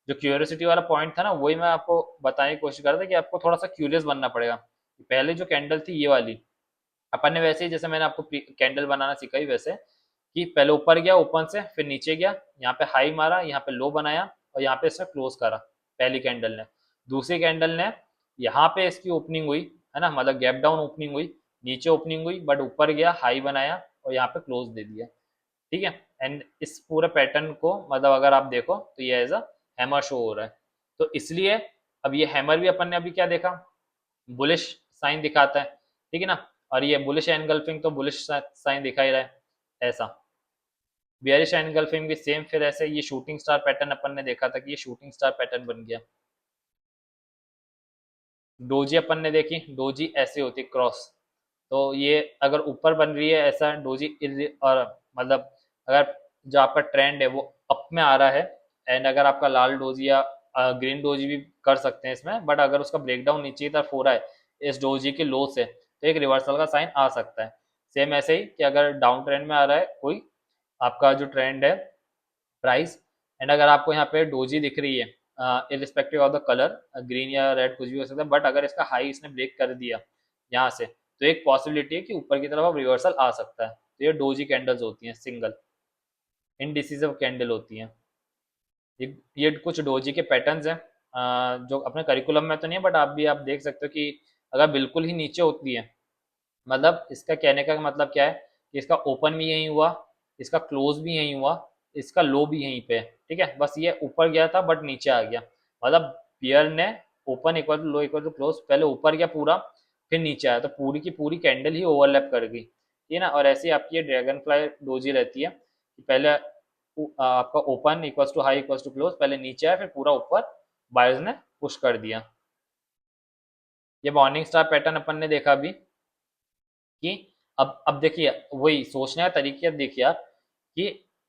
जो क्यूरियोसिटी वाला पॉइंट था ना, वही मैं आपको बताने की कोशिश कर रहा था कि आपको थोड़ा सा क्यूरियस बनना पड़ेगा। पहले जो कैंडल थी ये वाली, अपन ने वैसे ही जैसे मैंने आपको कैंडल बनाना सिखाई वैसे, कि पहले ऊपर गया ओपन से, फिर नीचे गया, यहाँ पे हाई मारा, यहाँ पे लो बनाया, और यहाँ पे इसने क्लोज करा पहली कैंडल ने। दूसरी कैंडल ने यहाँ पे इसकी ओपनिंग हुई, है ना, मतलब गैप डाउन ओपनिंग हुई, नीचे ओपनिंग हुई, बट ऊपर गया हाई बनाया और यहाँ पे क्लोज दे दिया। ठीक है। एंड इस पूरे पैटर्न को मतलब अगर आप देखो तो ये एज अ हैमर शो हो रहा है। तो इसलिए अब ये हैमर भी अपन ने अभी क्या देखा, बुलिश साइन दिखाता है, ठीक है ना। और ये बुलिश एनगल्फिंग तो बुलिश साइन दिखा ही रहा है ऐसा। बियरिश एनगल्फिंग भी सेम, फिर ऐसे ये शूटिंग स्टार पैटर्न अपन ने देखा था कि ये शूटिंग स्टार पैटर्न बन गया। डोजी अपन ने देखी, डोजी ऐसे होती क्रॉस। तो ये अगर ऊपर बन रही है ऐसा डोजी, और मतलब अगर जो आपका ट्रेंड है वो अप में आ रहा है, एंड अगर आपका लाल डोजी या ग्रीन डोजी भी कर सकते हैं इसमें, बट अगर उसका ब्रेकडाउन नीचे की तरफ हो रहा है इस डोजी के लो से, तो एक रिवर्सल का साइन आ सकता है। सेम ऐसे ही कि अगर डाउन ट्रेंड में आ रहा है कोई आपका जो ट्रेंड है प्राइस, एंड अगर आपको यहाँ पे डोजी दिख रही है irrespective of the colour, green या रेड कुछ भी हो सकता है, बट अगर इसका हाई इसने ब्रेक कर दिया यहाँ से, तो एक पॉसिबिलिटी है कि ऊपर की तरफ अब रिवर्सल आ सकता है। तो ये डोजी कैंडल्स होती हैं, सिंगल इनडिसिसिव कैंडल होती हैं। ये कुछ डोजी के पैटर्न्स हैं जो अपने करिकुलम में तो नहीं है, बट आप भी आप देख सकते हो कि अगर बिल्कुल ही नीचे होती है, मतलब इसका कहने का मतलब क्या है कि इसका ओपन भी यहीं हुआ, इसका क्लोज भी यहीं हुआ, इसका लो भी यहीं पे है। ठीक है, बस ये ऊपर गया था बट नीचे आ गया, मतलब पियर ने open equal to low equal to close, पहले ऊपर गया पूरा, फिर नीचे आया, तो पूरी की पूरी कैंडल ही ओवरलैप कर गई, ठीक है ना। और ऐसे ही आपकी ये ड्रैगन फ्लाई डोजी रहती है कि पहले आपका open equal to high equal to close, पहले नीचे आया फिर पूरा ऊपर बायर्स ने पुश कर दिया। ये मॉर्निंग स्टार पैटर्न अपन ने देखा अभी कि अब देखिए वही सोचने का तरीका देखिए आप, कि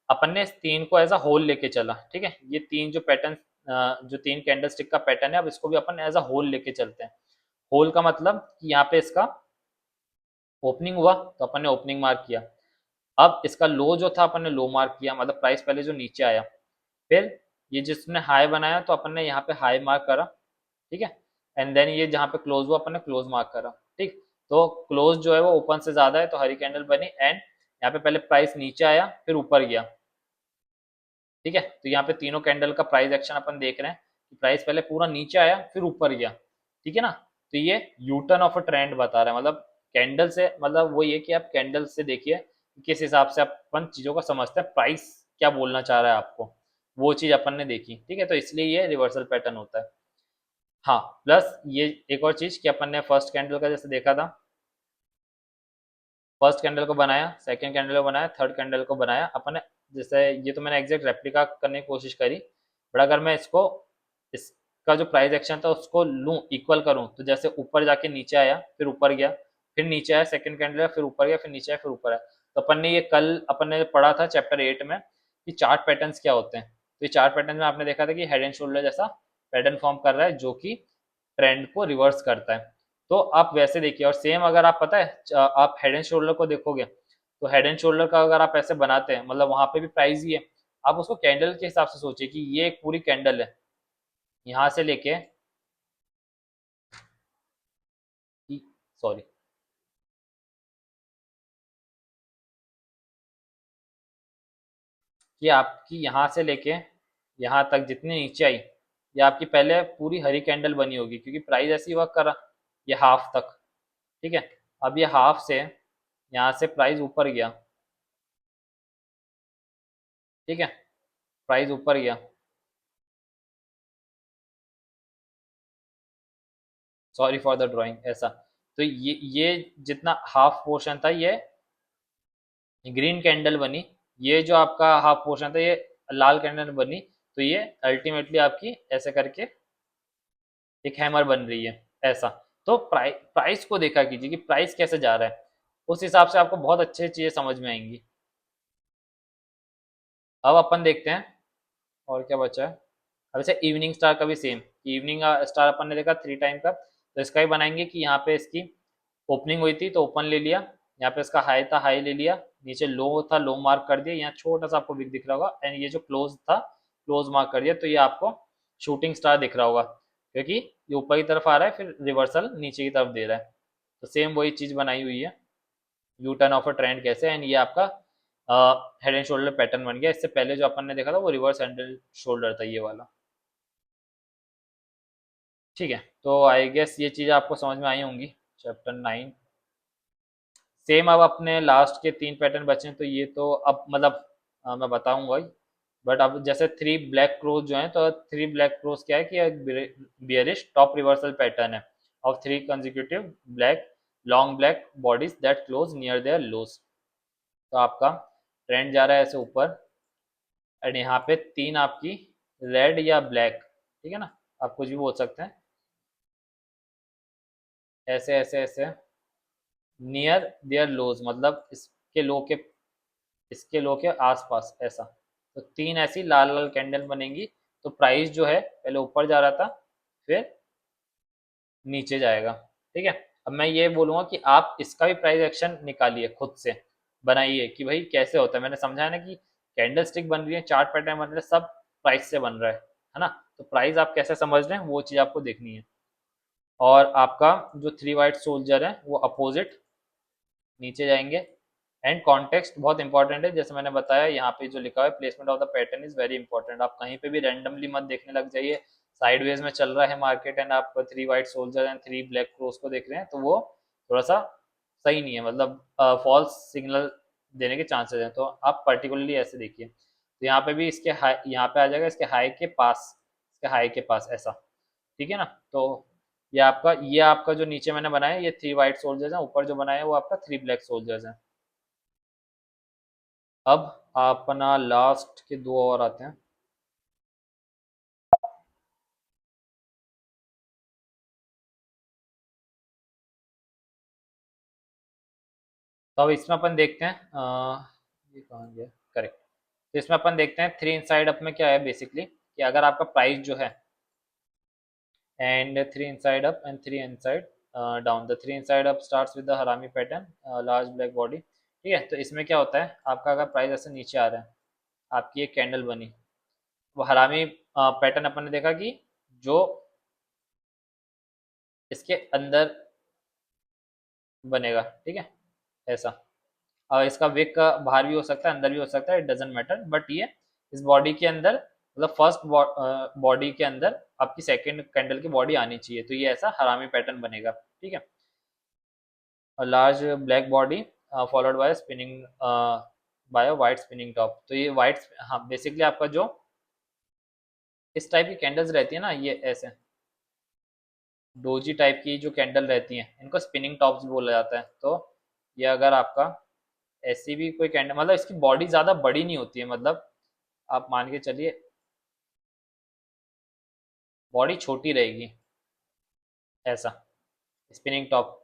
अपन ने इस तीन को एज अ होल लेके चला, ठीक है, ये तीन जो पैटर्न, जो तीन कैंडल स्टिक का पैटर्न है, अब इसको भी अपन एज अ होल लेके चलते हैं। होल का मतलब कि यहाँ पे इसका ओपनिंग हुआ तो अपन ने ओपनिंग मार्क किया, अब इसका लो जो था अपन ने लो मार्क किया, मतलब प्राइस पहले जो नीचे आया, फिर ये जिसने हाई बनाया तो अपन ने यहाँ पे हाई मार्क करा, ठीक है, एंड देन ये जहाँ पे क्लोज हुआ अपन ने क्लोज मार्क करा। ठीक, तो क्लोज जो है वो ओपन से ज्यादा है तो हरी कैंडल बनी, एंड यहाँ पे पहले प्राइस नीचे आया फिर ऊपर गया। ठीक है, तो यहाँ पे तीनों कैंडल का प्राइस एक्शन अपन देख रहे हैं कि प्राइस पहले पूरा नीचे आया फिर ऊपर गया, ठीक है ना। तो ये यूटर्न ऑफ अ ट्रेंड बता रहा है, मतलब कैंडल से, मतलब वो ये कि आप कैंडल से देखिए कि किस हिसाब से अपन चीजों को समझते हैं, प्राइस क्या बोलना चाह रहा है आपको, वो चीज अपन ने देखी। ठीक है, तो इसलिए ये रिवर्सल पैटर्न होता है। हाँ, प्लस ये एक और चीज कि अपन ने फर्स्ट कैंडल का जैसे देखा था, फर्स्ट कैंडल को बनाया, सेकंड कैंडल को बनाया, थर्ड कैंडल को बनाया अपन ने, जैसे ये तो मैंने एग्जैक्ट रेप्लिका करने की कोशिश करी, बट अगर मैं इसको, इसका जो प्राइस एक्शन था उसको लूँ इक्वल करूँ, तो जैसे ऊपर जाके नीचे आया फिर ऊपर गया, फिर नीचे आया सेकंड कैंडल, फिर ऊपर गया, फिर नीचे आया फिर ऊपर आया। तो अपन ने ये कल अपन ने पढ़ा था चैप्टर 8 में कि चार्ट पैटर्न्स क्या होते हैं। तो ये चार्ट पैटर्न में आपने देखा था कि हेड एंड शोल्डर जैसा पैटर्न फॉर्म कर रहा है जो कि ट्रेंड को रिवर्स करता है। तो आप वैसे देखिए, और सेम अगर आप पता है आप हेड एंड शोल्डर को देखोगे, तो हेड एंड शोल्डर का अगर आप ऐसे बनाते हैं, मतलब वहां पे भी प्राइस ही है, आप उसको कैंडल के हिसाब से सोचिए कि ये एक पूरी कैंडल है यहाँ से लेके, सॉरी, कि आपकी यहाँ से लेके यहाँ तक जितनी नीचे आई, ये आपकी पहले पूरी हरी कैंडल बनी होगी क्योंकि प्राइस ऐसी वर्क करा, ये हाफ तक। ठीक है, अब ये हाफ से यहाँ से प्राइस ऊपर गया, ठीक है, प्राइस ऊपर गया, सॉरी फॉर द ड्राइंग ऐसा। तो ये जितना हाफ पोर्शन था ये ग्रीन कैंडल बनी, ये जो आपका हाफ पोर्शन था ये लाल कैंडल बनी, तो ये अल्टीमेटली आपकी ऐसे करके एक हैमर बन रही है ऐसा। तो प्राइस को देखा कीजिए कि प्राइस कैसे जा रहा है, उस हिसाब से आपको बहुत अच्छी चीजें समझ में आएंगी। अब अपन देखते हैं और क्या बचा है। अब जैसे इवनिंग स्टार का भी सेम, इवनिंग स्टार अपन ने देखा 3 टाइम का, तो इसका ही बनाएंगे कि यहाँ पे इसकी ओपनिंग हुई थी तो ओपन ले लिया, यहाँ पे इसका हाई था हाई ले लिया, नीचे लो था लो मार्क कर दिया, यहाँ छोटा सा आपको विक दिख रहा होगा, एंड ये जो क्लोज था क्लोज मार्क कर दिया, तो ये आपको शूटिंग स्टार दिख रहा होगा, क्योंकि ये ऊपर की तरफ आ रहा है फिर रिवर्सल नीचे की तरफ दे रहा है। तो सेम वही चीज़ बनाई हुई है, U turn off a trend कैसे, एंड ये आपका हेड एंड शोल्डर पैटर्न बन गया। इससे पहले जो अपन ने देखा था वो रिवर्स हेड एंड शोल्डर था, ये वाला। ठीक है, तो आई गेस ये चीज़ आपको समझ में आई होंगी। Chapter 9 same. अब अपने लास्ट के 3 पैटर्न बचे हैं, तो ये तो अब मतलब मैं बताऊंगा ही। बट अब जैसे 3 ब्लैक क्रोज जो हैं, तो 3 ब्लैक क्रोज क्या है कि एक बियरिश टॉप रिवर्सल पैटर्न है of 3 consecutive black long black bodies that close near their lows. तो आपका ट्रेंड जा रहा है ऐसे ऊपर, एंड यहाँ पे 3 आपकी रेड या ब्लैक, ठीक है ना, आप कुछ भी बोल सकते हैं, ऐसे ऐसे ऐसे नियर देयर लोज, मतलब इसके लो के आसपास ऐसा। तो 3 ऐसी लाल लाल कैंडल बनेंगी। तो प्राइस जो है पहले ऊपर जा रहा था, फिर नीचे जाएगा। ठीक है, अब मैं ये बोलूंगा कि आप इसका भी प्राइस एक्शन निकालिए, खुद से बनाइए कि भाई कैसे होता है। मैंने समझाया ना कि कैंडल स्टिक बन रही है, चार्ट पैटर्न बन रहे हैं, सब प्राइस से बन रहा है ना। तो प्राइस आप कैसे समझ रहे हैं वो चीज़ आपको देखनी है। और आपका जो 3 वाइट सोल्जर है वो अपोजिट नीचे जाएंगे। एंड कॉन्टेक्स्ट बहुत इंपॉर्टेंट है, जैसे मैंने बताया यहाँ पे जो लिखा है placement of the pattern is very important. आप कहीं पे भी रैंडमली मत देखने लग जाइए। साइडवेज में चल रहा है मार्केट एंड आप 3 white soldier and 3 black cross को देख रहे हैं, तो वो थोड़ा सा सही नहीं है, मतलब फॉल्स सिग्नल देने के चांसेस हैं। तो आप पर्टिकुलरली ऐसे देखिए, तो यहाँ पे भी इसके हाई यहाँ पे आ जाएगा, इसके हाई के पास, इसके हाई के पास ऐसा। ठीक है ना। तो ये आपका जो नीचे मैंने बनाया ये 3 वाइट सोल्जर्स हैं, ऊपर जो बनाया है वो आपका 3 ब्लैक सोल्जर्स हैं। अब अपना लास्ट के 2 और आते हैं। तो अब इसमें अपन देखते हैं ये कहाँ गया, करेक्ट। तो इसमें अपन देखते हैं 3 इनसाइड अप में क्या है बेसिकली, कि अगर आपका प्राइस जो है and 3 inside up and 3 inside down, the 3 inside up starts with the हरामी पैटर्न लार्ज ब्लैक बॉडी। ठीक है, तो इसमें क्या होता है, आपका अगर प्राइस ऐसे नीचे आ रहा है, आपकी एक कैंडल बनी, वो हरामी पैटर्न अपन ने देखा कि जो इसके अंदर बनेगा। ठीक है, ऐसा। और इसका विक का बाहर भी हो सकता है अंदर भी हो सकता है, इट डजेंट मैटर, बट ये इस बॉडी के अंदर, मतलब फर्स्ट बॉडी के अंदर आपकी सेकंड कैंडल की बॉडी आनी चाहिए, तो ये ऐसा हरामी पैटर्न बनेगा। ठीक है, large black body followed by spinning by white spinning top. तो ये वाइट, हाँ बेसिकली आपका जो इस टाइप की कैंडल्स रहती है ना, ये ऐसे डोजी टाइप की जो कैंडल रहती हैं, इनको स्पिनिंग टॉप्स बोला जाता है। तो ये अगर आपका ऐसी भी कोई कैंडल, मतलब इसकी बॉडी ज़्यादा बड़ी नहीं होती है, मतलब आप मान के चलिए बॉडी छोटी रहेगी ऐसा, स्पिनिंग टॉप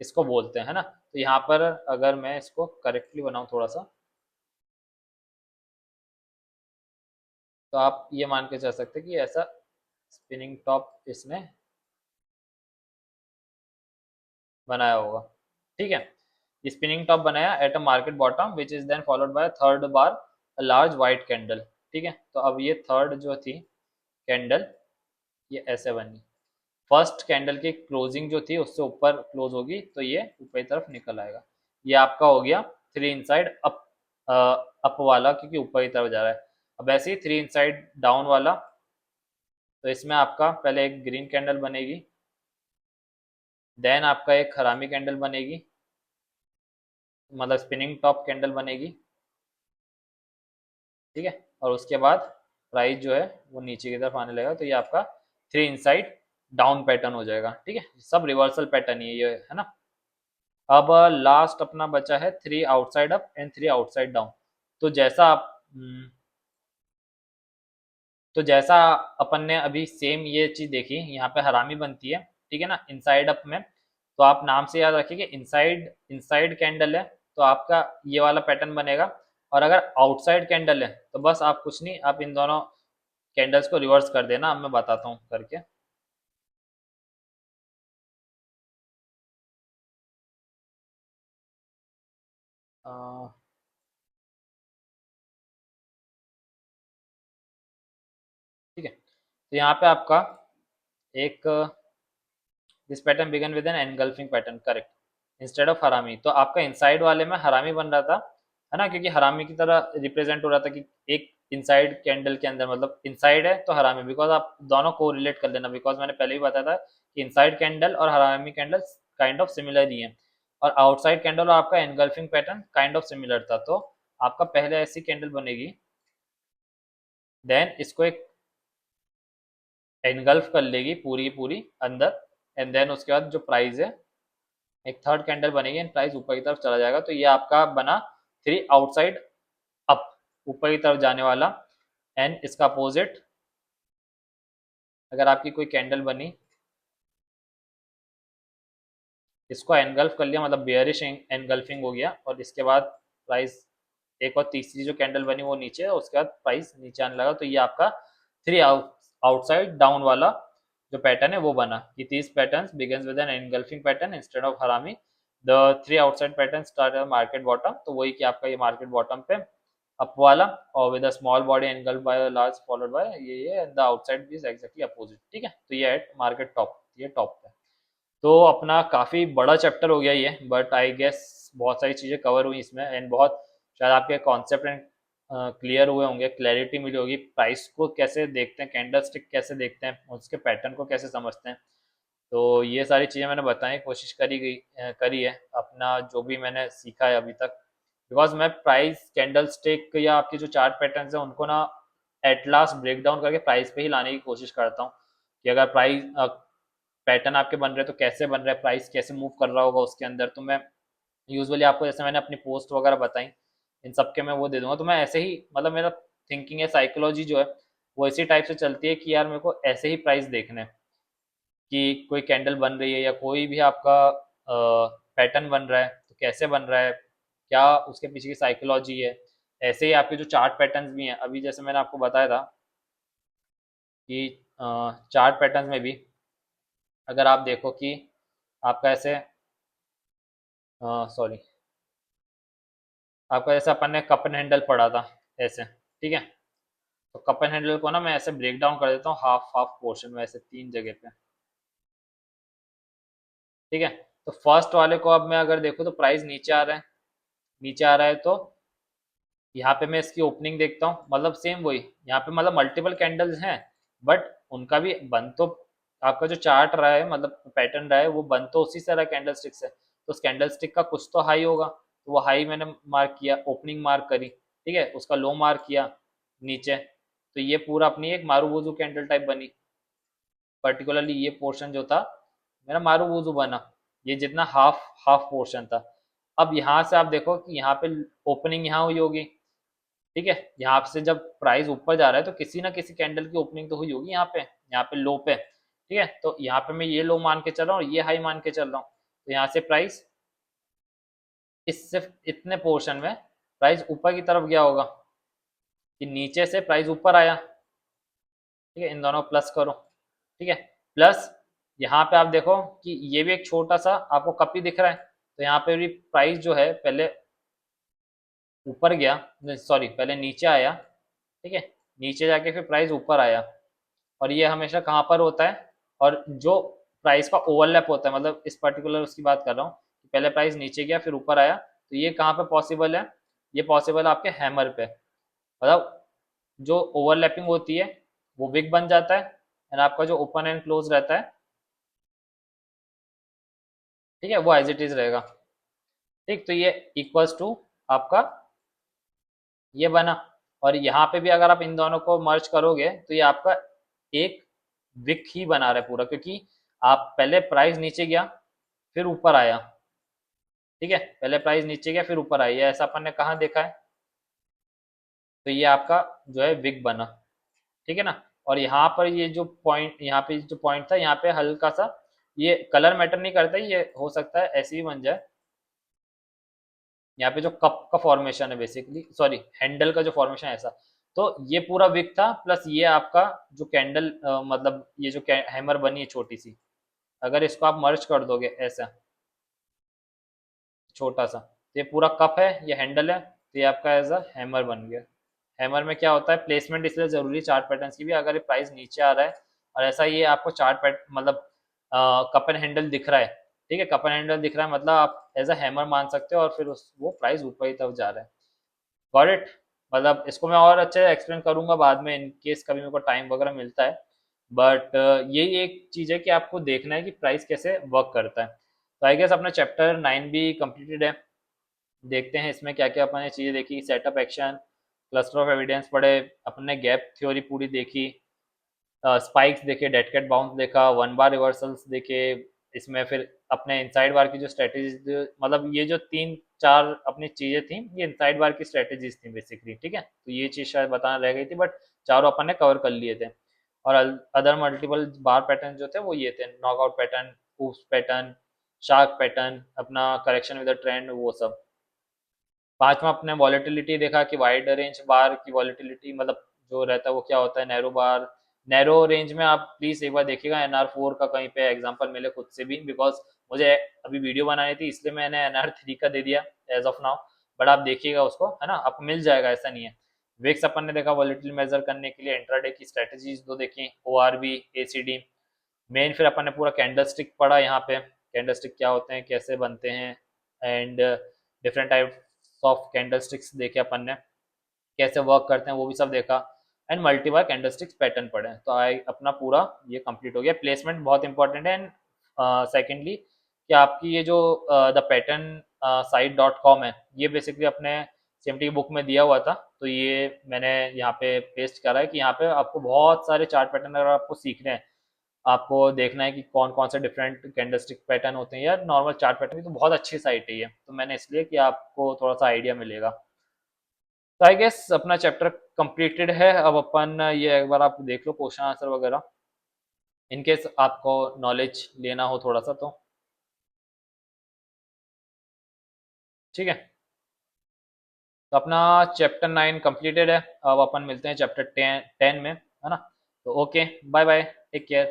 इसको बोलते हैं, है ना। तो यहाँ पर अगर मैं इसको करेक्टली बनाऊँ थोड़ा सा, तो आप ये मान के चल सकते हैं कि ऐसा स्पिनिंग टॉप इसने बनाया होगा। ठीक है, ये स्पिनिंग टॉप बनाया at a market bottom which is then followed by third bar a large white candle. ठीक है, तो अब ये थर्ड जो थी कैंडल, ये ऐसे बनी। फर्स्ट कैंडल की क्लोजिंग जो थी उससे ऊपर क्लोज होगी, तो ये ऊपर की तरफ निकल आएगा। ये आपका हो गया 3 इनसाइड अप, अप वाला, क्योंकि ऊपर की तरफ जा रहा है। अब ऐसे ही 3 इनसाइड डाउन वाला, तो इसमें आपका पहले एक ग्रीन कैंडल बनेगी, देन आपका एक हरामी कैंडल बनेगी, मतलब स्पिनिंग टॉप कैंडल बनेगी। ठीक है, और उसके बाद प्राइस जो है वो नीचे की तरफ आने लगेगा, तो ये आपका 3 इनसाइड डाउन पैटर्न हो जाएगा। ठीक है, सब रिवर्सल पैटर्न ही है ये, है ना। अब लास्ट अपना बचा है 3 outside up and 3 outside down. तो जैसा आप तो जैसा अपन ने अभी सेम ये चीज देखी, यहाँ पे हरामी बनती है, ठीक है ना, इनसाइड अप में। तो आप नाम से याद रखिए कि इनसाइड इनसाइड कैंडल है, तो आपका ये वाला पैटर्न बनेगा। और अगर आउटसाइड कैंडल है तो बस आप कुछ नहीं, आप इन दोनों कैंडल्स को रिवर्स कर देना। अब मैं बताता हूँ करके। अ, ठीक है, तो यहाँ पे आपका एक this pattern began with an engulfing pattern, correct, instead of harami. तो आपका इनसाइड वाले में हरामी बन रहा था, है ना, क्योंकि हरामी की तरह रिप्रेजेंट हो रहा था कि एक इनसाइड कैंडल के अंदर, मतलब इनसाइड है तो हरामी, बिकॉज आप दोनों को रिलेट कर लेना, बिकॉज मैंने पहले ही बताया था कि इनसाइड कैंडल और हरामी कैंडल काइंड ऑफ सिमिलर ही है, और आउटसाइड कैंडल और आपका engulfing pattern kind of similar था। तो आपका पहले ऐसी कैंडल बनेगी, देन इसको एक एनगल्फ कर लेगी पूरी की पूरी अंदर, एंड देन उसके बाद जो प्राइस है एक थर्ड कैंडल बनेगी एंड प्राइस ऊपर की तरफ चला जाएगा। तो ये आपका बना थ्री आउटसाइड अप, ऊपर की तरफ जाने वाला। एंड इसका अपोजिट अगर आपकी कोई कैंडल बनी, इसको एनगल्फ कर लिया, मतलब बेयरिश एनगल्फिंग हो गया, और इसके बाद प्राइस एक और तीसरी जो कैंडल बनी वो नीचे, और उसके बाद प्राइस नीचे आने लगा। तो ये आपका थ्री आउटसाइड डाउन वाला जो पैटर्न है वो बना कि तीस pattern begins with an engulfing pattern instead of harami, the three outside pattern start market bottom. तो वही कि आपका ये मार्केट बॉटम पे अप वाला, और with a small body engulf by large followed by ये the outside is exactly opposite, ठीक है। तो ये एट मार्केट टॉप, ये टॉप पे। तो अपना काफ़ी बड़ा चैप्टर हो गया ये, बट आई गेस बहुत सारी चीज़ें कवर हुई इसमें, एंड बहुत शायद आपके कॉन्सेप्ट एंड क्लियर हुए होंगे, क्लैरिटी मिली होगी, प्राइस को कैसे देखते हैं, कैंडल स्टिक कैसे देखते हैं, उसके पैटर्न को कैसे समझते हैं। तो ये सारी चीज़ें मैंने बताने की कोशिश करी है, अपना जो भी मैंने सीखा है अभी तक, बिकॉज मैं प्राइस कैंडल स्टिक या आपके जो चार्ट पैटर्न्स हैं उनको ना एट लास्ट ब्रेक डाउन करके प्राइस पे ही लाने की कोशिश करता हूँ, कि अगर प्राइस पैटर्न आपके बन रहे हैं तो कैसे बन रहा है, प्राइस कैसे मूव कर रहा होगा उसके अंदर। तो मैं यूजुअली आपको, जैसे मैंने अपनी पोस्ट वगैरह बताई, इन सब के मैं वो दे दूंगा। तो मैं ऐसे ही, मतलब मेरा थिंकिंग है, साइकोलॉजी जो है वो इसी टाइप से चलती है कि यार मेरे को ऐसे ही प्राइस देखने हैं, कि कोई कैंडल बन रही है या कोई भी आपका पैटर्न बन रहा है तो कैसे बन रहा है, क्या उसके पीछे की साइकोलॉजी है। ऐसे ही आपके जो चार्ट पैटर्न्स भी हैं, अभी जैसे मैंने आपको बताया था कि चार्ट पैटर्न्स में भी अगर आप देखो कि आपका ऐसे, सॉरी, आपका जैसे अपन ने कप एंड हैंडल पढ़ा था ऐसे, ठीक है। तो कप एंड हैंडल को ना मैं ऐसे ब्रेक डाउन कर देता हूँ हाफ हाफ पोर्शन में, ऐसे तीन जगह पे, ठीक है। तो फर्स्ट वाले को अब मैं अगर देखूँ तो प्राइस नीचे आ रहा है, नीचे आ रहा है, तो यहाँ पे मैं इसकी ओपनिंग देखता हूँ, मतलब सेम वही, यहाँ पे मतलब मल्टीपल कैंडल्स हैं, बट उनका भी बन तो, आपका जो चार्ट रहा है मतलब पैटर्न रहा है वो बन तो उसी से रहा है कैंडल स्टिक से, तो उस कैंडल स्टिक का कुछ तो हाई होगा, तो वो हाई मैंने मार्क किया, ओपनिंग मार्क करी, ठीक है, उसका लो मार्क किया नीचे। तो ये पूरा अपनी एक मारूबुजू कैंडल टाइप बनी, पर्टिकुलरली ये पोर्शन जो था मेरा मारूबुजू बना, ये जितना हाफ हाफ पोर्शन था। अब यहाँ से आप देखो कि यहाँ पे ओपनिंग यहाँ हुई होगी, ठीक है, यहाँ से जब प्राइस ऊपर जा रहा है तो किसी ना किसी कैंडल की ओपनिंग तो हुई होगी यहाँ पे लो पे, ठीक है। तो यहाँ पे मैं ये लो मान के चल रहा हूँ, ये हाई मान के चल रहा हूँ, तो यहाँ से प्राइस इस सिर्फ इतने पोर्शन में प्राइस ऊपर की तरफ गया होगा, कि नीचे से प्राइस ऊपर आया, ठीक है, इन दोनों प्लस करो, ठीक है, प्लस यहाँ पे आप देखो कि ये भी एक छोटा सा आपको कप ही दिख रहा है, तो यहाँ पे भी प्राइस जो है पहले ऊपर गया, सॉरी पहले नीचे आया, ठीक है, नीचे जाके फिर प्राइस ऊपर आया, और ये हमेशा कहाँ पर होता है, और जो प्राइस का ओवरलैप होता है, मतलब इस पर्टिकुलर उसकी बात कर रहा हूँ कि पहले प्राइस नीचे गया फिर ऊपर आया, तो ये कहाँ पे पॉसिबल है, ये पॉसिबल है आपके हैमर पे, मतलब जो ओवरलैपिंग होती है वो विक बन जाता है, एंड आपका जो ओपन एंड क्लोज रहता है, ठीक है, वो एज इट इज रहेगा, ठीक। तो ये इक्वल्स टू आपका ये बना, और यहाँ पे भी अगर आप इन दोनों को मर्ज करोगे तो ये आपका एक विक ही बना रहा है पूरा, क्योंकि आप पहले प्राइस नीचे गया फिर ऊपर आया, ठीक है, पहले प्राइस नीचे गया फिर ऊपर आया, ये ऐसा अपन ने कहाँ देखा है। तो ये आपका जो है विक बना, ठीक है ना। और यहाँ पर ये जो पॉइंट, यहाँ पे जो पॉइंट था, यहाँ पे हल्का सा ये कलर मैटर नहीं करता, ये हो सकता है ऐसे ही बन जाए, यहाँ पे जो कप का फॉर्मेशन है बेसिकली, सॉरी हैंडल का जो फॉर्मेशन है ऐसा, तो ये पूरा विक था, प्लस ये आपका जो कैंडल मतलब ये जो हैमर बनी है छोटी सी, अगर इसको आप मर्ज कर दोगे ऐसा छोटा सा, तो ये पूरा कप है, ये हैंडल है, तो ये आपका एज अ हैमर बन गया, हैमर में क्या होता है, प्लेसमेंट इसलिए जरूरी चार्ट पैटर्न की भी, अगर ये प्राइस नीचे आ रहा है और ऐसा ये आपको चार्ट पैट मतलब कप एंड हैंडल दिख रहा है, ठीक है, कप एंड हैंडल दिख रहा है, मतलब आप एज अ हैमर मान सकते हो, और फिर उस वो प्राइस ऊपर की तरफ जा रहा है। Got it. मतलब इसको मैं और अच्छे से एक्सप्लेन करूंगा बाद में इन केस कभी मेरे को टाइम वगैरह मिलता है, बट यही एक चीज़ है कि आपको देखना है कि प्राइस कैसे वर्क करता है। तो आई गेस अपना चैप्टर 9 भी कंप्लीटेड है। देखते हैं इसमें क्या क्या अपने चीज़ें देखी, setup action, cluster of evidence पढ़े, अपने गैप थ्योरी पूरी देखी, स्पाइक्स देखे, डेड कैट बाउंस देखा, वन बार रिवर्सल्स देखे, इसमें फिर अपने इनसाइड बार की जो स्ट्रेटेजीज, मतलब ये जो तीन चार अपनी चीज़ें थी, ये इनसाइड बार की स्ट्रेटेजीज थी बेसिकली, ठीक है, तो ये चीज़ शायद बताना रह गई थी, बट चारों अपन ने कवर कर लिए थे। और अदर मल्टीपल बार पैटर्न जो थे वो ये थे, knockout pattern, oops pattern, shark pattern, अपना करेक्शन विद द ट्रेंड, वो सब। पांचवा अपने वॉलेटिलिटी देखा कि वाइड रेंज बार की वॉलेटिलिटी मतलब जो रहता है वो क्या होता है, नैरो बार, नैरो रेंज में आप प्लीज एक बार देखिएगा NR4 का कहीं पे एग्जांपल मिले खुद से भी, बिकॉज मुझे अभी वीडियो बनानी थी इसलिए मैंने NR3 का दे दिया एज ऑफ नाउ, बट आप देखिएगा उसको, है ना, आपको मिल जाएगा, ऐसा नहीं है। विक्स अपन ने देखा वॉलेटिलिटी मेजर करने के लिए, इंट्राडे की स्ट्रेटेजीज दो देखी, ORB, ACD, मेन फिर अपन ने पूरा कैंडल स्टिक पढ़ा, यहाँ पे कैंडल स्टिक क्या होते हैं, कैसे बनते हैं, and different types of candle sticks देखे अपन ने, कैसे वर्क करते हैं वो भी सब देखा, एंड मल्टीबार कैंडल स्टिक्स पैटर्न पढ़े। तो आई अपना पूरा ये कंप्लीट हो गया। प्लेसमेंट बहुत इंपॉर्टेंट है, एंड सेकेंडली कि आपकी ये जो द पैटर्न site.com है, ये बेसिकली अपने CMT की बुक में दिया हुआ था, तो ये मैंने यहाँ पे पेस्ट करा है कि यहाँ पे आपको बहुत सारे चार्ट पैटर्न अगर आपको सीखने हैं, आपको देखना है कि कौन कौन से डिफरेंट कैंडलस्टिक पैटर्न होते हैं या नॉर्मल चार्ट पैटर्न की, तो बहुत अच्छी साइट है ये, तो मैंने इसलिए कि आपको थोड़ा सा आइडिया मिलेगा। तो आई गेस अपना चैप्टर कंप्लीटेड है। अब अपन ये एक बार आप देख लो क्वेश्चन आंसर वगैरह, इनकेस आपको नॉलेज लेना हो थोड़ा सा तो, ठीक है। तो अपना चैप्टर 9 कंप्लीटेड है। अब अपन मिलते हैं चैप्टर 10 में, है ना। तो okay, bye bye, take care.